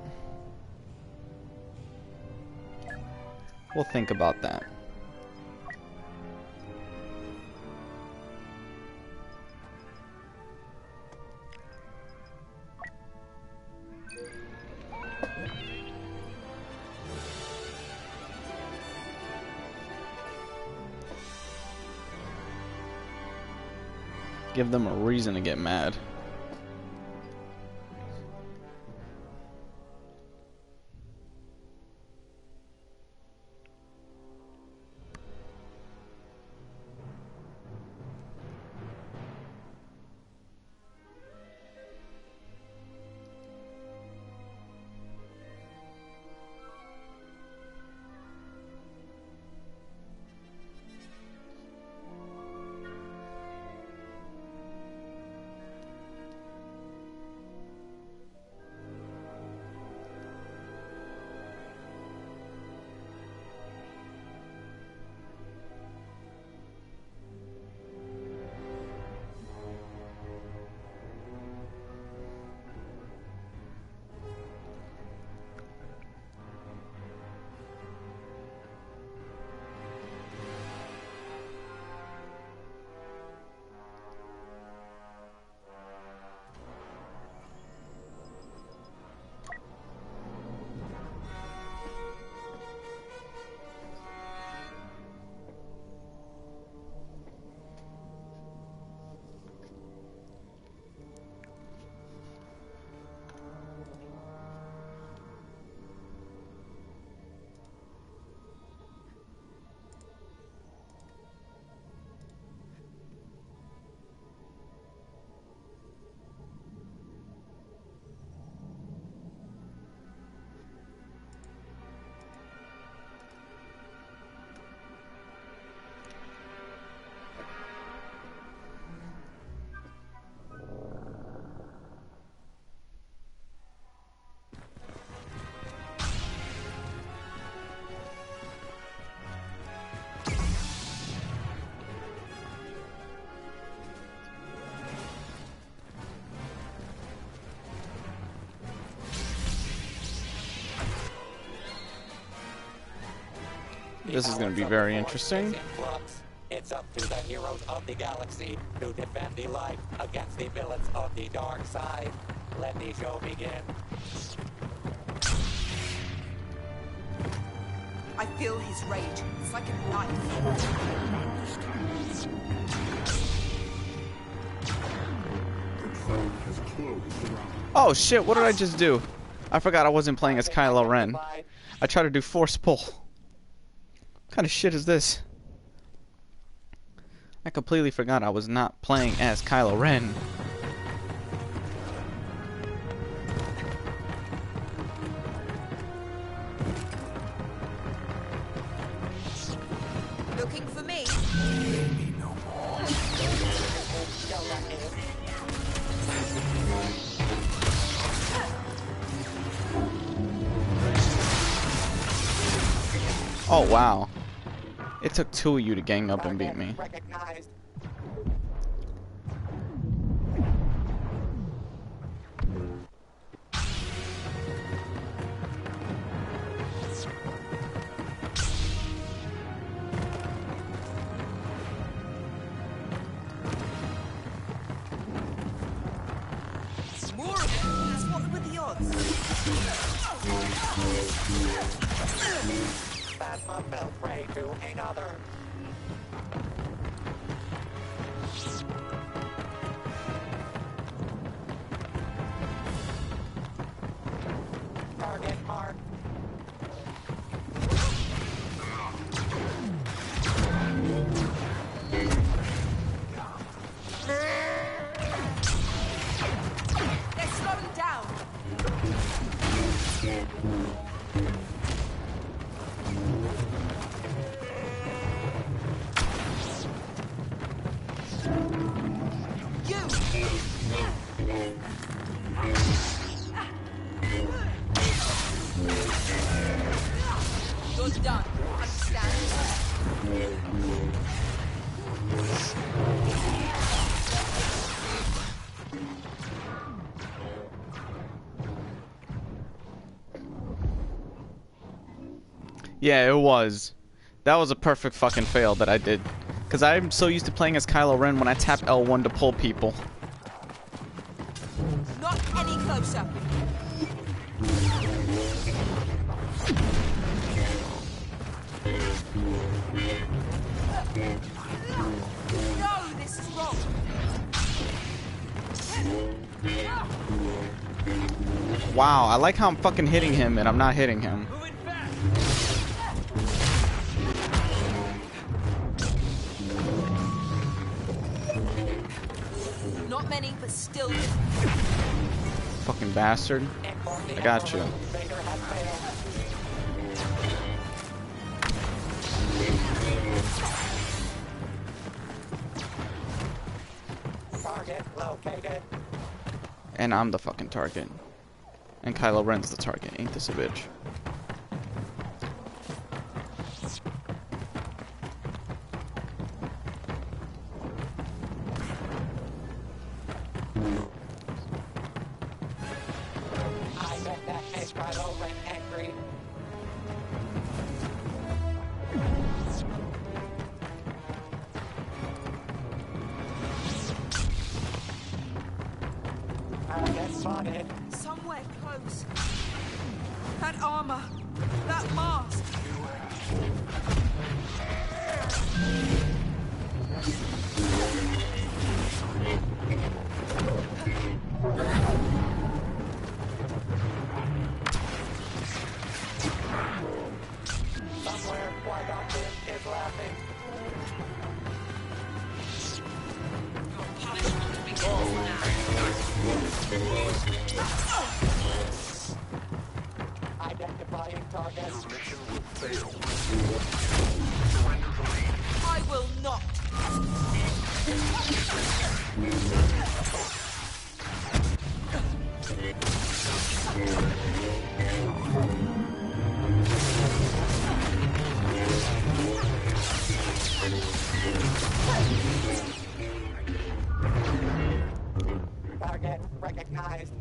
We'll think about that. Give them a reason to get mad. This is going to be very interesting. It's up to the heroes of the galaxy to defend the light against the villains of the dark side. Let the show begin. I feel his rage. It's like a knife. Oh shit, what did I just do? I forgot I wasn't playing as Kylo Ren. I tried to do force pull. What kind of shit is this? I completely forgot I was not playing as Kylo Ren. Looking for me? Oh wow. It took two of you to gang up and beat me. More of them. What were the odds? Phasma fell prey to another. Target marked. They're slowing down. You're done. Understand? Yeah, it was. That was a perfect fucking fail that I did. Because I'm so used to playing as Kylo Ren when I tap L1 to pull people. Not any closer. No, this is wrong. Wow, I like how I'm fucking hitting him and I'm not hitting him. Not many, but still. Fucking bastard. I got you. Target located. And I'm the fucking target. And Kylo Ren's the target. Ain't this a bitch? I bet that makes Kylo Ren angry. Target spotted. Somewhere close. That armor. That mask. Somewhere Qui-Gon Jinn is laughing. Identifying targets. Mission will fail. I will not. Target recognized.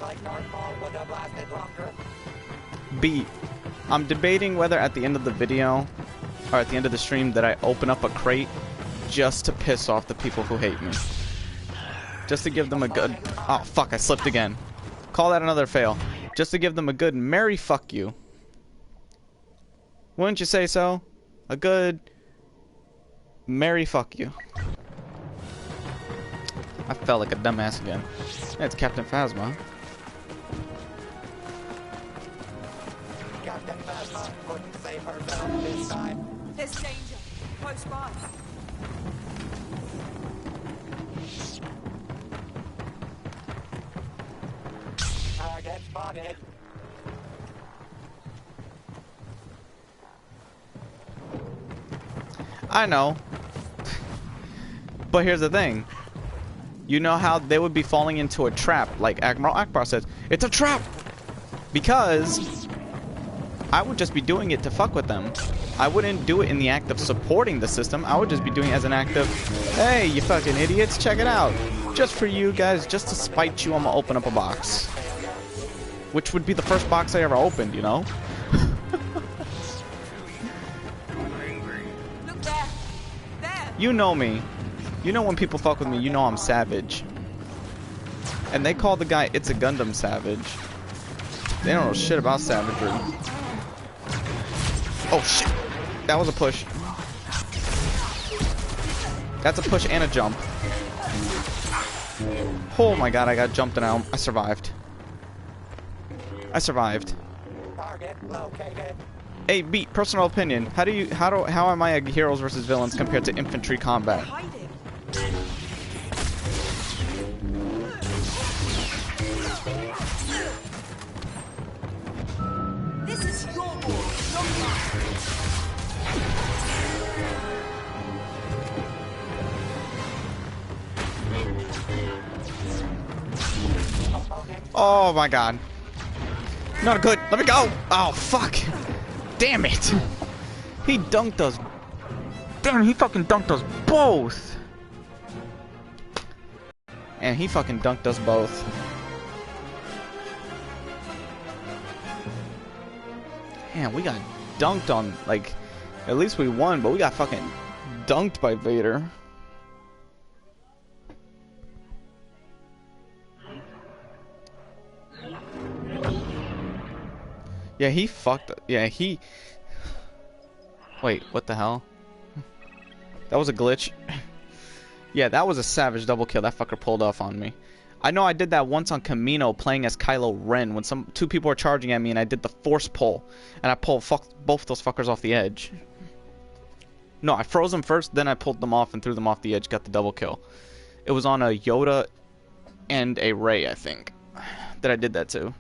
like Northfall would have lasted longer. B. I'm debating whether at the end of the video or at the end of the stream that I open up a crate just to piss off the people who hate me. Just to give them a good... Oh, fuck, I slipped again. Call that another fail. Just to give them a good merry fuck you. Wouldn't you say so? A good merry fuck you. I felt like a dumbass again. It's Captain Phasma. Captain Phasma couldn't save herself this time. There's danger. Close by. Target spotted. I know. But here's the thing. You know how they would be falling into a trap, like Admiral Akbar says. It's a trap! Because I would just be doing it to fuck with them. I wouldn't do it in the act of supporting the system. I would just be doing it as an act of, hey, you fucking idiots, check it out. Just for you guys, just to spite you, I'm gonna open up a box. Which would be the first box I ever opened, you know? Look there. There. You know me. You know when people fuck with me, you know I'm savage. And they call the guy It's a Gundam savage. They don't know shit about savagery. Oh shit! That was a push. That's a push and a jump. Oh my god, I got jumped and I survived. I survived. Target located. Hey, Beat, personal opinion. How am I a heroes versus villains compared to infantry combat? Hiding. This is your war, not mine. Oh my god. Not good. Let me go. Oh, fuck. Damn it. He dunked us. Damn, he fucking dunked us both. And he fucking dunked us both. Damn, we got dunked on, like, at least we won, but we got fucking dunked by Vader. Yeah, he fucked. Yeah, he. Wait, what the hell? That was a glitch. Yeah, that was a savage double kill. That fucker pulled off on me. I know I did that once on Camino playing as Kylo Ren when two people were charging at me and I did the force pull and I pulled both those fuckers off the edge. No, I froze them first, then I pulled them off and threw them off the edge, got the double kill. It was on a Yoda and a Rey, I think, that I did that to.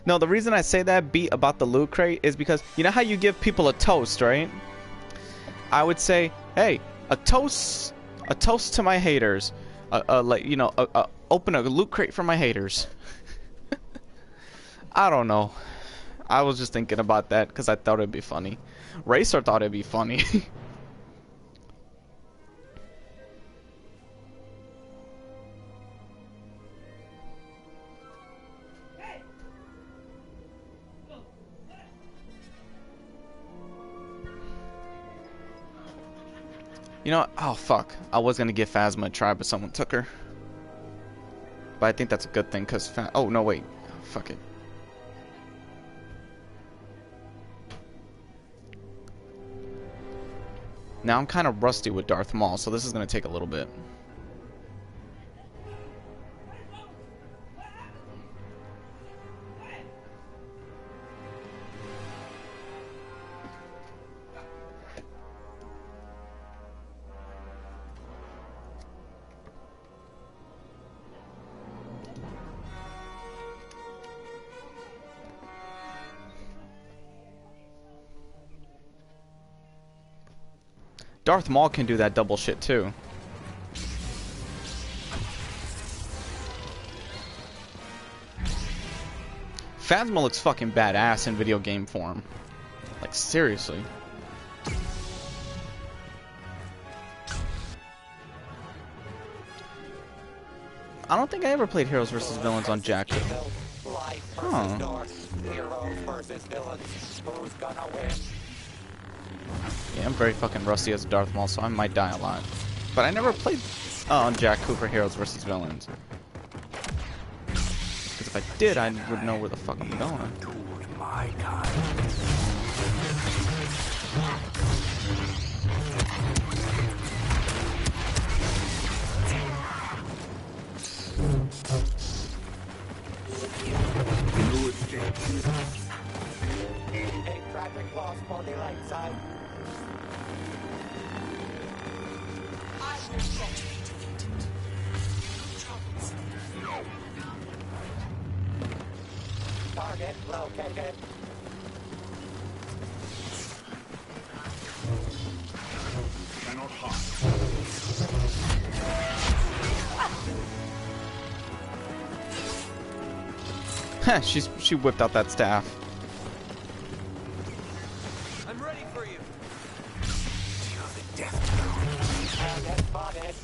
No, the reason I say that beat about the loot crate is because you know how you give people a toast, right? I would say, hey, a toast to my haters. Like, you know, open a loot crate for my haters. I don't know. I was just thinking about that because I thought it'd be funny. Racer thought it'd be funny. You know what? Oh, fuck. I was going to give Phasma a try, but someone took her. But I think that's a good thing, because... Oh, no, wait. Fuck it. Now I'm kind of rusty with Darth Maul, so this is going to take a little bit. Darth Maul can do that double shit too. Phasma looks fucking badass in video game form. Like, seriously. I don't think I ever played Heroes vs. Villains on Jakku. Huh. Yeah, I'm very fucking rusty as Darth Maul, so I might die a lot. But I never played on Jakku for Heroes vs. Villains. Because if I did, I would know where the fuck I'm going. My God. Hey, traffic lost on the right side. I will not be defeated. Target located. Cannot hide. Heh, she whipped out that staff. I'm ready for you. Deal the death blow. Target spotted.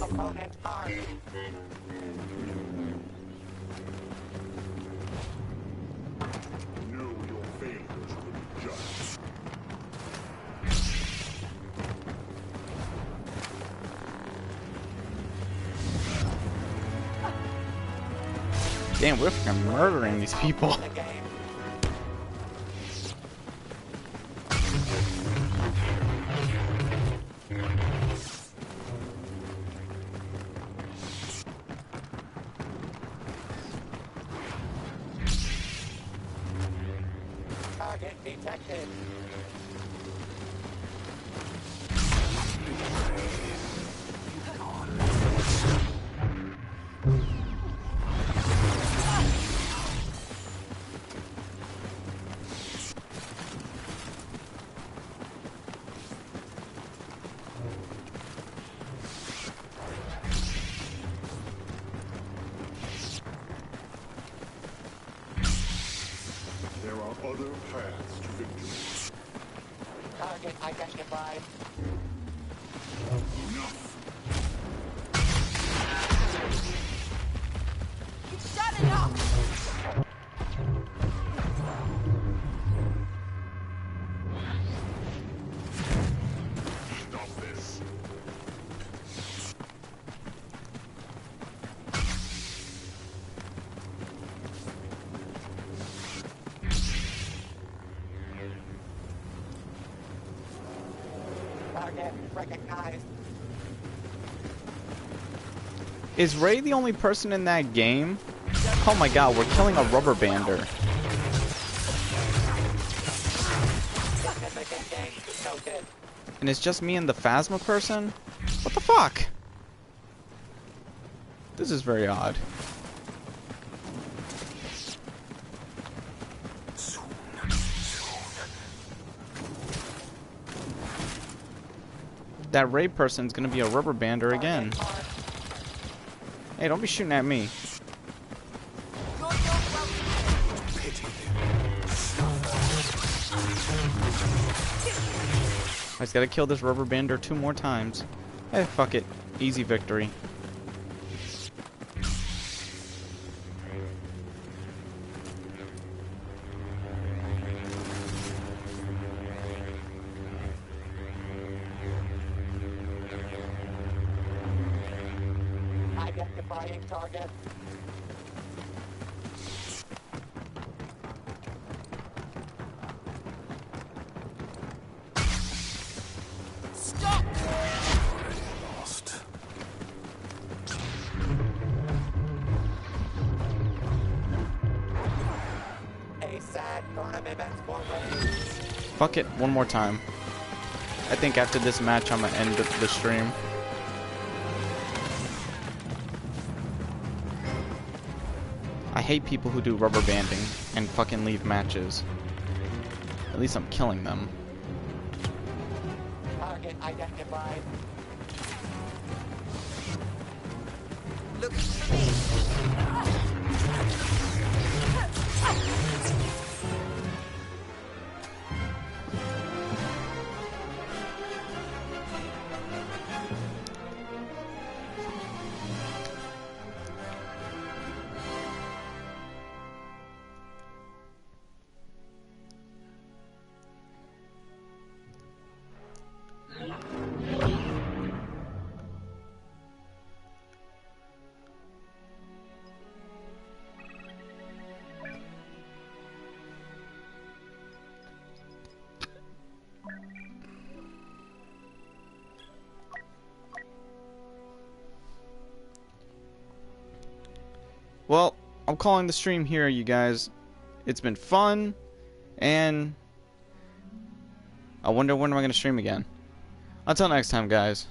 Opponent armed. Know your failures will be judged. Damn, we're fucking murdering these people. The game. Target detected. There are other paths to victory. Target identified. Enough. You've done enough! Stop this. Target recognized. Is Ray the only person in that game? Oh my god, we're killing a rubber bander. Significant gain noted. And it's just me and the Phasma person? What the fuck? This is very odd. That Ray person's gonna be a rubber bander again. Hey, don't be shooting at me. You're not welcome. Pity. I just gotta kill this rubber bander 2 more times. Hey, fuck it. Easy victory. Identifying target. Stop! Lost. A sad tournament for Ray. Fuck it. 1 more time. I think after this match, I'm gonna end the stream. I hate people who do rubber banding and fucking leave matches. At least I'm killing them. Target identified. Looking for me. Well, I'm calling the stream here, you guys. It's been fun, and I wonder when am I going to stream again. Until next time, guys.